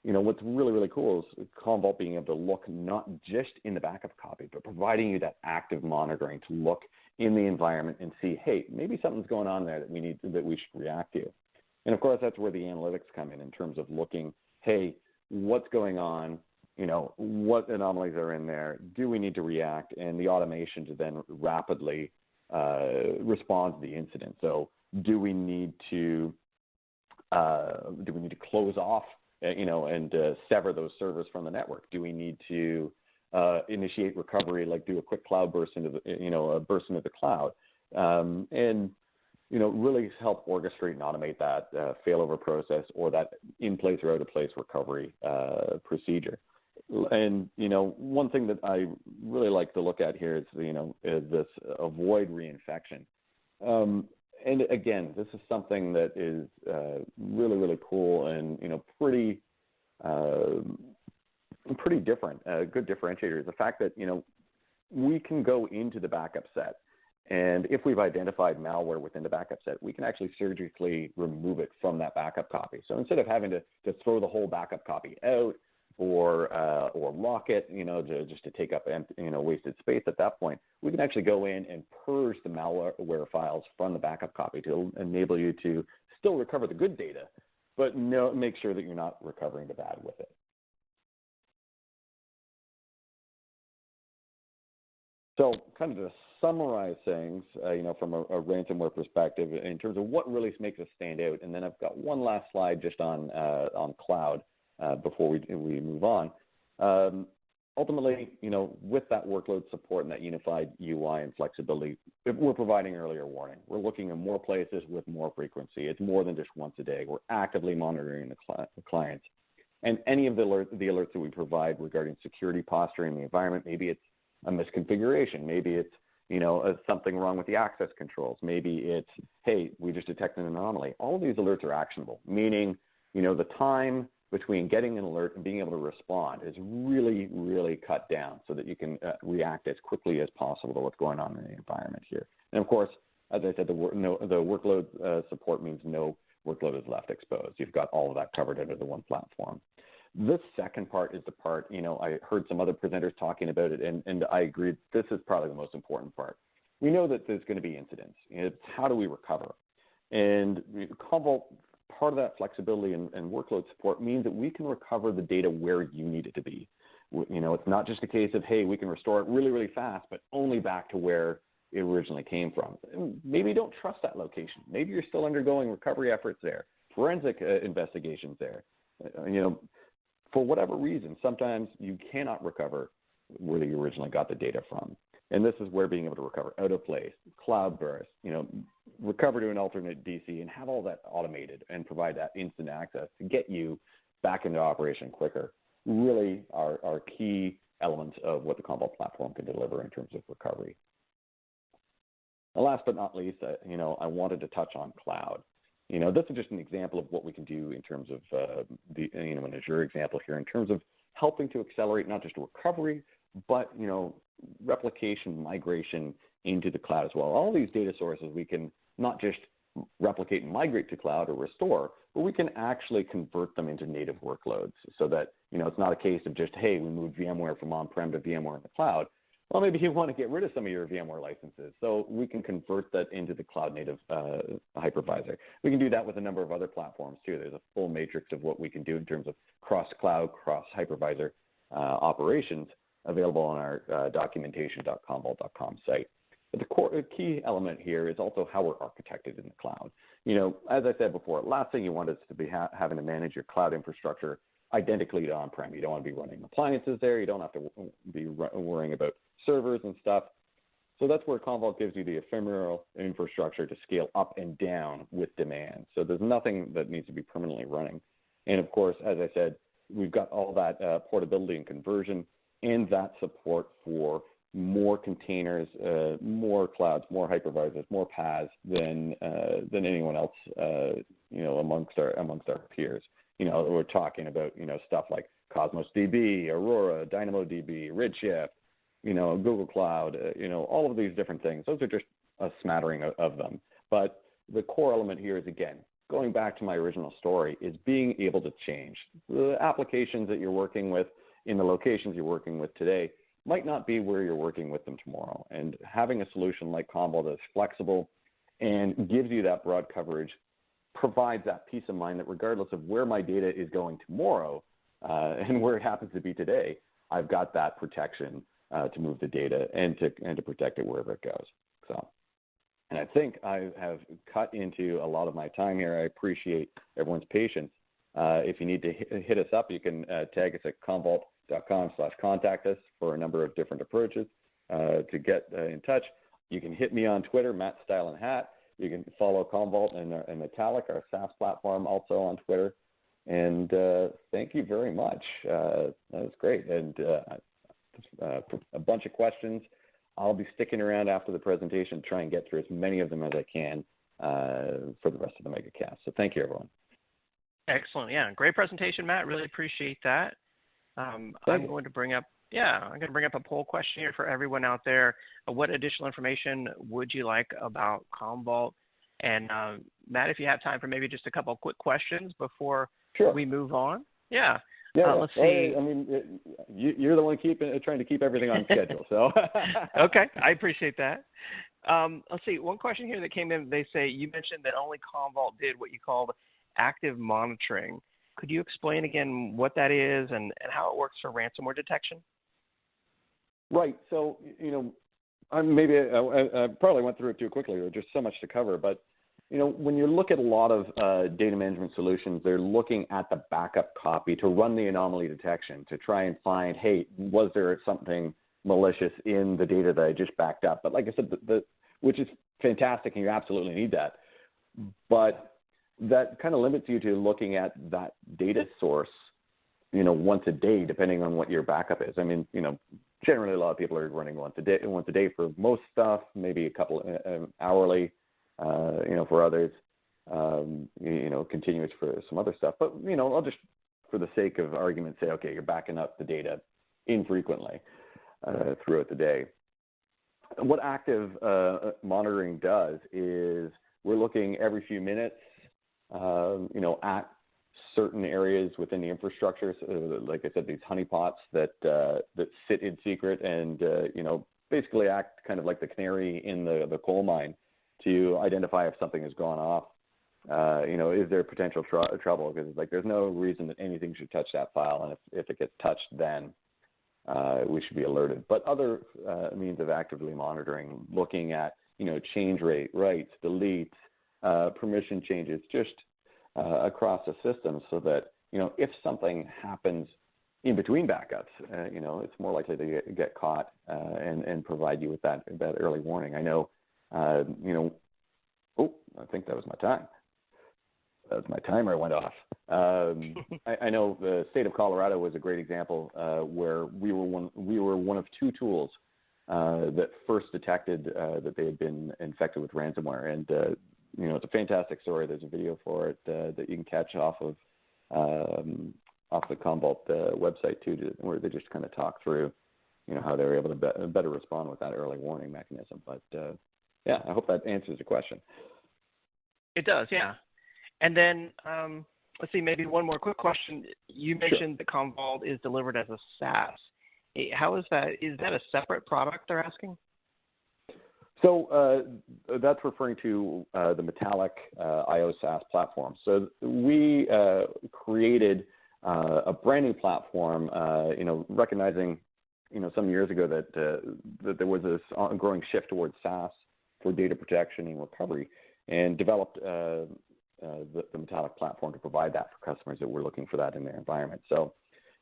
what's really, really cool is Commvault being able to look not just in the backup copy, but providing you that active monitoring to look in the environment and see, hey, maybe something's going on there that we should react to. And of course, that's where the analytics come in terms of looking, hey, what's going on? What anomalies are in there? Do we need to react? And the automation to then rapidly respond to the incident. So do we need to close off, and sever those servers from the network? Do we need to initiate recovery, like do a quick cloud burst into the cloud, and really help orchestrate and automate that failover process or that in-place or out-of-place recovery procedure. And one thing that I really like to look at here is this avoid reinfection. And again, this is something that is really, really cool and pretty different. A good differentiator is the fact that we can go into the backup set, and if we've identified malware within the backup set, we can actually surgically remove it from that backup copy. So instead of having to throw the whole backup copy out or lock it, just to take up wasted space at that point, we can actually go in and purge the malware files from the backup copy to enable you to still recover the good data, but make sure that you're not recovering the bad with it. So kind of to summarize things, from a ransomware perspective in terms of what really makes us stand out, and then I've got one last slide just on cloud before we move on. Ultimately, with that workload support and that unified UI and flexibility, we're providing earlier warning. We're looking in more places with more frequency. It's more than just once a day. We're actively monitoring the clients. And any of the alerts that we provide regarding security posture in the environment, maybe it's a misconfiguration, maybe it's something wrong with the access controls, maybe it's, hey, we just detected an anomaly. All of these alerts are actionable, meaning the time between getting an alert and being able to respond is really, really cut down so that you can react as quickly as possible to what's going on in the environment here. And of course, as I said, the workload support means no workload is left exposed. You've got all of that covered under the one platform. This second part is the part, I heard some other presenters talking about it, and I agree, this is probably the most important part. We know that there's going to be incidents. It's how do we recover? And Commvault, part of that flexibility and workload support means that we can recover the data where you need it to be. It's not just a case of, hey, we can restore it really, really fast, but only back to where it originally came from. Maybe you don't trust that location. Maybe you're still undergoing recovery efforts there, forensic investigations there. For whatever reason, sometimes you cannot recover where you originally got the data from. And this is where being able to recover out of place, cloud burst, recover to an alternate DC and have all that automated and provide that instant access to get you back into operation quicker really are key elements of what the Commvault platform can deliver in terms of recovery. And last but not least, I wanted to touch on cloud. This is just an example of what we can do in terms of an Azure example here in terms of helping to accelerate not just recovery, but, replication, migration into the cloud as well. All these data sources we can not just replicate and migrate to cloud or restore, but we can actually convert them into native workloads so that, it's not a case of just, hey, we moved VMware from on-prem to VMware in the cloud. Well, maybe you want to get rid of some of your VMware licenses. So we can convert that into the cloud native hypervisor. We can do that with a number of other platforms too. There's a full matrix of what we can do in terms of cross-cloud, cross-hypervisor operations available on our documentation.commvault.com site. But the key element here is also how we're architected in the cloud. As I said before, last thing you want is to be having to manage your cloud infrastructure identically to on-prem. You don't want to be running appliances there. You don't have to be worrying about servers and stuff. So that's where Commvault gives you the ephemeral infrastructure to scale up and down with demand. So there's nothing that needs to be permanently running. And of course, as I said, we've got all that portability and conversion and that support for more containers, more clouds, more hypervisors, more paths than anyone else, amongst our peers. We're talking about, stuff like Cosmos DB, Aurora, DynamoDB, Redshift, Google Cloud, all of these different things. Those are just a smattering of them. But the core element here is, again, going back to my original story, is being able to change. The applications that you're working with in the locations you're working with today might not be where you're working with them tomorrow. And having a solution like Commvault that's flexible and gives you that broad coverage provides that peace of mind that regardless of where my data is going tomorrow and where it happens to be today, I've got that protection to move the data and to protect it wherever it goes. So, and I think I have cut into a lot of my time here. I appreciate everyone's patience. If you need to hit us up, you can tag us at commvault.com/contact us for a number of different approaches to get in touch. You can hit me on Twitter, Matt Style and Hat. You can follow Commvault and Metallic, our SaaS platform, also on Twitter. And thank you very much. That was great. And a bunch of questions. I'll be sticking around after the presentation to try and get through as many of them as I can for the rest of the MegaCast. So thank you, everyone. Excellent. Yeah, great presentation, Matt. Really appreciate that. I'm going to bring up a poll question here for everyone out there. What additional information would you like about Commvault? And Matt, if you have time for maybe just a couple of quick questions before we move on. Yeah. Let's see. I mean, you're the one trying to keep everything on schedule. So. Okay, I appreciate that. Let's see. One question here that came in. They say you mentioned that only Commvault did what you called active monitoring. Could you explain again what that is and how it works for ransomware detection? Right. So, maybe I probably went through it too quickly. There's just so much to cover. But, when you look at a lot of data management solutions, they're looking at the backup copy to run the anomaly detection to try and find, hey, was there something malicious in the data that I just backed up? But like I said, which is fantastic, and you absolutely need that. But that kind of limits you to looking at that data source, once a day, depending on what your backup is. I mean, generally a lot of people are running once a day for most stuff, maybe a couple hourly, for others, continuous for some other stuff. But, for the sake of argument, say, okay, you're backing up the data infrequently throughout the day. What active monitoring does is we're looking every few minutes, at certain areas within the infrastructure. So, like I said, these honeypots that sit in secret and basically act kind of like the canary in the coal mine to identify if something has gone off. Is there potential trouble? Because there's no reason that anything should touch that file, and if it gets touched, then we should be alerted. But other means of actively monitoring, looking at change rate, writes, deletes, permission changes, just across the system, so that if something happens in between backups, it's more likely to get caught and provide you with that early warning. I know, I think that was my time. That was my timer went off. I know the state of Colorado was a great example where we were one of two tools that first detected that they had been infected with ransomware, and it's a fantastic story. There's a video for it that you can catch off of the Commvault website too, where they just kind of talk through, how they were able to better respond with that early warning mechanism. But I hope that answers the question. It does, yeah. And then let's see, maybe one more quick question. You mentioned that Commvault is delivered as a SaaS. How is that? Is that a separate product they're asking? So that's referring to the Metallic IO SaaS platform. So we created a brand new platform, recognizing, some years ago that there was this ongoing shift towards SaaS for data protection and recovery, and developed the Metallic platform to provide that for customers that were looking for that in their environment. So,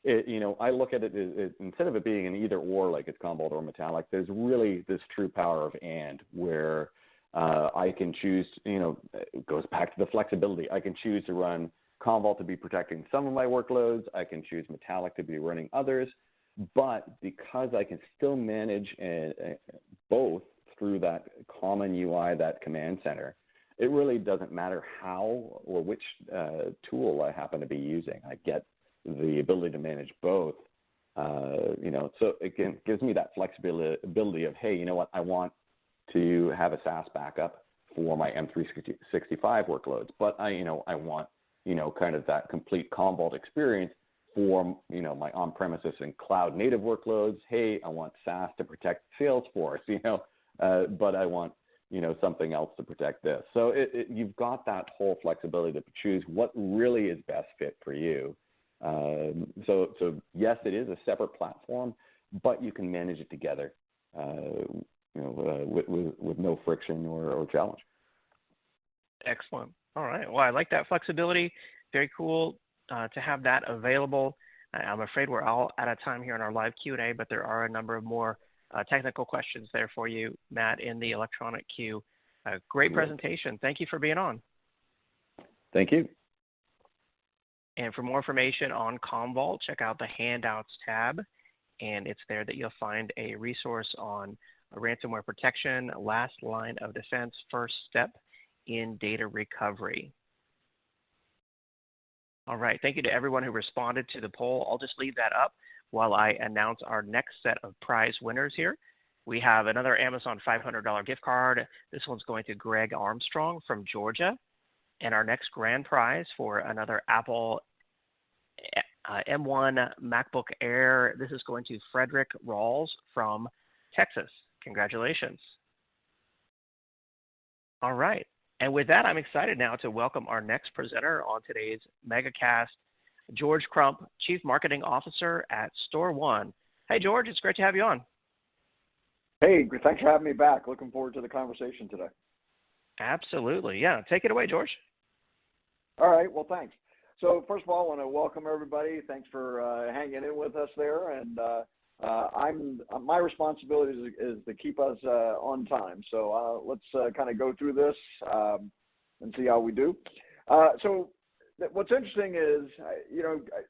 I look at it instead of it being an either or, like it's Commvault or Metallic, there's really this true power of and, where I can choose, it goes back to the flexibility. I can choose to run Commvault to be protecting some of my workloads. I can choose Metallic to be running others. But because I can still manage both through that common UI, that command center, it really doesn't matter how or which tool I happen to be using. I get the ability to manage both, so again, it gives me that flexibility of, hey, you know what, I want to have a SaaS backup for my M365 workloads, but I want, kind of that complete Commvault experience for, my on-premises and cloud native workloads. Hey, I want SaaS to protect Salesforce, but I want, something else to protect this. So you've got that whole flexibility to choose what really is best fit for you. So yes, it is a separate platform, but you can manage it together, with no friction or challenge. Excellent. All right. Well, I like that flexibility. Very cool to have that available. I'm afraid we're all out of time here in our live Q&A, but there are a number of more technical questions there for you, Matt, in the electronic queue. Great presentation. Thank you for being on. Thank you. And for more information on Commvault, check out the Handouts tab, and it's there that you'll find a resource on ransomware protection, last line of defense, first step in data recovery. All right, thank you to everyone who responded to the poll. I'll just leave that up while I announce our next set of prize winners here. We have another Amazon $500 gift card. This one's going to Greg Armstrong from Georgia. And our next grand prize for another Apple M1 MacBook Air, this is going to Frederick Rawls from Texas. Congratulations. All right. And with that, I'm excited now to welcome our next presenter on today's MegaCast, George Crump, Chief Marketing Officer at Store One. Hey, George, it's great to have you on. Hey, thanks for having me back. Looking forward to the conversation today. Absolutely. Yeah. Take it away, George. All right. Well, thanks. So first of all, I want to welcome everybody. Thanks for hanging in with us there. And my responsibility is to keep us on time. So let's kind of go through this and see how we do. So what's interesting is,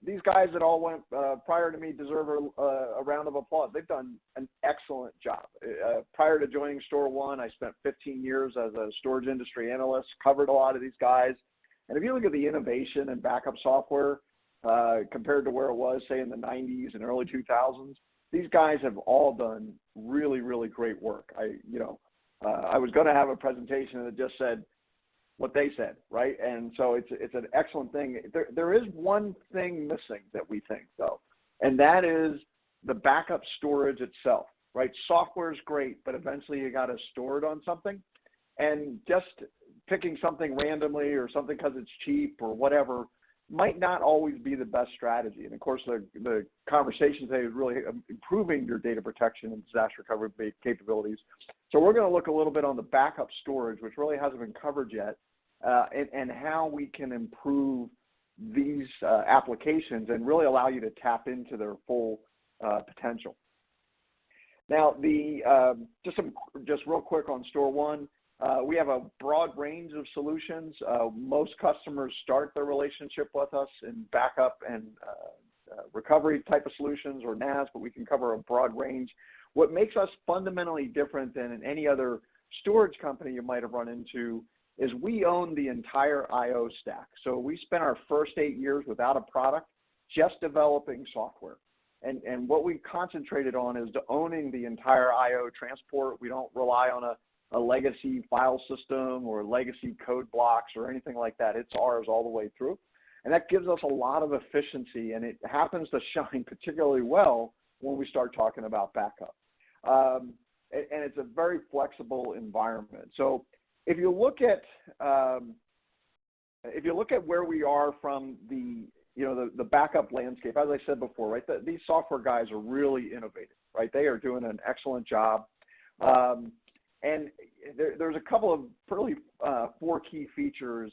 these guys that all went prior to me deserve a round of applause. They've done an excellent job. Prior to joining Store One, I spent 15 years as a storage industry analyst, covered a lot of these guys. And if you look at the innovation and backup software, compared to where it was, say, in the 90s and early 2000s. These guys have all done really, really great work. I was going to have a presentation that just said what they said, right? And so it's an excellent thing. There is one thing missing that we think, though, and that is the backup storage itself, right? Software is great, but eventually you got to store it on something. And just picking something randomly or something because it's cheap or whatever might not always be the best strategy. And of course, the conversation today is really improving your data protection and disaster recovery capabilities. So we're going to look a little bit on the backup storage, which really hasn't been covered yet, and how we can improve these applications and really allow you to tap into their full potential. Now, just real quick on Store One. We have a broad range of solutions. Most customers start their relationship with us in backup and recovery type of solutions or NAS, but we can cover a broad range. What makes us fundamentally different than any other storage company you might have run into is we own the entire I/O stack. So we spent our first 8 years without a product just developing software. And what we concentrated on is owning the entire I/O transport. We don't rely on a legacy file system or legacy code blocks or anything like that. It's ours all the way through. And that gives us a lot of efficiency, and it happens to shine particularly well when we start talking about backup. And it's a very flexible environment. So if you look at where we are from the backup landscape, as I said before, right, these software guys are really innovative, right? They are doing an excellent job. And there's a couple of really 4 key features.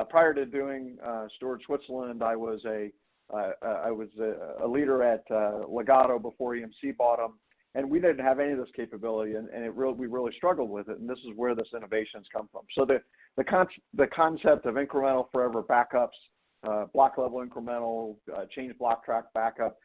Prior to doing Storage Switzerland, I was a leader at Legato before EMC bought them, and we didn't have any of this capability, and we really struggled with it. And this is where this innovation's come from. So the concept of incremental forever backups, block level incremental, change block track backup.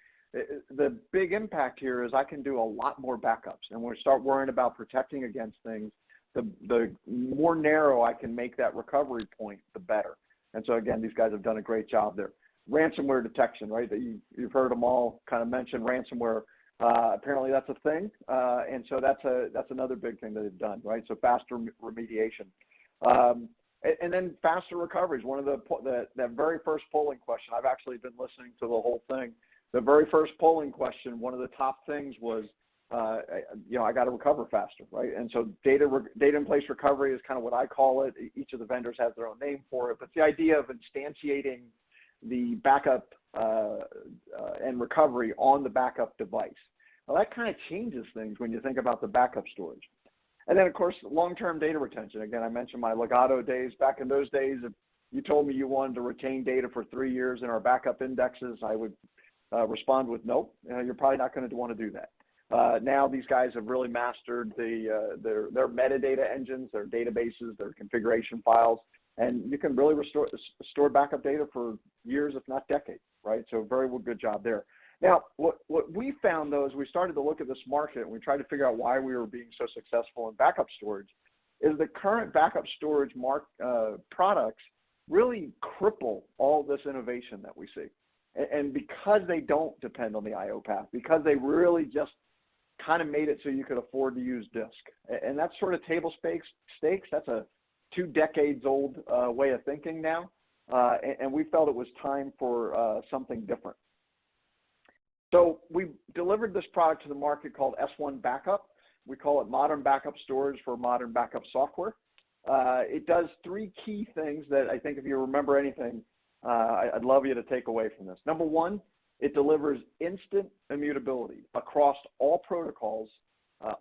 The big impact here is I can do a lot more backups, and when we start worrying about protecting against things, the more narrow I can make that recovery point, the better. And so again, these guys have done a great job there. Ransomware detection, right? That you've heard them all kind of mention ransomware. Apparently that's a thing, and so that's another big thing that they've done, right? So faster remediation. And then faster recoveries. One of that very first polling question, I've actually been listening to the whole thing. The very first polling question, one of the top things was, I got to recover faster, right? And so data in place recovery is kind of what I call it. Each of the vendors has their own name for it, but it's the idea of instantiating the backup and recovery on the backup device. Well, that kind of changes things when you think about the backup storage. And then, of course, long-term data retention. Again, I mentioned my Legato days. Back in those days, if you told me you wanted to retain data for 3 years in our backup indexes, I would respond with nope. You're probably not going to want to do that. Now these guys have really mastered their metadata engines, their databases, their configuration files, and you can really store backup data for years, if not decades, right? So very good job there. Now, what we found, though, as we started to look at this market and we tried to figure out why we were being so successful in backup storage, is the current backup storage products really cripple all this innovation that we see. And because they don't depend on the I/O path, because they really just kind of made it so you could afford to use disk. And that's sort of table stakes. That's a 2 decades old way of thinking now. And we felt it was time for something different. So we delivered this product to the market called S1 Backup. We call it modern backup storage for modern backup software. It does 3 key things that I think if you remember anything, I'd love you to take away from this. Number 1, it delivers instant immutability across all protocols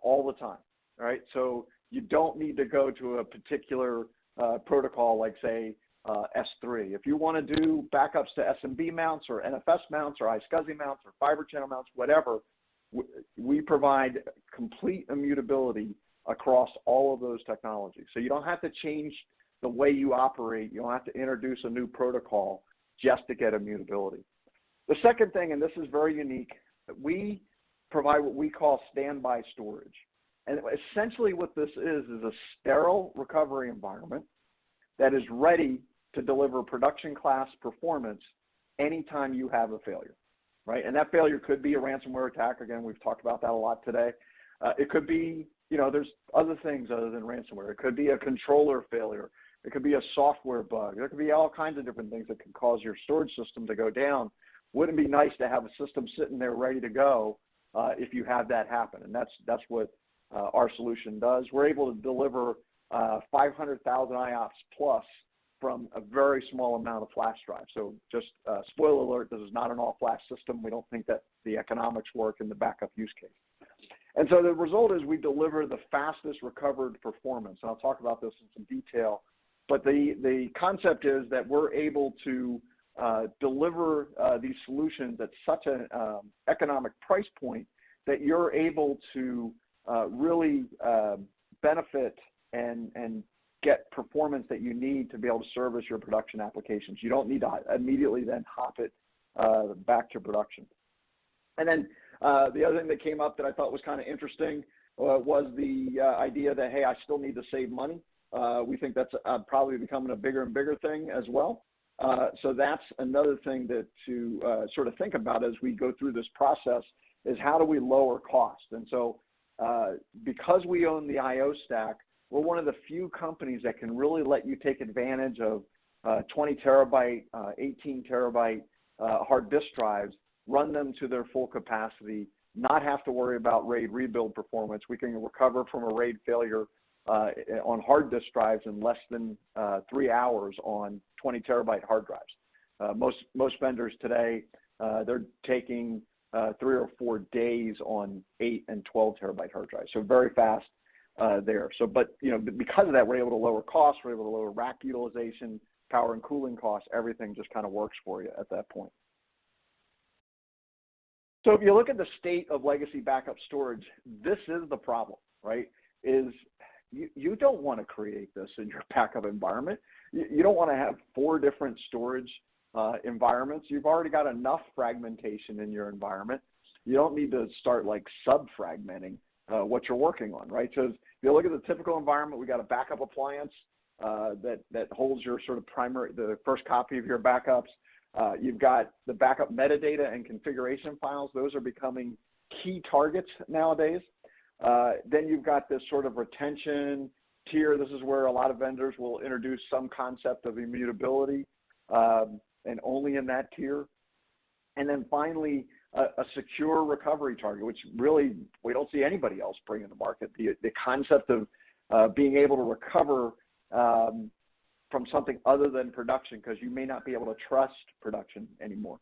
all the time, all right? So you don't need to go to a particular protocol like, say, S3. If you want to do backups to SMB mounts or NFS mounts or iSCSI mounts or fiber channel mounts, whatever, we provide complete immutability across all of those technologies. So you don't have to change the way you operate. You don't have to introduce a new protocol just to get immutability. The second thing, and this is very unique, we provide what we call standby storage. And essentially what this is a sterile recovery environment that is ready to deliver production class performance anytime you have a failure, right? And that failure could be a ransomware attack. Again, we've talked about that a lot today. It could be, there's other things other than ransomware. It could be a controller failure. It could be a software bug. There could be all kinds of different things that can cause your storage system to go down. Wouldn't it be nice to have a system sitting there ready to go if you have that happen? And that's what our solution does. We're able to deliver 500,000 IOPS plus from a very small amount of flash drive. So just spoiler alert, this is not an all-flash system. We don't think that the economics work in the backup use case. And so the result is we deliver the fastest recovered performance. And I'll talk about this in some detail. But the concept is that we're able to deliver these solutions at such an economic price point that you're able to really benefit and get performance that you need to be able to service your production applications. You don't need to immediately then hop it back to production. And then the other thing that came up that I thought was kind of interesting was the idea that, hey, I still need to save money. We think that's probably becoming a bigger and bigger thing as well. So that's another thing that to sort of think about as we go through this process is how do we lower cost? And so because we own the IO stack, we're one of the few companies that can really let you take advantage of 20 terabyte, 18 terabyte hard disk drives, run them to their full capacity, not have to worry about RAID rebuild performance. We can recover from a RAID failure on hard disk drives in less than 3 hours on 20 terabyte hard drives. Most vendors today, they're taking 3 or 4 days on 8 and 12 terabyte hard drives. So very fast there. So, but because of that, we're able to lower costs, we're able to lower rack utilization, power and cooling costs, everything just kind of works for you at that point. So if you look at the state of legacy backup storage, this is the problem, right? Is you don't want to create this in your backup environment. You don't want to have 4 different storage environments. You've already got enough fragmentation in your environment. You don't need to start like sub-fragmenting what you're working on, right? So if you look at the typical environment, we got a backup appliance that holds your sort of the first copy of your backups. You've got the backup metadata and configuration files. Those are becoming key targets nowadays. Then you've got this sort of retention tier. This is where a lot of vendors will introduce some concept of immutability and only in that tier. And then finally, a secure recovery target, which really we don't see anybody else bringing to market. The concept of being able to recover from something other than production, because you may not be able to trust production anymore.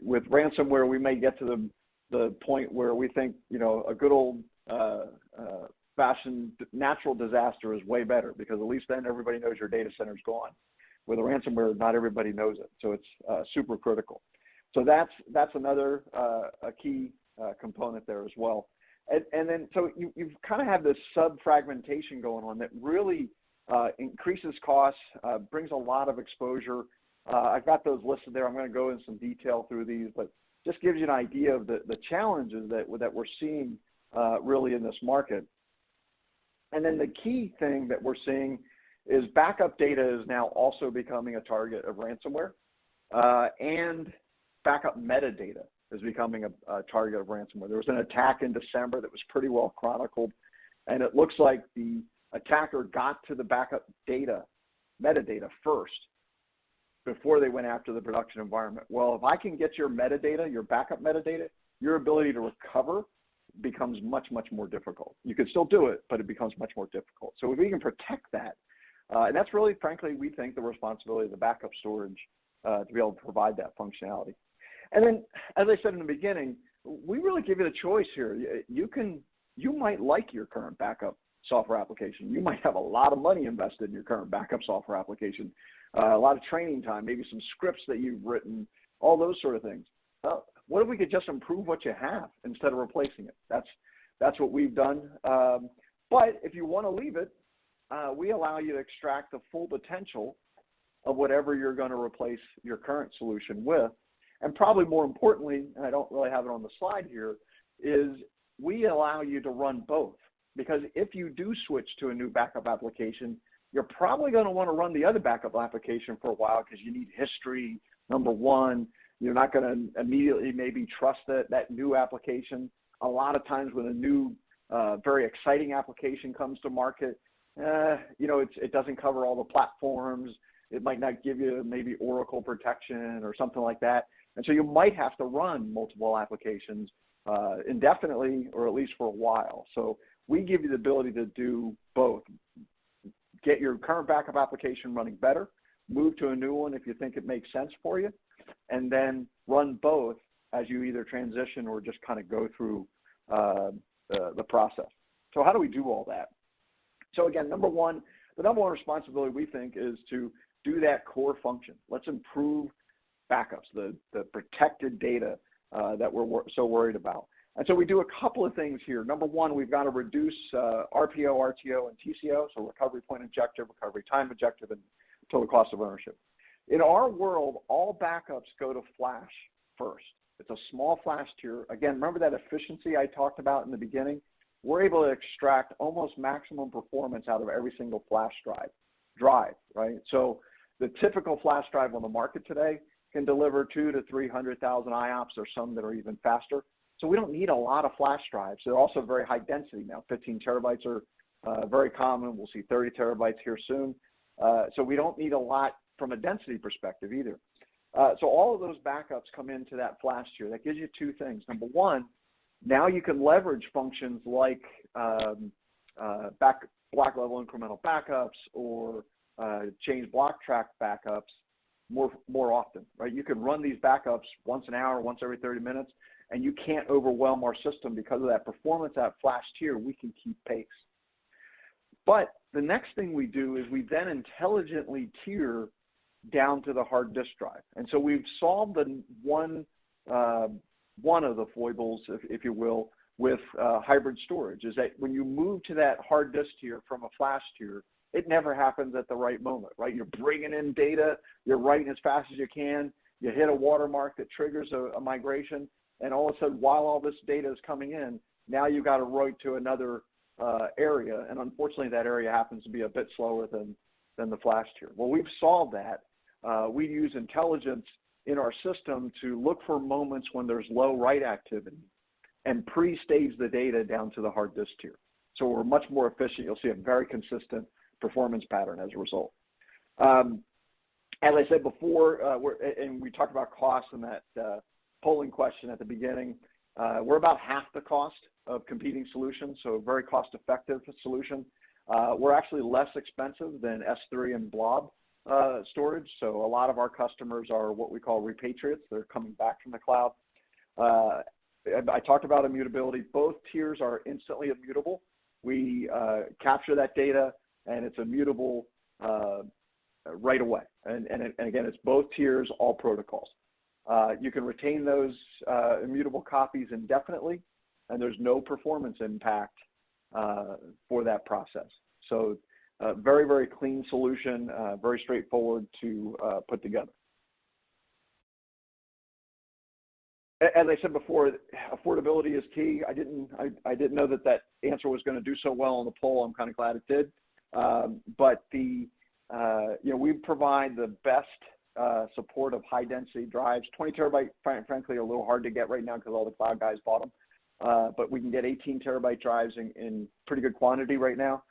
With ransomware, we may get to the point where we think, a good old fashioned natural disaster is way better, because at least then everybody knows your data center's gone. With a ransomware, not everybody knows it, so it's super critical. So that's another a key component there as well. And then so you kind of have this sub-fragmentation going on that really increases costs, brings a lot of exposure. I've got those listed there. I'm going to go in some detail through these, but just gives you an idea of the challenges that we're seeing really in this market. And then the key thing that we're seeing is backup data is now also becoming a target of ransomware, and backup metadata is becoming a target of ransomware. There was an attack in December that was pretty well chronicled, and it looks like the attacker got to the backup data, metadata first, before they went after the production environment. Well, if I can get your metadata, your backup metadata, your ability to recover becomes much, much more difficult. You can still do it, but it becomes much more difficult. So if we can protect that, and that's really, frankly, we think the responsibility of the backup storage to be able to provide that functionality. And then, as I said in the beginning, we really give you the choice here. You might like your current backup software application. You might have a lot of money invested in your current backup software application, a lot of training time, maybe some scripts that you've written, all those sort of things. What if we could just improve what you have instead of replacing it? That's what we've done. But if you want to leave it, we allow you to extract the full potential of whatever you're going to replace your current solution with. And probably more importantly, and I don't really have it on the slide here, is we allow you to run both. Because if you do switch to a new backup application, you're probably going to want to run the other backup application for a while because you need history, Number one, you're not going to immediately maybe trust that new application. A lot of times when a new, very exciting application comes to market, it doesn't cover all the platforms. It might not give you maybe Oracle protection or something like that. And so you might have to run multiple applications indefinitely, or at least for a while. So we give you the ability to do both. Get your current backup application running better, move to a new one if you think it makes sense for you, and then run both as you either transition or just kind of go through the process. So how do we do all that? So again, the number one responsibility we think is to do that core function. Let's improve backups, the protected data that we're so worried about. And so we do a couple of things here. Number one, we've got to reduce RPO, RTO, and TCO, so recovery point objective, recovery time objective, and total cost of ownership. In our world, all backups go to flash first. It's a small flash tier. Again, remember that efficiency I talked about in the beginning? We're able to extract almost maximum performance out of every single flash drive, right? So the typical flash drive on the market today can deliver 200,000 to 300,000 IOPS, or some that are even faster. So we don't need a lot of flash drives. They're also very high density now. 15 terabytes are very common. We'll see 30 terabytes here soon. So we don't need a lot from a density perspective either. So all of those backups come into that flash tier. That gives you two things. Number one, now you can leverage functions like block level incremental backups or change block track backups more often, right? You can run these backups once an hour, once every 30 minutes, and you can't overwhelm our system because of that performance at flash tier. We can keep pace. But the next thing we do is we then intelligently tier down to the hard disk drive. And so we've solved the one of the foibles, if you will, with hybrid storage, is that when you move to that hard disk tier from a flash tier, it never happens at the right moment, right? You're bringing in data, you're writing as fast as you can, you hit a watermark that triggers a migration, and all of a sudden, while all this data is coming in, now you've got to write to another area, and unfortunately that area happens to be a bit slower than the flash tier. Well, we've solved that. We use intelligence in our system to look for moments when there's low write activity and pre-stage the data down to the hard disk tier. So we're much more efficient. You'll see a very consistent performance pattern as a result. As I said before, and we talked about cost in that polling question at the beginning, we're about half the cost of competing solutions, so a very cost-effective solution. We're actually less expensive than S3 and blob storage, so a lot of our customers are what we call repatriates. They're coming back from the cloud. I talked about immutability. Both tiers are instantly immutable. We capture that data, and it's immutable right away. And again, it's both tiers, all protocols. You can retain those immutable copies indefinitely, and there's no performance impact for that process. So very, very clean solution, very straightforward to put together. As I said before, affordability is key. I didn't know that answer was going to do so well on the poll. I'm kind of glad it did. But we provide the best support of high density drives. 20 terabyte, frankly, are a little hard to get right now because all the cloud guys bought them. But we can get 18 terabyte drives in pretty good quantity right now.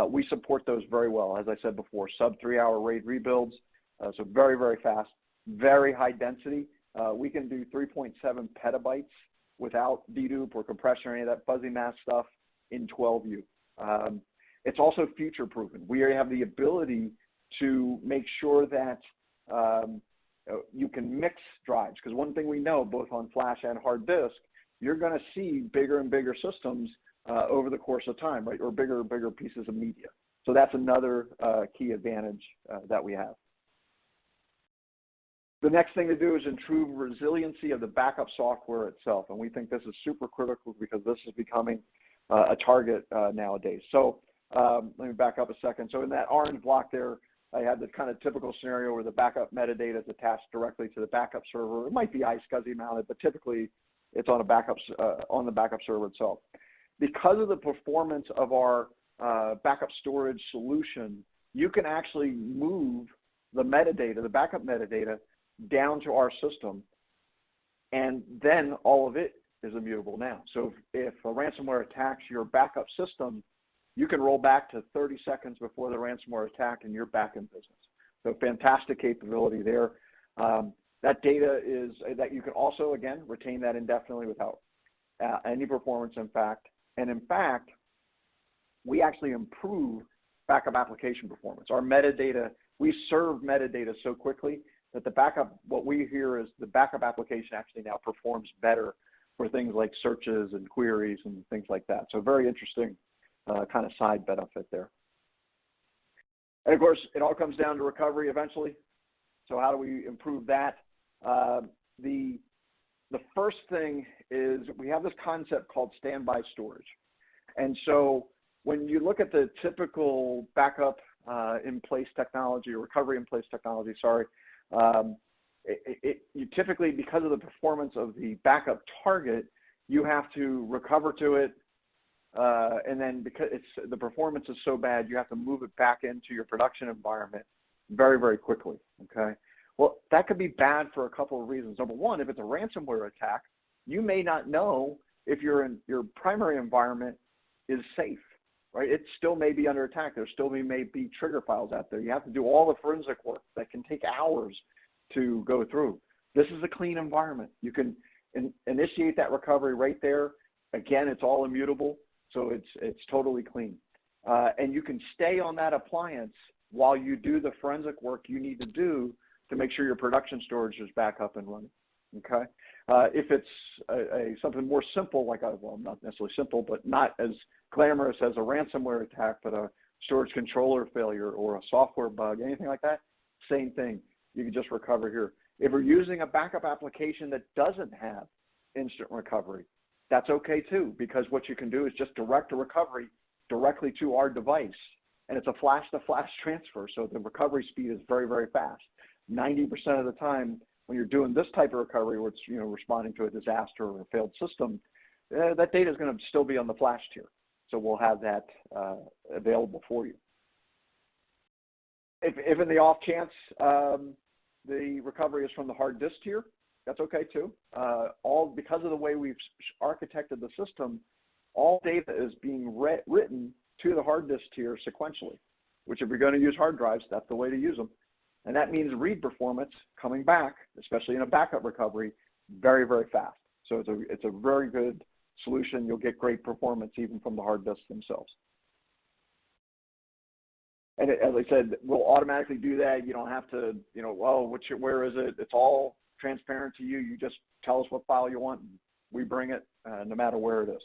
We support those very well. As I said before, sub 3 hour RAID rebuilds. So very, very fast, very high density. We can do 3.7 petabytes without dedupe or compression or any of that fuzzy mass stuff in 12U. It's also future proven. We have the ability to make sure that you can mix drives, because one thing we know both on flash and hard disk, you're going to see bigger and bigger systems over the course of time, right? Or bigger and bigger pieces of media. So that's another key advantage that we have. The next thing to do is improve resiliency of the backup software itself. And we think this is super critical because this is becoming a target nowadays. So let me back up a second. So in that orange block there, I had the kind of typical scenario where the backup metadata is attached directly to the backup server. It might be iSCSI mounted, but typically it's on on the backup server itself. Because of the performance of our backup storage solution, you can actually move the metadata, the backup metadata, down to our system, and then all of it is immutable now. So if a ransomware attacks your backup system, you can roll back to 30 seconds before the ransomware attack and you're back in business. So fantastic capability there. That data is that you can also, again, retain that indefinitely without any performance impact. And in fact, we actually improve backup application performance. Our metadata, we serve metadata so quickly that the backup, what we hear is the backup application actually now performs better for things like searches and queries and things like that. So very interesting kind of side benefit there. And of course, it all comes down to recovery eventually. So how do we improve that? The first thing is we have this concept called standby storage. And so when you look at the typical backup in place technology or recovery in place technology, you typically, because of the performance of the backup target, you have to recover to it. And then because the performance is so bad, you have to move it back into your production environment very, very quickly, okay? Well, that could be bad for a couple of reasons. Number one, if it's a ransomware attack, you may not know if your primary environment is safe, right? It still may be under attack. There still may be trigger files out there. You have to do all the forensic work that can take hours to go through. This is a clean environment. You can initiate that recovery right there. Again, it's all immutable, so it's totally clean. And you can stay on that appliance while you do the forensic work you need to do to make sure your production storage is back up and running, okay? If it's something more simple, like well, not necessarily simple, but not as glamorous as a ransomware attack, but a storage controller failure or a software bug, anything like that, same thing. You can just recover here. If we're using a backup application that doesn't have instant recovery, that's okay too, because what you can do is just direct a recovery directly to our device, and it's a flash-to-flash transfer, so the recovery speed is very, very fast. 90% of the time, when you're doing this type of recovery, where it's responding to a disaster or a failed system, that data is going to still be on the flash tier. So we'll have that available for you. If in the off chance the recovery is from the hard disk tier, that's okay too. Because of the way we've architected the system, all data is being written to the hard disk tier sequentially, which if you're going to use hard drives, that's the way to use them. And that means read performance coming back, especially in a backup recovery, very, very fast. So it's a very good solution. You'll get great performance even from the hard disks themselves. And as I said, we'll automatically do that. You don't have to, well, where is it? It's all transparent to you. You just tell us what file you want, and we bring it no matter where it is.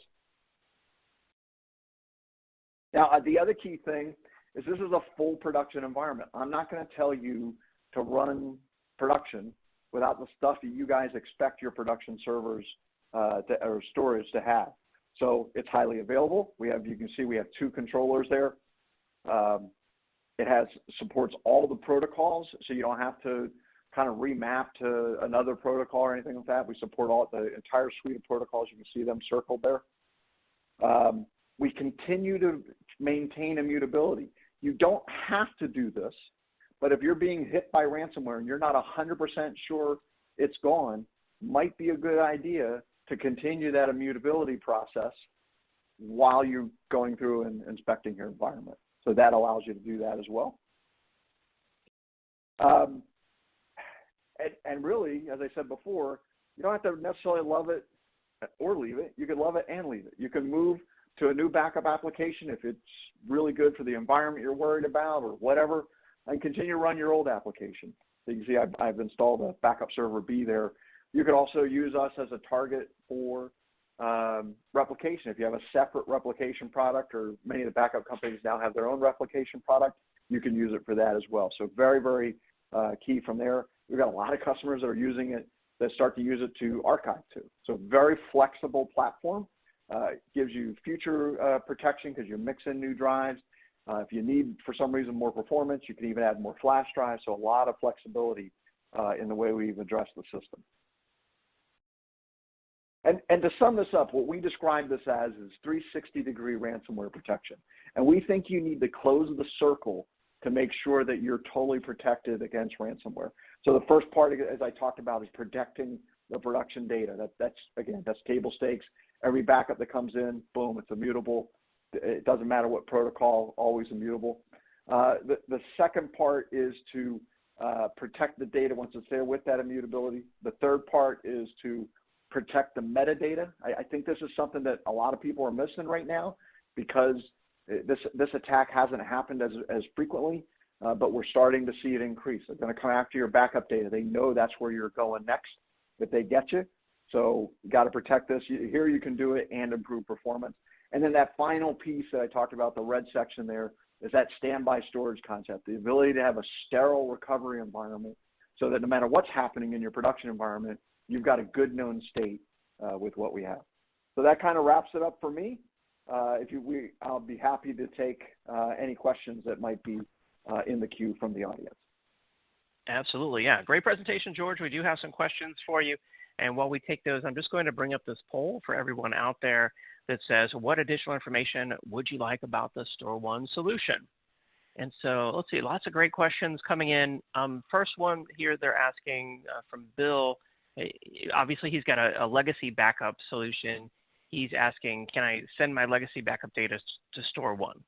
Now, the other key thing is this is a full production environment. I'm not going to tell you to run production without the stuff that you guys expect your production servers or storage to have. So it's highly available. You can see we have 2 controllers there. It supports all the protocols, so you don't have to kind of remap to another protocol or anything like that. We support the entire suite of protocols. You can see them circled there. We continue to maintain immutability. You don't have to do this, but if you're being hit by ransomware and you're not 100% sure it's gone, might be a good idea to continue that immutability process while you're going through and inspecting your environment. So that allows you to do that as well. And really, as I said before, you don't have to necessarily love it or leave it. You can love it and leave it. You can move to a new backup application if it's really good for the environment you're worried about or whatever, and continue to run your old application. So you can see I've installed a backup server B there. You could also use us as a target for replication. If you have a separate replication product, or many of the backup companies now have their own replication product, you can use it for that as well. So very, very key from there. We've got a lot of customers that are using it that start to use it to archive to. So very flexible platform. Gives you future protection because you mix in new drives. If you need, for some reason, more performance, you can even add more flash drives. So a lot of flexibility in the way we've addressed the system. And to sum this up, what we describe this as is 360-degree ransomware protection. And we think you need to close the circle to make sure that you're totally protected against ransomware. So the first part, as I talked about, is protecting the production data. That's table stakes. Every backup that comes in, boom, it's immutable. It doesn't matter what protocol, always immutable. The second part is to protect the data once it's there with that immutability. The third part is to protect the metadata. I think this is something that a lot of people are missing right now because this attack hasn't happened as frequently, but we're starting to see it increase. They're going to come after your backup data. They know that's where you're going next if they get you. So you got to protect this. Here you can do it and improve performance. And then that final piece that I talked about, the red section there, is that standby storage concept, the ability to have a sterile recovery environment so that no matter what's happening in your production environment, you've got a good known state with what we have. So that kind of wraps it up for me. I'll be happy to take any questions that might be in the queue from the audience. Absolutely, yeah. Great presentation, George. We do have some questions for you. And while we take those, I'm just going to bring up this poll for everyone out there that says, what additional information would you like about the StoreOne solution? And so let's see, lots of great questions coming in. First one here, they're asking from Bill, obviously he's got a legacy backup solution. He's asking, can I send my legacy backup data to StoreOne?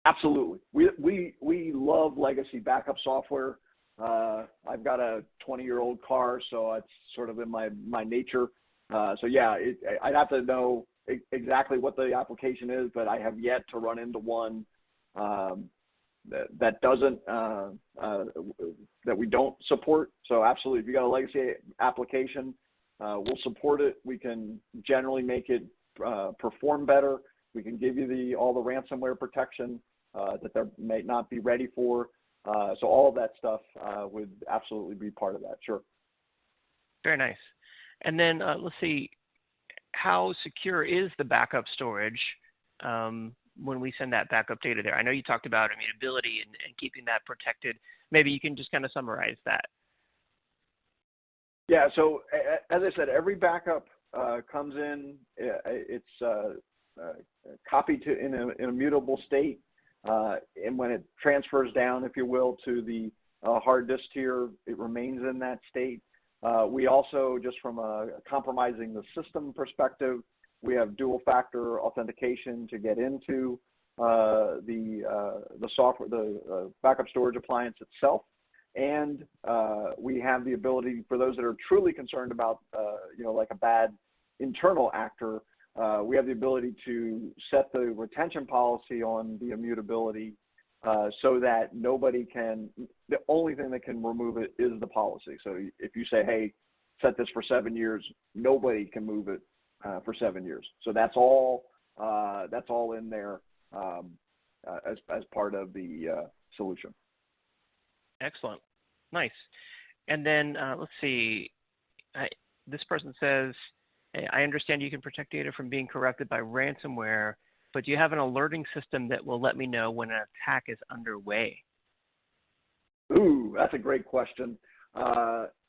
Absolutely. We love legacy backup software. I've got a 20-year-old car, so it's sort of in my nature. So yeah, I'd have to know exactly what the application is, but I have yet to run into one that doesn't that we don't support. So absolutely, if you got a legacy application, we'll support it. We can generally make it perform better. We can give you all the ransomware protection that they may not be ready for. So all of that stuff would absolutely be part of that. Sure. Very nice. And then let's see, how secure is the backup storage when we send that backup data there? I know you talked about immutability and keeping that protected. Maybe you can just kind of summarize that. Yeah, so as I said, every backup comes in, it's copied in an immutable state. And when it transfers down, if you will, to the hard disk tier, it remains in that state. We also, just from compromising the system perspective, we have dual factor authentication to get into the software, the backup storage appliance itself. And we have the ability for those that are truly concerned about, like a bad internal actor, we have the ability to set the retention policy on the immutability so that nobody can, the only thing that can remove it is the policy. So if you say, hey, set this for 7 years, nobody can move it for 7 years. So that's all in there as part of the solution. Excellent. Nice. And then let's see, this person says, I understand you can protect data from being corrupted by ransomware, but do you have an alerting system that will let me know when an attack is underway? Ooh, that's a great question.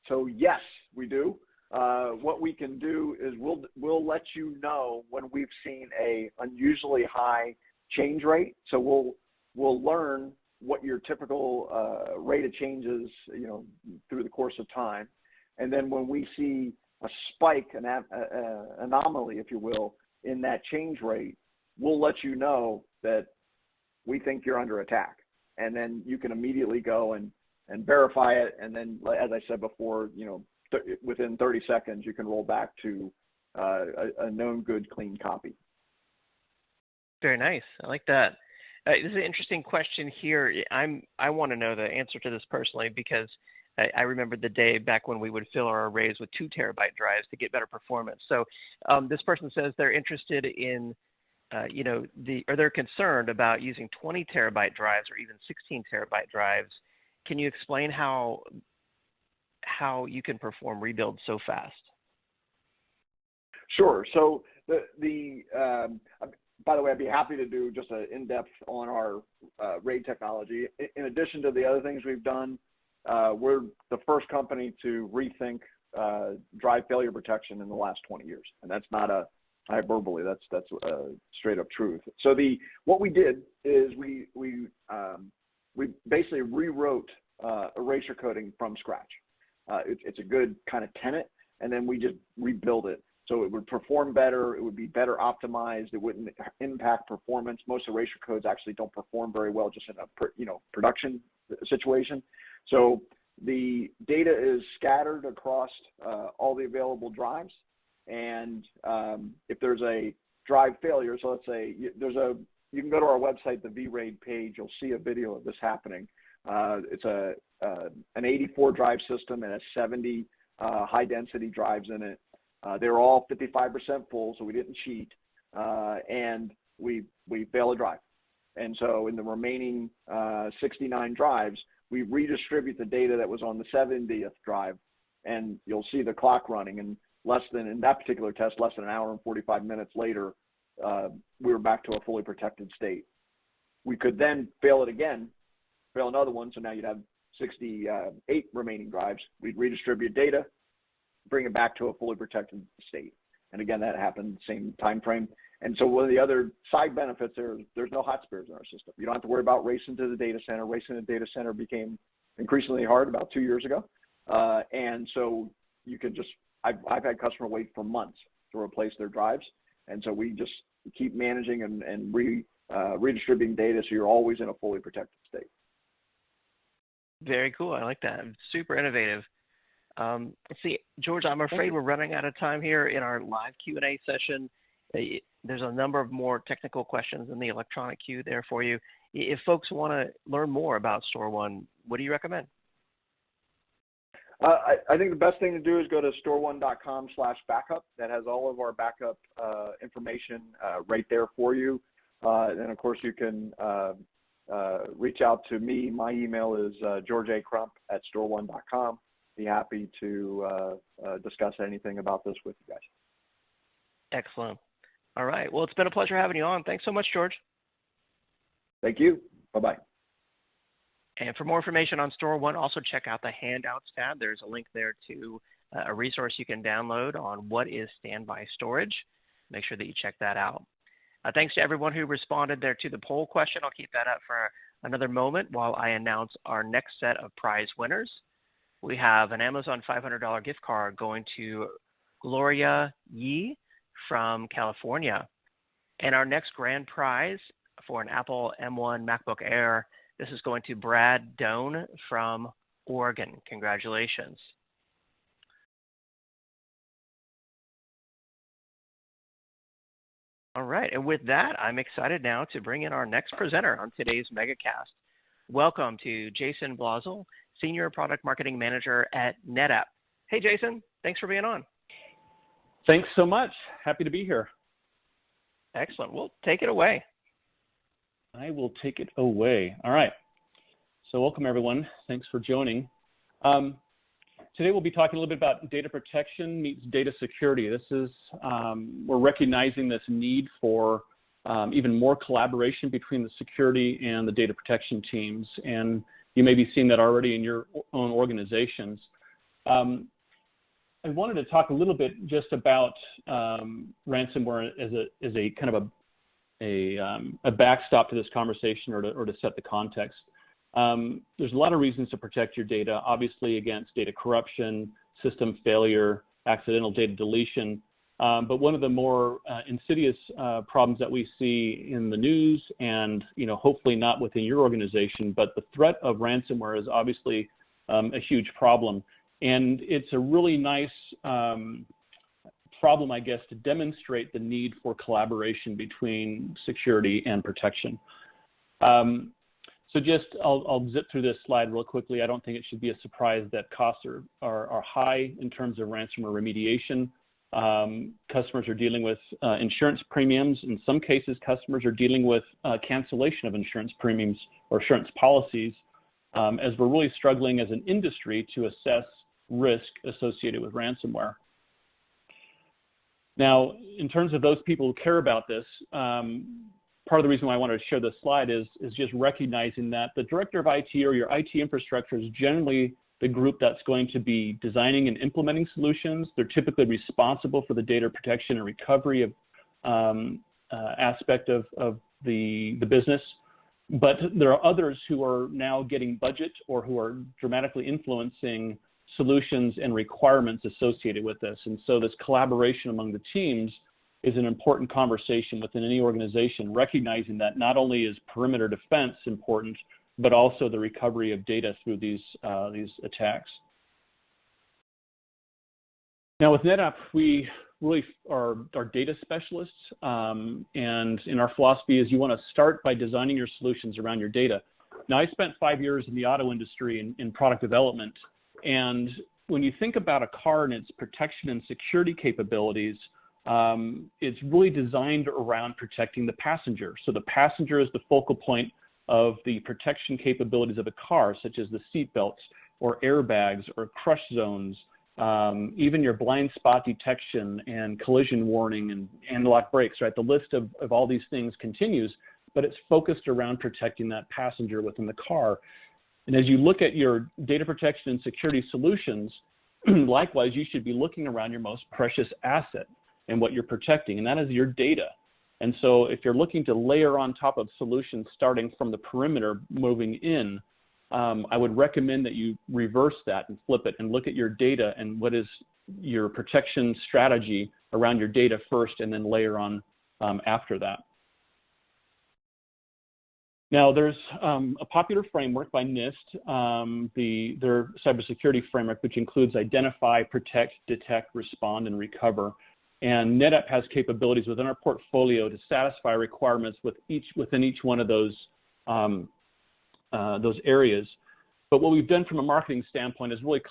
So yes, we do. What we can do is we'll let you know when we've seen a unusually high change rate. So we'll learn what your typical rate of change is, through the course of time, and then when we see a spike, an anomaly, if you will, in that change rate, we'll let you know that we think you're under attack. And then you can immediately go and verify it. And then, as I said before, within 30 seconds, you can roll back to a known good, clean copy. Very nice. I like that. This is an interesting question here. I want to know the answer to this personally because I remember the day back when we would fill our arrays with 2 terabyte drives to get better performance. So this person says they're interested in, or they're concerned about using 20 terabyte drives or even 16 terabyte drives. Can you explain how you can perform rebuilds so fast? Sure. So by the way, I'd be happy to do just an in-depth on our RAID technology. In addition to the other things we've done, we're the first company to rethink drive failure protection in the last 20 years, and that's not a hyperbole. That's straight up truth. So what we did is we basically rewrote erasure coding from scratch. It's a good kind of tenet, and then we just rebuild it. So it would perform better, it would be better optimized, it wouldn't impact performance. Most erasure codes actually don't perform very well just in a production situation. So the data is scattered across all the available drives, and if there's a drive failure, so let's say you can go to our website, the VRAID page, you'll see a video of this happening. It's an 84 drive system and a 70 high density drives in it. They're all 55% full, so we didn't cheat, and we fail a drive. And so in the remaining 69 drives, we redistribute the data that was on the 70th drive, and you'll see the clock running. And in that particular test, less than an hour and 45 minutes later, we were back to a fully protected state. We could then fail it again, fail another one, so now you'd have 68 remaining drives. We'd redistribute data, bring it back to a fully protected state. And again, that happened same time frame. And so one of the other side benefits there's no hot spares in our system. You don't have to worry about racing to the data center. Racing to the data center became increasingly hard about 2 years ago. And so you can just, I've had customer wait for months to replace their drives. And so we just keep managing and redistributing data, so you're always in a fully protected state. Very cool. I like that. Super innovative. Let's see, George, I'm afraid we're running out of time here in our live Q&A session. There's a number of more technical questions in the electronic queue there for you. If folks want to learn more about StoreOne, what do you recommend? I think the best thing to do is go to storeone.com/backup. That has all of our backup information right there for you. And of course, you can reach out to me. My email is georgeacrump@storeone.com. Be happy to discuss anything about this with you guys. Excellent. All right. Well, it's been a pleasure having you on. Thanks so much, George. Thank you. Bye-bye. And for more information on StoreOne, also check out the Handouts tab. There's a link there to a resource you can download on what is standby storage. Make sure that you check that out. Thanks to everyone who responded there to the poll question. I'll keep that up for another moment while I announce our next set of prize winners. We have an Amazon $500 gift card going to Gloria Yee from California. And our next grand prize for an Apple M1 MacBook Air, this is going to Brad Doan from Oregon. Congratulations. All right, and with that, I'm excited now to bring in our next presenter on today's MegaCast. Welcome to Jason Blazel, Senior Product Marketing Manager at NetApp. Hey, Jason, thanks for being on. Thanks so much. Happy to be here. Excellent. Well, take it away. I will take it away. All right. So welcome, everyone. Thanks for joining. Today we'll be talking a little bit about data protection meets data security. This is, we're recognizing this need for even more collaboration between the security and the data protection teams. And you may be seeing that already in your own organizations. I wanted to talk a little bit just about ransomware as a kind of a backstop to this conversation or to set the context. There's a lot of reasons to protect your data, obviously against data corruption, system failure, accidental data deletion. But one of the more insidious problems that we see in the news and, hopefully not within your organization, but the threat of ransomware is obviously a huge problem. And it's a really nice problem, I guess, to demonstrate the need for collaboration between security and protection. So just, I'll zip through this slide real quickly. I don't think it should be a surprise that costs are high in terms of ransomware remediation. Customers are dealing with insurance premiums. In some cases, customers are dealing with cancellation of insurance premiums or insurance policies as we're really struggling as an industry to assess risk associated with ransomware. Now, in terms of those people who care about this, part of the reason why I wanted to share this slide is just recognizing that the director of IT or your IT infrastructure is generally the group that's going to be designing and implementing solutions. They're typically responsible for the data protection and recovery of aspect of the business. But there are others who are now getting budget or who are dramatically influencing solutions and requirements associated with this. And so this collaboration among the teams is an important conversation within any organization, recognizing that not only is perimeter defense important, but also the recovery of data through these attacks. Now with NetApp, we really are data specialists, and in our philosophy is you want to start by designing your solutions around your data. Now I spent 5 years in the auto industry in product development, and when you think about a car and its protection and security capabilities, it's really designed around protecting the passenger. So the passenger is the focal point of the protection capabilities of a car, such as the seat belts or airbags or crush zones, even your blind spot detection and collision warning and anti-lock brakes, right? The list of all these things continues, but it's focused around protecting that passenger within the car. And as you look at your data protection and security solutions, likewise, you should be looking around your most precious asset and what you're protecting, and that is your data. And so if you're looking to layer on top of solutions starting from the perimeter moving in, I would recommend that you reverse that and flip it and look at your data and what is your protection strategy around your data first, and then layer on after that. Now, there's a popular framework by NIST, their cybersecurity framework, which includes identify, protect, detect, respond, and recover. And NetApp has capabilities within our portfolio to satisfy requirements within each one of those areas. But what we've done from a marketing standpoint is really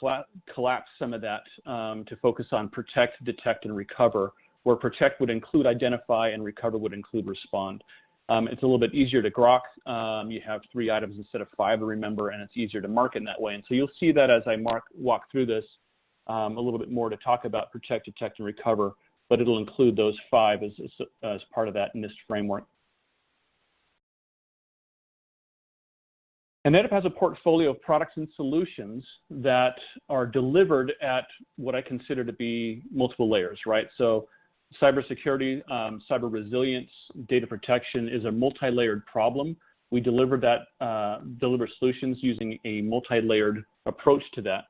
collapse some of that to focus on protect, detect, and recover, where protect would include identify and recover would include respond. It's a little bit easier to grok. You have 3 items instead of 5 to remember, and it's easier to market in that way. And so you'll see that as I walk through this a little bit more to talk about protect, detect, and recover, but it'll include those 5 as part of that NIST framework. And NetApp has a portfolio of products and solutions that are delivered at what I consider to be multiple layers, right? So cybersecurity, cyber resilience, data protection is a multi-layered problem. We deliver solutions using a multi-layered approach to that.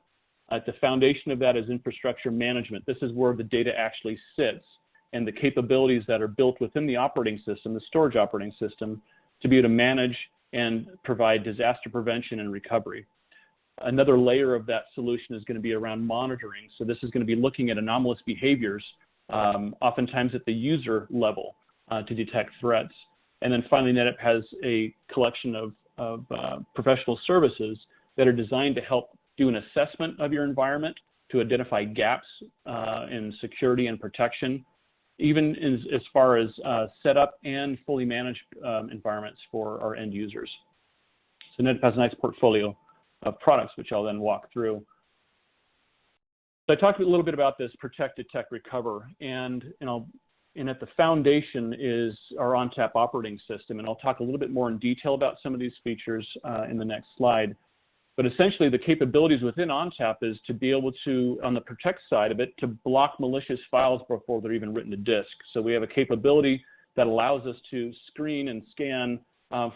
At the foundation of that is infrastructure management. This is where the data actually sits, and the capabilities that are built within the operating system, the storage operating system, to be able to manage and provide disaster prevention and recovery. Another layer of that solution is going to be around monitoring. So this is going to be looking at anomalous behaviors, oftentimes at the user level, to detect threats. And then finally, NetApp has a collection of professional services that are designed to help do an assessment of your environment, to identify gaps in security and protection, even as far as set up and fully managed environments for our end users. So NetApp has a nice portfolio of products, which I'll then walk through. So I talked a little bit about this protect, detect, recover, and at the foundation is our ONTAP operating system, and I'll talk a little bit more in detail about some of these features in the next slide. But essentially, the capabilities within ONTAP is to be able to, on the protect side of it, to block malicious files before they're even written to disk. So we have a capability that allows us to screen and scan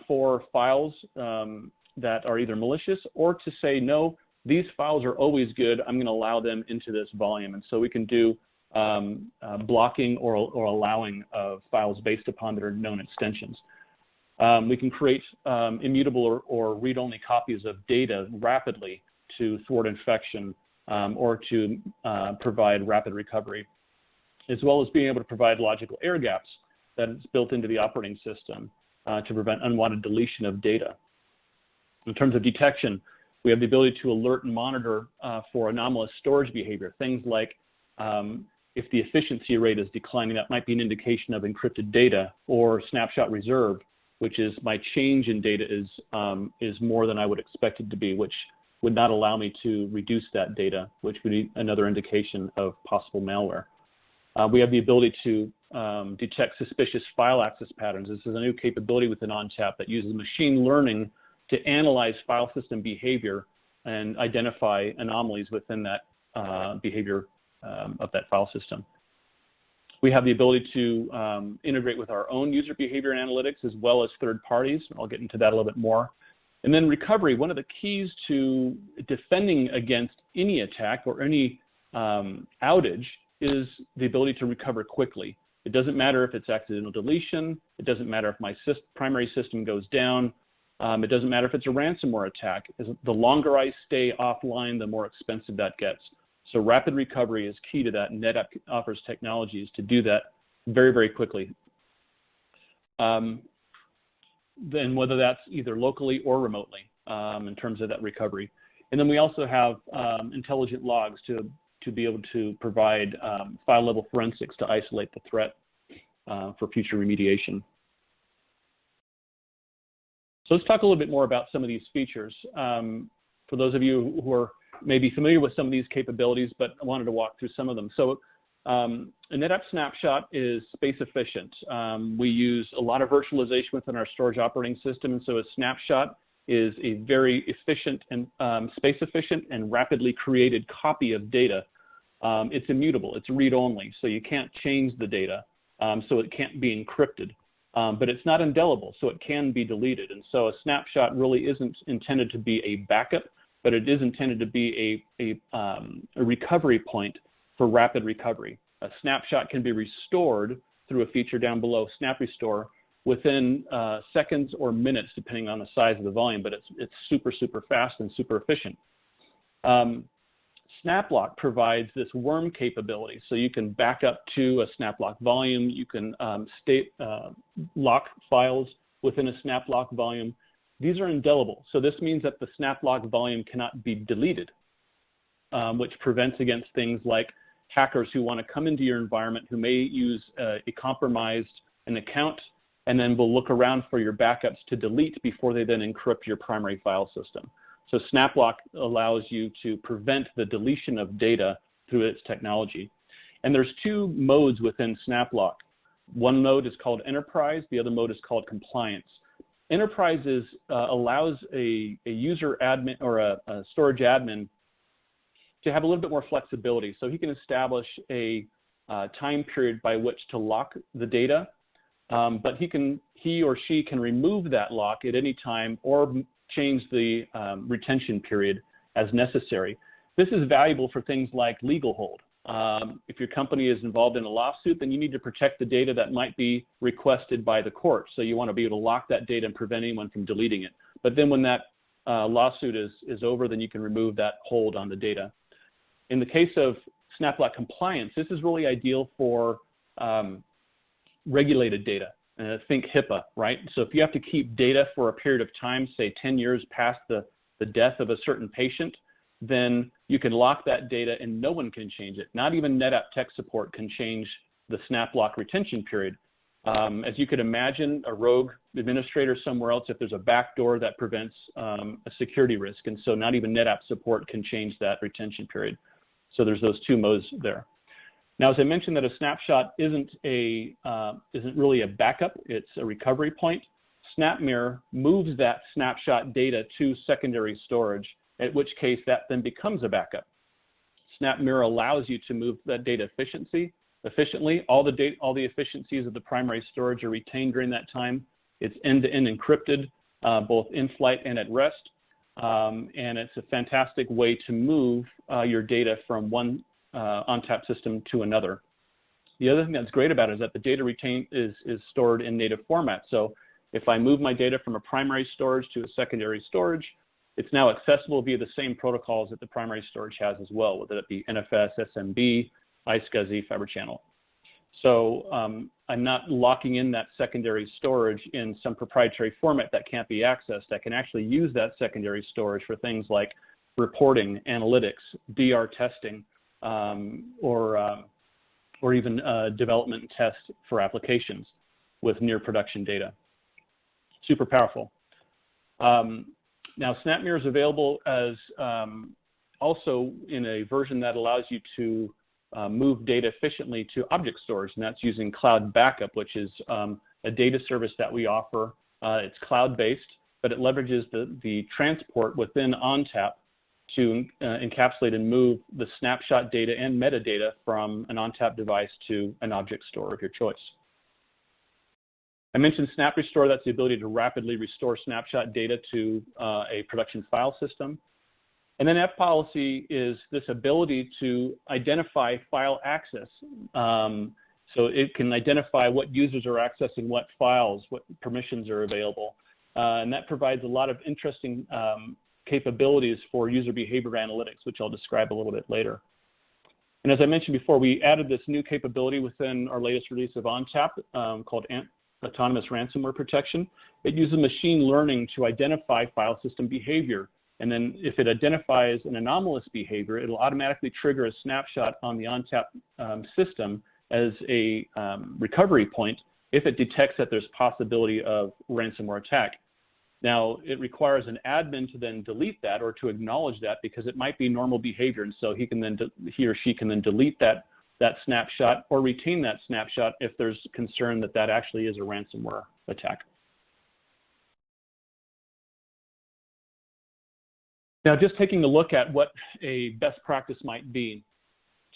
for files that are either malicious, or to say, no, these files are always good, I'm going to allow them into this volume. And so we can do blocking or allowing of files based upon their known extensions. We can create immutable or read-only copies of data rapidly to thwart infection or to provide rapid recovery, as well as being able to provide logical air gaps that is built into the operating system to prevent unwanted deletion of data. In terms of detection, we have the ability to alert and monitor for anomalous storage behavior. Things like if the efficiency rate is declining, that might be an indication of encrypted data, or snapshot reserve, which is my change in data is more than I would expect it to be, which would not allow me to reduce that data, which would be another indication of possible malware. We have the ability to detect suspicious file access patterns. This is a new capability within ONTAP that uses machine learning to analyze file system behavior and identify anomalies within that behavior of that file system. We have the ability to integrate with our own user behavior analytics as well as third parties. I'll get into that a little bit more. And then recovery, one of the keys to defending against any attack or any outage is the ability to recover quickly. It doesn't matter if it's accidental deletion. It doesn't matter if my primary system goes down. It doesn't matter if it's a ransomware attack. The longer I stay offline, the more expensive that gets. So rapid recovery is key to that. NetApp offers technologies to do that very, very quickly. Then whether that's either locally or remotely in terms of that recovery. And then we also have intelligent logs to be able to provide file level forensics to isolate the threat for future remediation. So let's talk a little bit more about some of these features. For those of you who are maybe familiar with some of these capabilities, but I wanted to walk through some of them. So a NetApp snapshot is space efficient. We use a lot of virtualization within our storage operating system, and so a snapshot is a very efficient and space efficient and rapidly created copy of data. It's immutable, it's read-only, so you can't change the data, so it can't be encrypted. But it's not indelible, so it can be deleted. And so a snapshot really isn't intended to be a backup, but it is intended to be a recovery point for rapid recovery. A snapshot can be restored through a feature down below, Snap Restore, within seconds or minutes, depending on the size of the volume, but it's super, super fast and super efficient. SnapLock provides this worm capability, so you can back up to a SnapLock volume, you can lock files within a SnapLock volume. These are indelible, so this means that the SnapLock volume cannot be deleted, which prevents against things like hackers who want to come into your environment who may use an account and then will look around for your backups to delete before they then encrypt your primary file system. So SnapLock allows you to prevent the deletion of data through its technology. And there's two modes within SnapLock. One mode is called Enterprise, the other mode is called Compliance. Enterprise allows a user admin or a storage admin to have a little bit more flexibility. So he can establish a time period by which to lock the data, but he or she can remove that lock at any time or change the retention period as necessary. This is valuable for things like legal hold. If your company is involved in a lawsuit, then you need to protect the data that might be requested by the court. So you want to be able to lock that data and prevent anyone from deleting it. But then when that lawsuit is over, then you can remove that hold on the data. In the case of SnapLock Compliance, this is really ideal for regulated data. Think HIPAA, right? So if you have to keep data for a period of time, say 10 years past the death of a certain patient, then you can lock that data and no one can change it. Not even NetApp tech support can change the SnapLock retention period. As you could imagine, a rogue administrator somewhere else, if there's a backdoor that prevents a security risk, and so not even NetApp support can change that retention period. So there's those two modes there. Now, as I mentioned, that a snapshot isn't really a backup; it's a recovery point. SnapMirror moves that snapshot data to secondary storage, at which case that then becomes a backup. SnapMirror allows you to move that data efficiently. All the efficiencies of the primary storage are retained during that time. It's end-to-end encrypted, both in flight and at rest, and it's a fantastic way to move your data from one ONTAP system to another. The other thing that's great about it is that the data retained is stored in native format. So if I move my data from a primary storage to a secondary storage, it's now accessible via the same protocols that the primary storage has as well, whether it be NFS, SMB, iSCSI, Fiber Channel. So I'm not locking in that secondary storage in some proprietary format that can't be accessed. I can actually use that secondary storage for things like reporting, analytics, DR testing, or even development and test for applications with near production data. Super powerful. Now, SnapMirror is available as also in a version that allows you to move data efficiently to object storage, and that's using Cloud Backup, which is a data service that we offer. It's cloud-based, but it leverages the transport within ONTAP to encapsulate and move the snapshot data and metadata from an ONTAP device to an object store of your choice. I mentioned Snap Restore. That's the ability to rapidly restore snapshot data to a production file system. And then F-policy is this ability to identify file access. So it can identify what users are accessing what files, what permissions are available. And that provides a lot of interesting capabilities for user behavior analytics, which I'll describe a little bit later. And as I mentioned before, we added this new capability within our latest release of ONTAP called Autonomous Ransomware Protection. It uses machine learning to identify file system behavior. And then if it identifies an anomalous behavior, it'll automatically trigger a snapshot on the ONTAP system as a recovery point if it detects that there's possibility of ransomware attack. Now, it requires an admin to then delete that or to acknowledge that because it might be normal behavior. And so he or she can then delete that snapshot or retain that snapshot if there's concern that that actually is a ransomware attack. Now, just taking a look at what a best practice might be.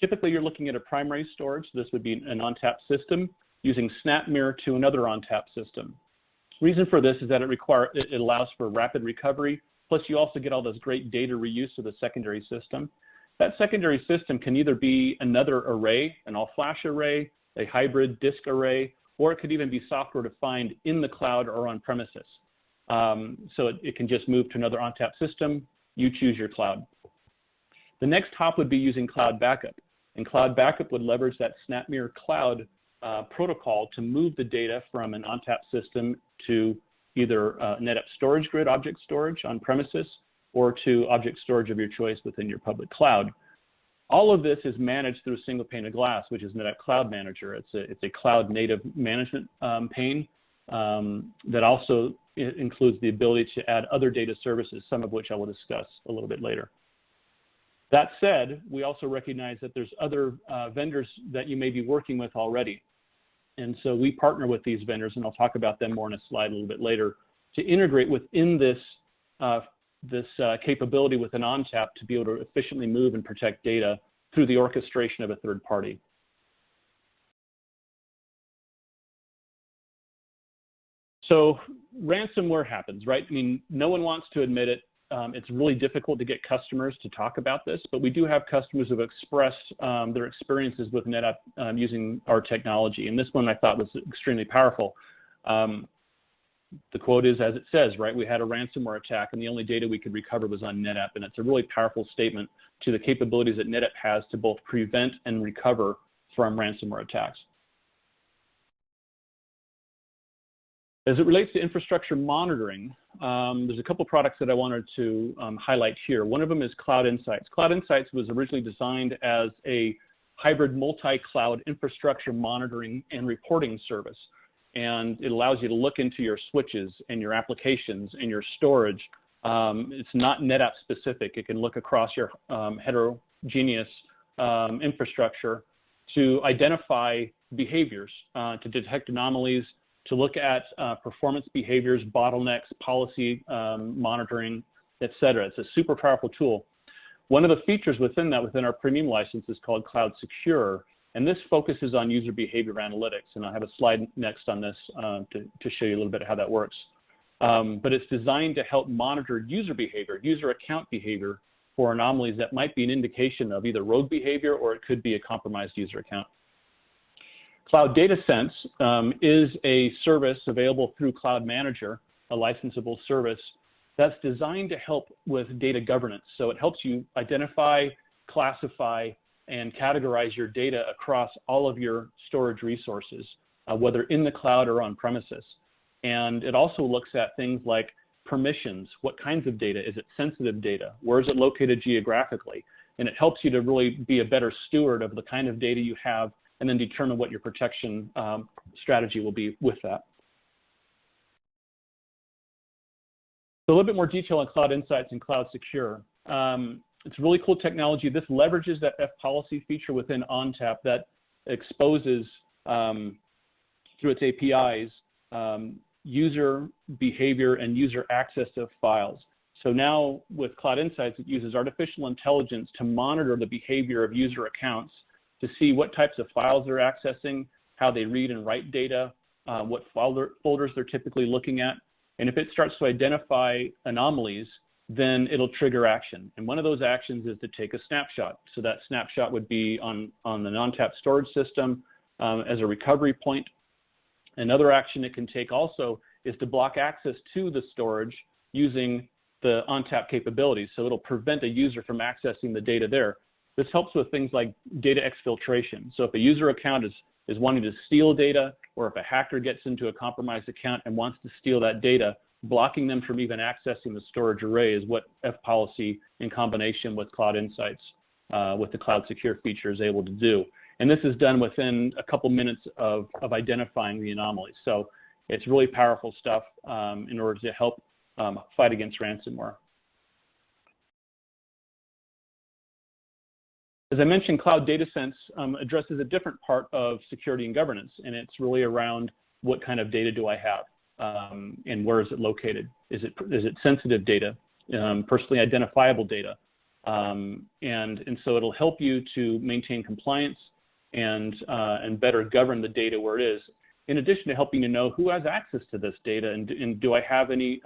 Typically, you're looking at a primary storage. This would be an ONTAP system using SnapMirror to another ONTAP system. Reason for this is that it allows for rapid recovery, plus you also get all this great data reuse of the secondary system. That secondary system can either be another array, an all-flash array, a hybrid disk array, or it could even be software defined in the cloud or on premises. So it can just move to another ONTAP system. You choose your cloud. The next hop would be using cloud backup. And cloud backup would leverage that SnapMirror cloud protocol to move the data from an ONTAP system to either NetApp storage grid object storage on premises or to object storage of your choice within your public cloud. All of this is managed through a single pane of glass, which is NetApp Cloud Manager. It's a cloud native management pane that also includes the ability to add other data services, some of which I will discuss a little bit later. That said, we also recognize that there's other vendors that you may be working with already. And so we partner with these vendors, and I'll talk about them more in a slide a little bit later, to integrate within this capability within ONTAP to be able to efficiently move and protect data through the orchestration of a third party. So ransomware happens, right? I mean, no one wants to admit it. It's really difficult to get customers to talk about this, but we do have customers who have expressed their experiences with NetApp using our technology. And this one I thought was extremely powerful. The quote is, as it says, right, we had a ransomware attack and the only data we could recover was on NetApp. And it's a really powerful statement to the capabilities that NetApp has to both prevent and recover from ransomware attacks. As it relates to infrastructure monitoring, there's a couple products that I wanted to highlight here. One of them is Cloud Insights. Cloud Insights was originally designed as a hybrid multi-cloud infrastructure monitoring and reporting service. And it allows you to look into your switches and your applications and your storage. It's not NetApp specific. It can look across your heterogeneous infrastructure to identify behaviors, to detect anomalies, to look at performance behaviors, bottlenecks, policy monitoring, et cetera. It's a super powerful tool. One of the features within that, within our premium license, is called Cloud Secure, and this focuses on user behavior analytics. And I'll have a slide next on this to show you a little bit how that works. But it's designed to help monitor user behavior, user account behavior for anomalies that might be an indication of either rogue behavior or it could be a compromised user account. Cloud Data Sense is a service available through Cloud Manager, a licensable service that's designed to help with data governance. So it helps you identify, classify, and categorize your data across all of your storage resources, whether in the cloud or on premises. And it also looks at things like permissions. What kinds of data? Is it sensitive data? Where is it located geographically? And it helps you to really be a better steward of the kind of data you have and then determine what your protection strategy will be with that. So a little bit more detail on Cloud Insights and Cloud Secure. It's really cool technology. This leverages that F-policy feature within ONTAP that exposes, through its APIs, user behavior and user access to files. So now with Cloud Insights, it uses artificial intelligence to monitor the behavior of user accounts to see what types of files they're accessing, how they read and write data, what folders they're typically looking at. And if it starts to identify anomalies, then it'll trigger action. And one of those actions is to take a snapshot. So that snapshot would be on the non-tap storage system as a recovery point. Another action it can take also is to block access to the storage using the ONTAP capabilities. So it'll prevent a user from accessing the data there. This helps with things like data exfiltration. So if a user account is wanting to steal data, or if a hacker gets into a compromised account and wants to steal that data, blocking them from even accessing the storage array is what F-Policy in combination with Cloud Insights with the Cloud Secure feature is able to do. And this is done within a couple minutes of identifying the anomalies. So it's really powerful stuff in order to help fight against ransomware. As I mentioned, Cloud Data Sense addresses a different part of security and governance, and it's really around what kind of data do I have and where is it located? Is it sensitive data, personally identifiable data? And so it'll help you to maintain compliance and better govern the data where it is, in addition to helping you know who has access to this data and do I have any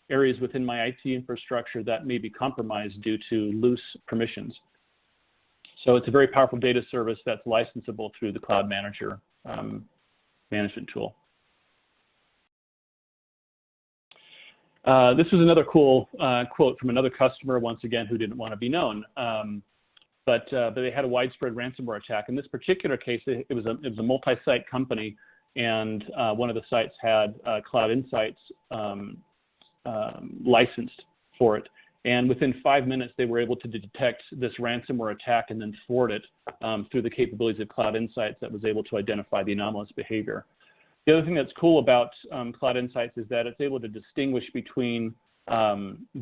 areas within my IT infrastructure that may be compromised due to loose permissions. So it's a very powerful data service that's licensable through the Cloud Manager management tool. This was another cool quote from another customer, once again, who didn't want to be known. But they had a widespread ransomware attack. In this particular case, it was a multi-site company, and one of the sites had Cloud Insights licensed for it. And within 5 minutes, they were able to detect this ransomware attack and then thwart it through the capabilities of Cloud Insights that was able to identify the anomalous behavior. The other thing that's cool about Cloud Insights is that it's able to distinguish between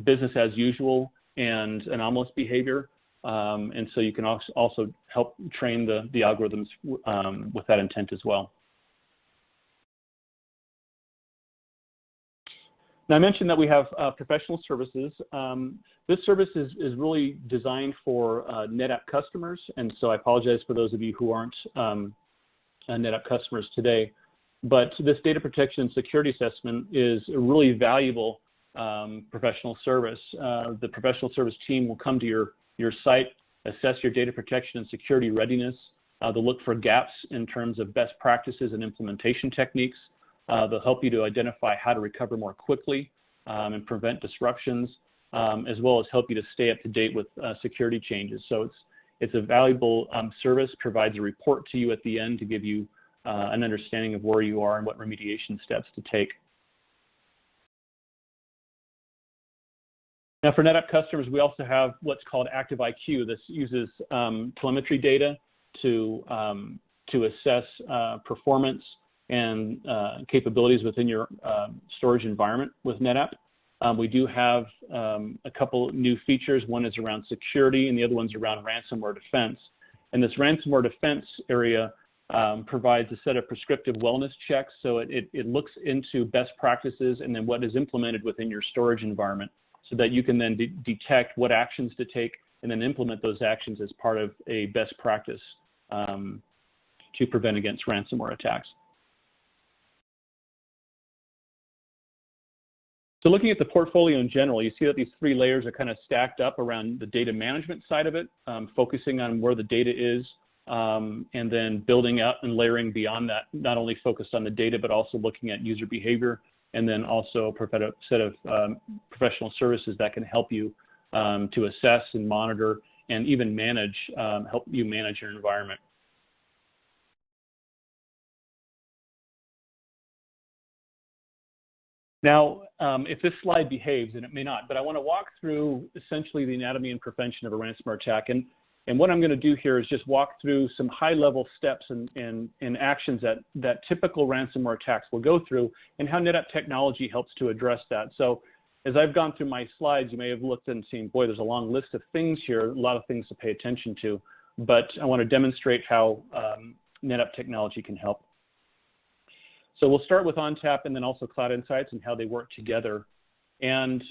business as usual and anomalous behavior. And so you can also help train the algorithms with that intent as well. Now, I mentioned that we have professional services. This service is really designed for NetApp customers, and so I apologize for those of you who aren't NetApp customers today. But this data protection and security assessment is a really valuable professional service. The professional service team will come to your site, assess your data protection and security readiness. They'll look for gaps in terms of best practices and implementation techniques. They'll help you to identify how to recover more quickly and prevent disruptions, as well as help you to stay up to date with security changes. So it's a valuable service, provides a report to you at the end to give you an understanding of where you are and what remediation steps to take. Now, for NetApp customers, we also have what's called Active IQ. This uses telemetry data to assess performance and capabilities within your storage environment with NetApp. We do have a couple new features. One is around security, and the other one's around ransomware defense. And this ransomware defense area provides a set of prescriptive wellness checks. So it looks into best practices and then what is implemented within your storage environment, so that you can then detect what actions to take and then implement those actions as part of a best practice to prevent against ransomware attacks. So looking at the portfolio in general, you see that these three layers are kind of stacked up around the data management side of it, focusing on where the data is, and then building out and layering beyond that, not only focused on the data, but also looking at user behavior, and then also a set of professional services that can help you to assess and monitor and even manage, help you manage your environment. Now, if this slide behaves, and it may not, but I want to walk through essentially the anatomy and prevention of a ransomware attack. And what I'm going to do here is just walk through some high-level steps and actions that typical ransomware attacks will go through, and how NetApp technology helps to address that. So as I've gone through my slides, you may have looked and seen, boy, there's a long list of things here, a lot of things to pay attention to. But I want to demonstrate how NetApp technology can help. So we'll start with ONTAP and then also Cloud Insights and how they work together. And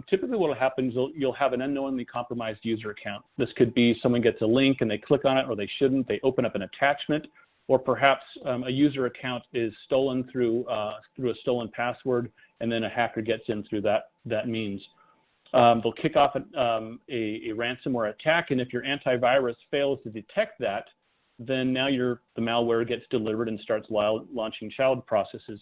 typically what will happen is you'll have an unknowingly compromised user account. This could be someone gets a link and they click on it, or they shouldn't. They open up an attachment, or perhaps a user account is stolen through a stolen password, and then a hacker gets in through that means. They'll kick off a ransomware attack, and if your antivirus fails to detect that, then now the malware gets delivered and starts launching child processes.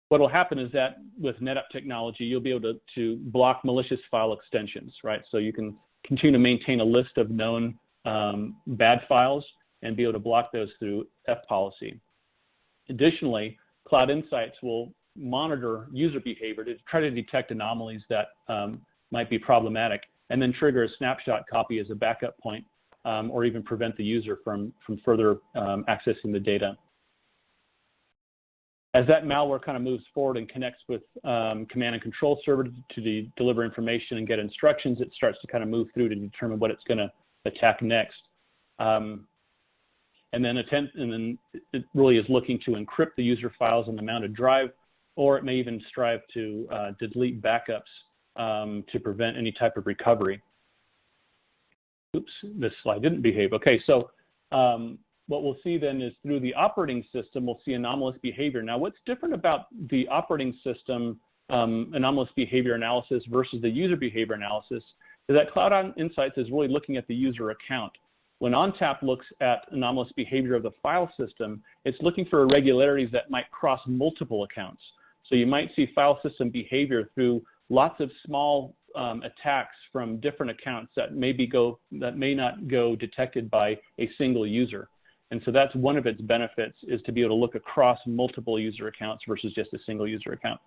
What will happen is that with NetApp technology, you'll be able to block malicious file extensions, right? So you can continue to maintain a list of known bad files and be able to block those through F-policy. Additionally, Cloud Insights will monitor user behavior to try to detect anomalies that might be problematic, and then trigger a snapshot copy as a backup point, or even prevent the user from further accessing the data. As that malware kind of moves forward and connects with command and control server to deliver information and get instructions, it starts to kind of move through to determine what it's going to attack next. And then it really is looking to encrypt the user files on the mounted drive, or it may even strive to delete backups to prevent any type of recovery. Oops, this slide didn't behave. Okay, so what we'll see then is through the operating system, we'll see anomalous behavior. Now, what's different about the operating system anomalous behavior analysis versus the user behavior analysis is that Cloud Insights is really looking at the user account. When ONTAP looks at anomalous behavior of the file system, it's looking for irregularities that might cross multiple accounts. So you might see file system behavior through lots of small attacks from different accounts that may not go detected by a single user. And so that's one of its benefits, is to be able to look across multiple user accounts versus just a single user account.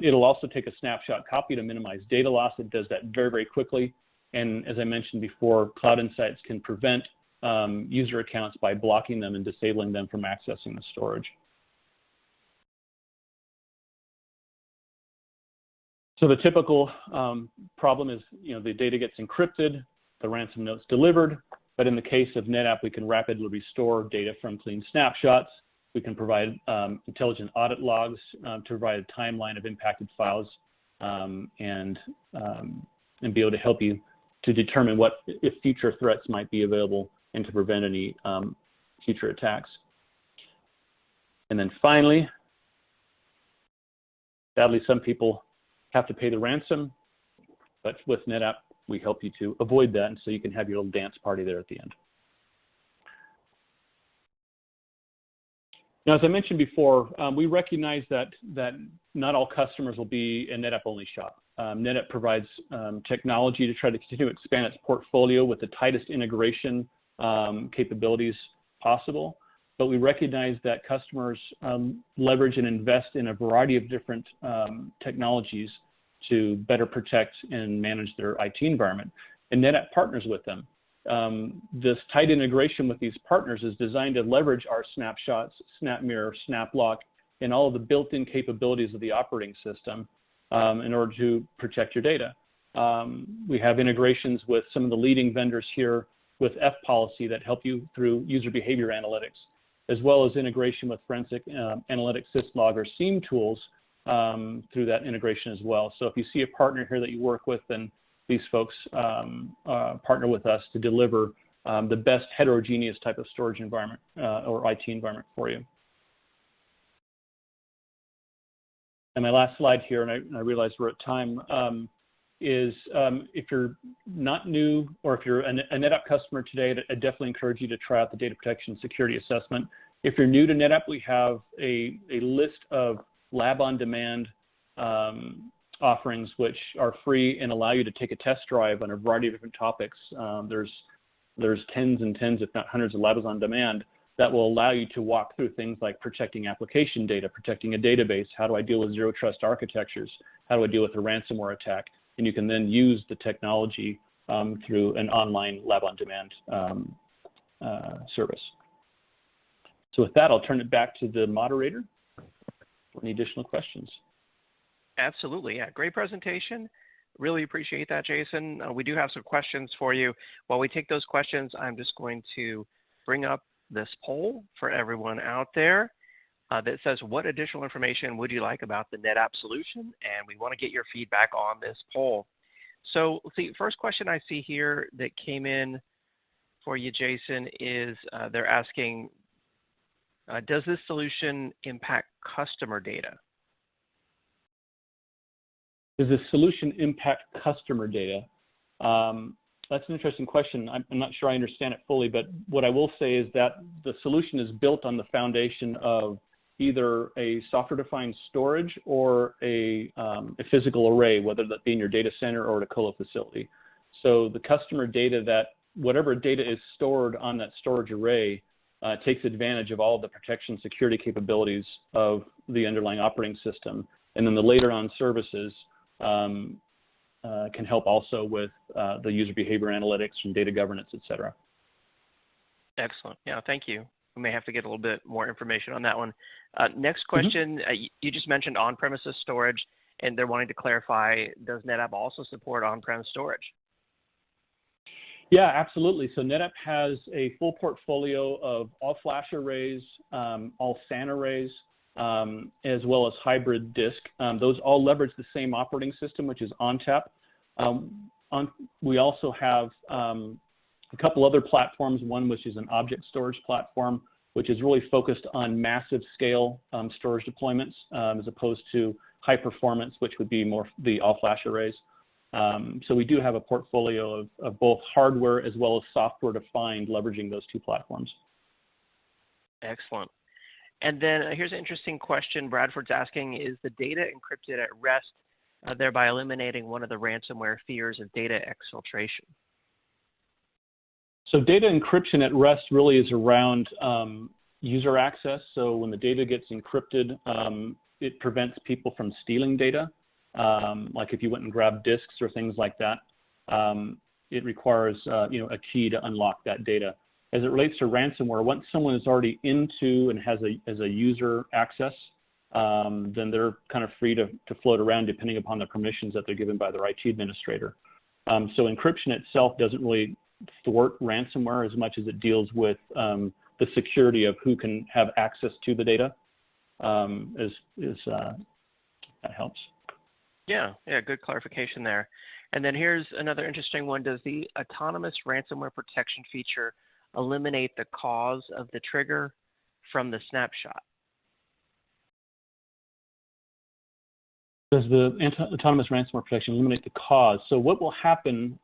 It'll also take a snapshot copy to minimize data loss. It does that very, very quickly. And as I mentioned before, Cloud Insights can prevent user accounts by blocking them and disabling them from accessing the storage. So the typical problem is, the data gets encrypted, the ransom note's delivered, but in the case of NetApp, we can rapidly restore data from clean snapshots. We can provide intelligent audit logs to provide a timeline of impacted files and be able to help you to determine if future threats might be available and to prevent any future attacks. And then finally, sadly, some people have to pay the ransom, but with NetApp, we help you to avoid that, and so you can have your little dance party there at the end. Now, as I mentioned before, we recognize that not all customers will be a NetApp-only shop. NetApp provides technology to try to continue to expand its portfolio with the tightest integration capabilities possible, but we recognize that customers leverage and invest in a variety of different technologies to better protect and manage their IT environment, and NetApp partners with them. This tight integration with these partners is designed to leverage our snapshots, SnapMirror, SnapLock, and all of the built-in capabilities of the operating system in order to protect your data. We have integrations with some of the leading vendors here with F-policy that help you through user behavior analytics, as well as integration with forensic analytics syslog or SIEM tools through that integration as well. So if you see a partner here that you work with, then these folks partner with us to deliver the best heterogeneous type of storage environment or IT environment for you. And my last slide here, and I realize we're at time, is if you're not new or if you're a NetApp customer today, I definitely encourage you to try out the Data Protection Security Assessment. If you're new to NetApp, we have a list of lab-on-demand offerings which are free and allow you to take a test drive on a variety of different topics. There's tens and tens, if not hundreds, of labs on demand that will allow you to walk through things like protecting application data, protecting a database, how do I deal with zero trust architectures, how do I deal with a ransomware attack, and you can then use the technology through an online lab on demand service. So with that, I'll turn it back to the moderator for any additional questions. Absolutely. Yeah, great presentation. Really appreciate that, Jason. We do have some questions for you. While we take those questions, I'm just going to bring up this poll for everyone out there. that says, what additional information would you like about the NetApp solution? And we want to get your feedback on this poll. So let's see, first question I see here that came in for you, Jason, is they're asking, does this solution impact customer data? Does this solution impact customer data? That's an interesting question. I'm not sure I understand it fully, but what I will say is that the solution is built on the foundation of either a software-defined storage or a physical array, whether that be in your data center or at a colo facility. So the customer data, that whatever data is stored on that storage array takes advantage of all of the protection security capabilities of the underlying operating system. And then the later on services can help also with the user behavior analytics and data governance, et cetera. Excellent. Yeah, thank you. We may have to get a little bit more information on that one. Next question, you just mentioned on-premises storage, and they're wanting to clarify, does NetApp also support on-prem storage? Yeah, absolutely. So NetApp has a full portfolio of all flash arrays, all SAN arrays, as well as hybrid disk. Those all leverage the same operating system, which is ONTAP. We also have a couple other platforms, one which is an object storage platform, which is really focused on massive scale storage deployments as opposed to high performance, which would be more the all flash arrays. So we do have a portfolio of both hardware as well as software defined, leveraging those two platforms. Excellent. And then here's an interesting question Bradford's asking, is the data encrypted at rest, thereby eliminating one of the ransomware fears of data exfiltration? So data encryption at rest really is around user access. So when the data gets encrypted, it prevents people from stealing data. Like if you went and grabbed disks or things like that, it requires a key to unlock that data. As it relates to ransomware, once someone is already into and has a user access, then they're kind of free to float around depending upon the permissions that they're given by their IT administrator. So encryption itself doesn't really thwart ransomware as much as it deals with the security of who can have access to the data. That helps. Yeah, good clarification there. And then here's another interesting one. Does the autonomous ransomware protection feature eliminate the cause of the trigger from the snapshot? Does the autonomous ransomware protection eliminate the cause? So what will happen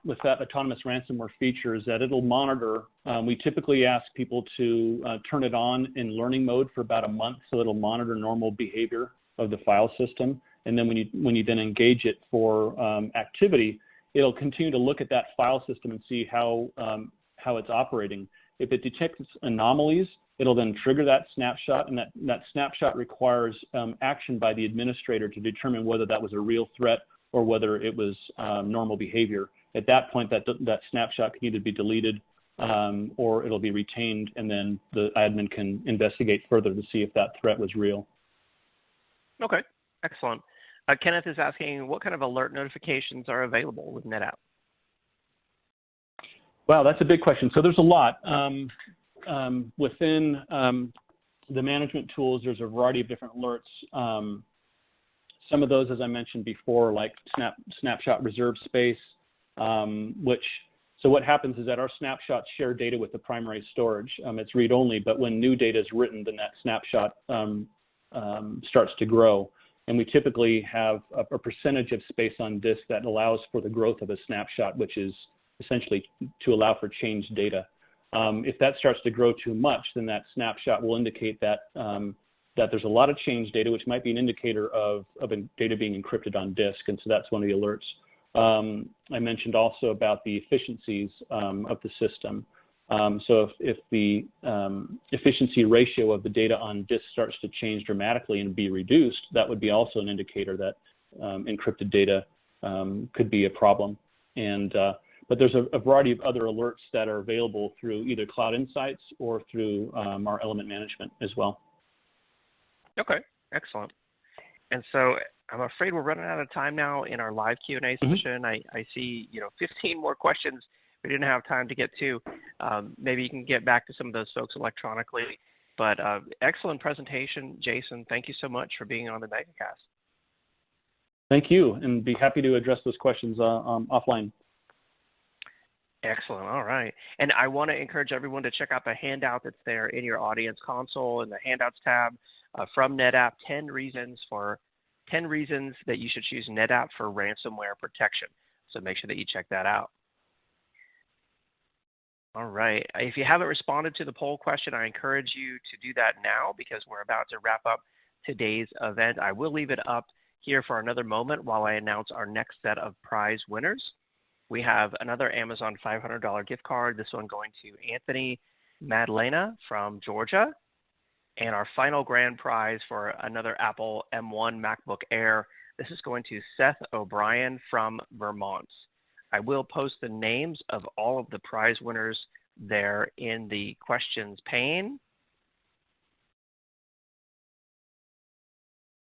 with that autonomous ransomware feature is that it'll monitor. We typically ask people to turn it on in learning mode for about a month, so it'll monitor normal behavior of the file system. And then when you then engage it for activity, it'll continue to look at that file system and see how it's operating. If it detects anomalies, it'll then trigger that snapshot, and that snapshot requires action by the administrator to determine whether that was a real threat or whether it was normal behavior. At that point, that snapshot can either be deleted or it'll be retained, and then the admin can investigate further to see if that threat was real. Okay, excellent. Kenneth is asking, what kind of alert notifications are available with NetApp? Wow, that's a big question. So there's a lot. Within the management tools, there's a variety of different alerts. Some of those, as I mentioned before, like snapshot reserve space, so what happens is that our snapshots share data with the primary storage. It's read-only, but when new data is written, then that snapshot starts to grow. And we typically have a percentage of space on disk that allows for the growth of a snapshot, which is essentially to allow for changed data. If that starts to grow too much, then that snapshot will indicate that there's a lot of changed data, which might be an indicator of data being encrypted on disk, and so that's one of the alerts. I mentioned also about the efficiencies of the system. So if the efficiency ratio of the data on disk starts to change dramatically and be reduced, that would be also an indicator that encrypted data could be a problem. But there's a variety of other alerts that are available through either Cloud Insights or through our element management as well. Okay, excellent. And so I'm afraid we're running out of time now in our live Q&A session. I see 15 more questions we didn't have time to get to. Maybe you can get back to some of those folks electronically. But excellent presentation, Jason. Thank you so much for being on the MegaCast. Thank you, and be happy to address those questions offline. Excellent. All right. And I want to encourage everyone to check out the handout that's there in your audience console in the handouts tab from NetApp, 10 reasons that you should choose NetApp for ransomware protection. So make sure that you check that out. All right. If you haven't responded to the poll question, I encourage you to do that now because we're about to wrap up today's event. I will leave it up here for another moment while I announce our next set of prize winners. We have another Amazon $500 gift card, this one going to Anthony Madalena from Georgia. And our final grand prize for another Apple M1 MacBook Air, this is going to Seth O'Brien from Vermont. I will post the names of all of the prize winners there in the questions pane.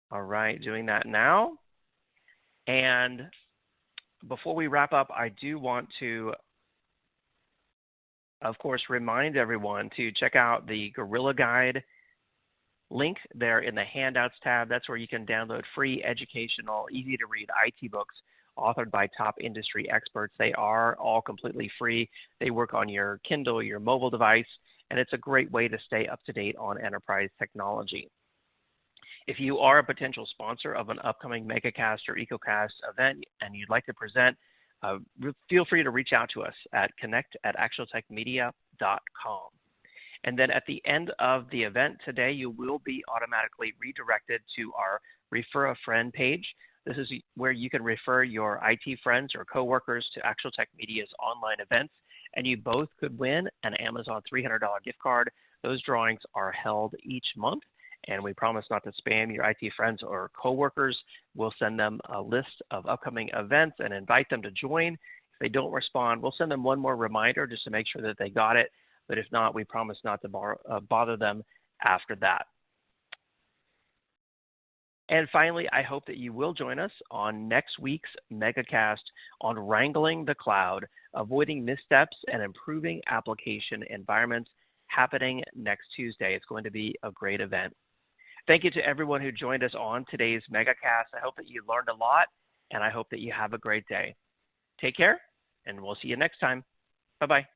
All right, doing that now. And before we wrap up, I do want to, of course, remind everyone to check out the Gorilla Guide link there in the handouts tab. That's where you can download free, educational, easy to read IT books authored by top industry experts. They are all completely free. They work on your Kindle, your mobile device, and it's a great way to stay up to date on enterprise technology. If you are a potential sponsor of an upcoming MegaCast or EcoCast event and you'd like to present, feel free to reach out to us at connect@actualtechmedia.com. And then at the end of the event today, you will be automatically redirected to our Refer a Friend page. This is where you can refer your IT friends or coworkers to Actual Tech Media's online events, and you both could win an Amazon $300 gift card. Those drawings are held each month, and we promise not to spam your IT friends or coworkers. We'll send them a list of upcoming events and invite them to join. If they don't respond, we'll send them one more reminder just to make sure that they got it. But if not, we promise not to bother them after that. And finally, I hope that you will join us on next week's MegaCast on Wrangling the Cloud, Avoiding Missteps and Improving Application Environments, happening next Tuesday. It's going to be a great event. Thank you to everyone who joined us on today's MegaCast. I hope that you learned a lot, and I hope that you have a great day. Take care, and we'll see you next time. Bye-bye.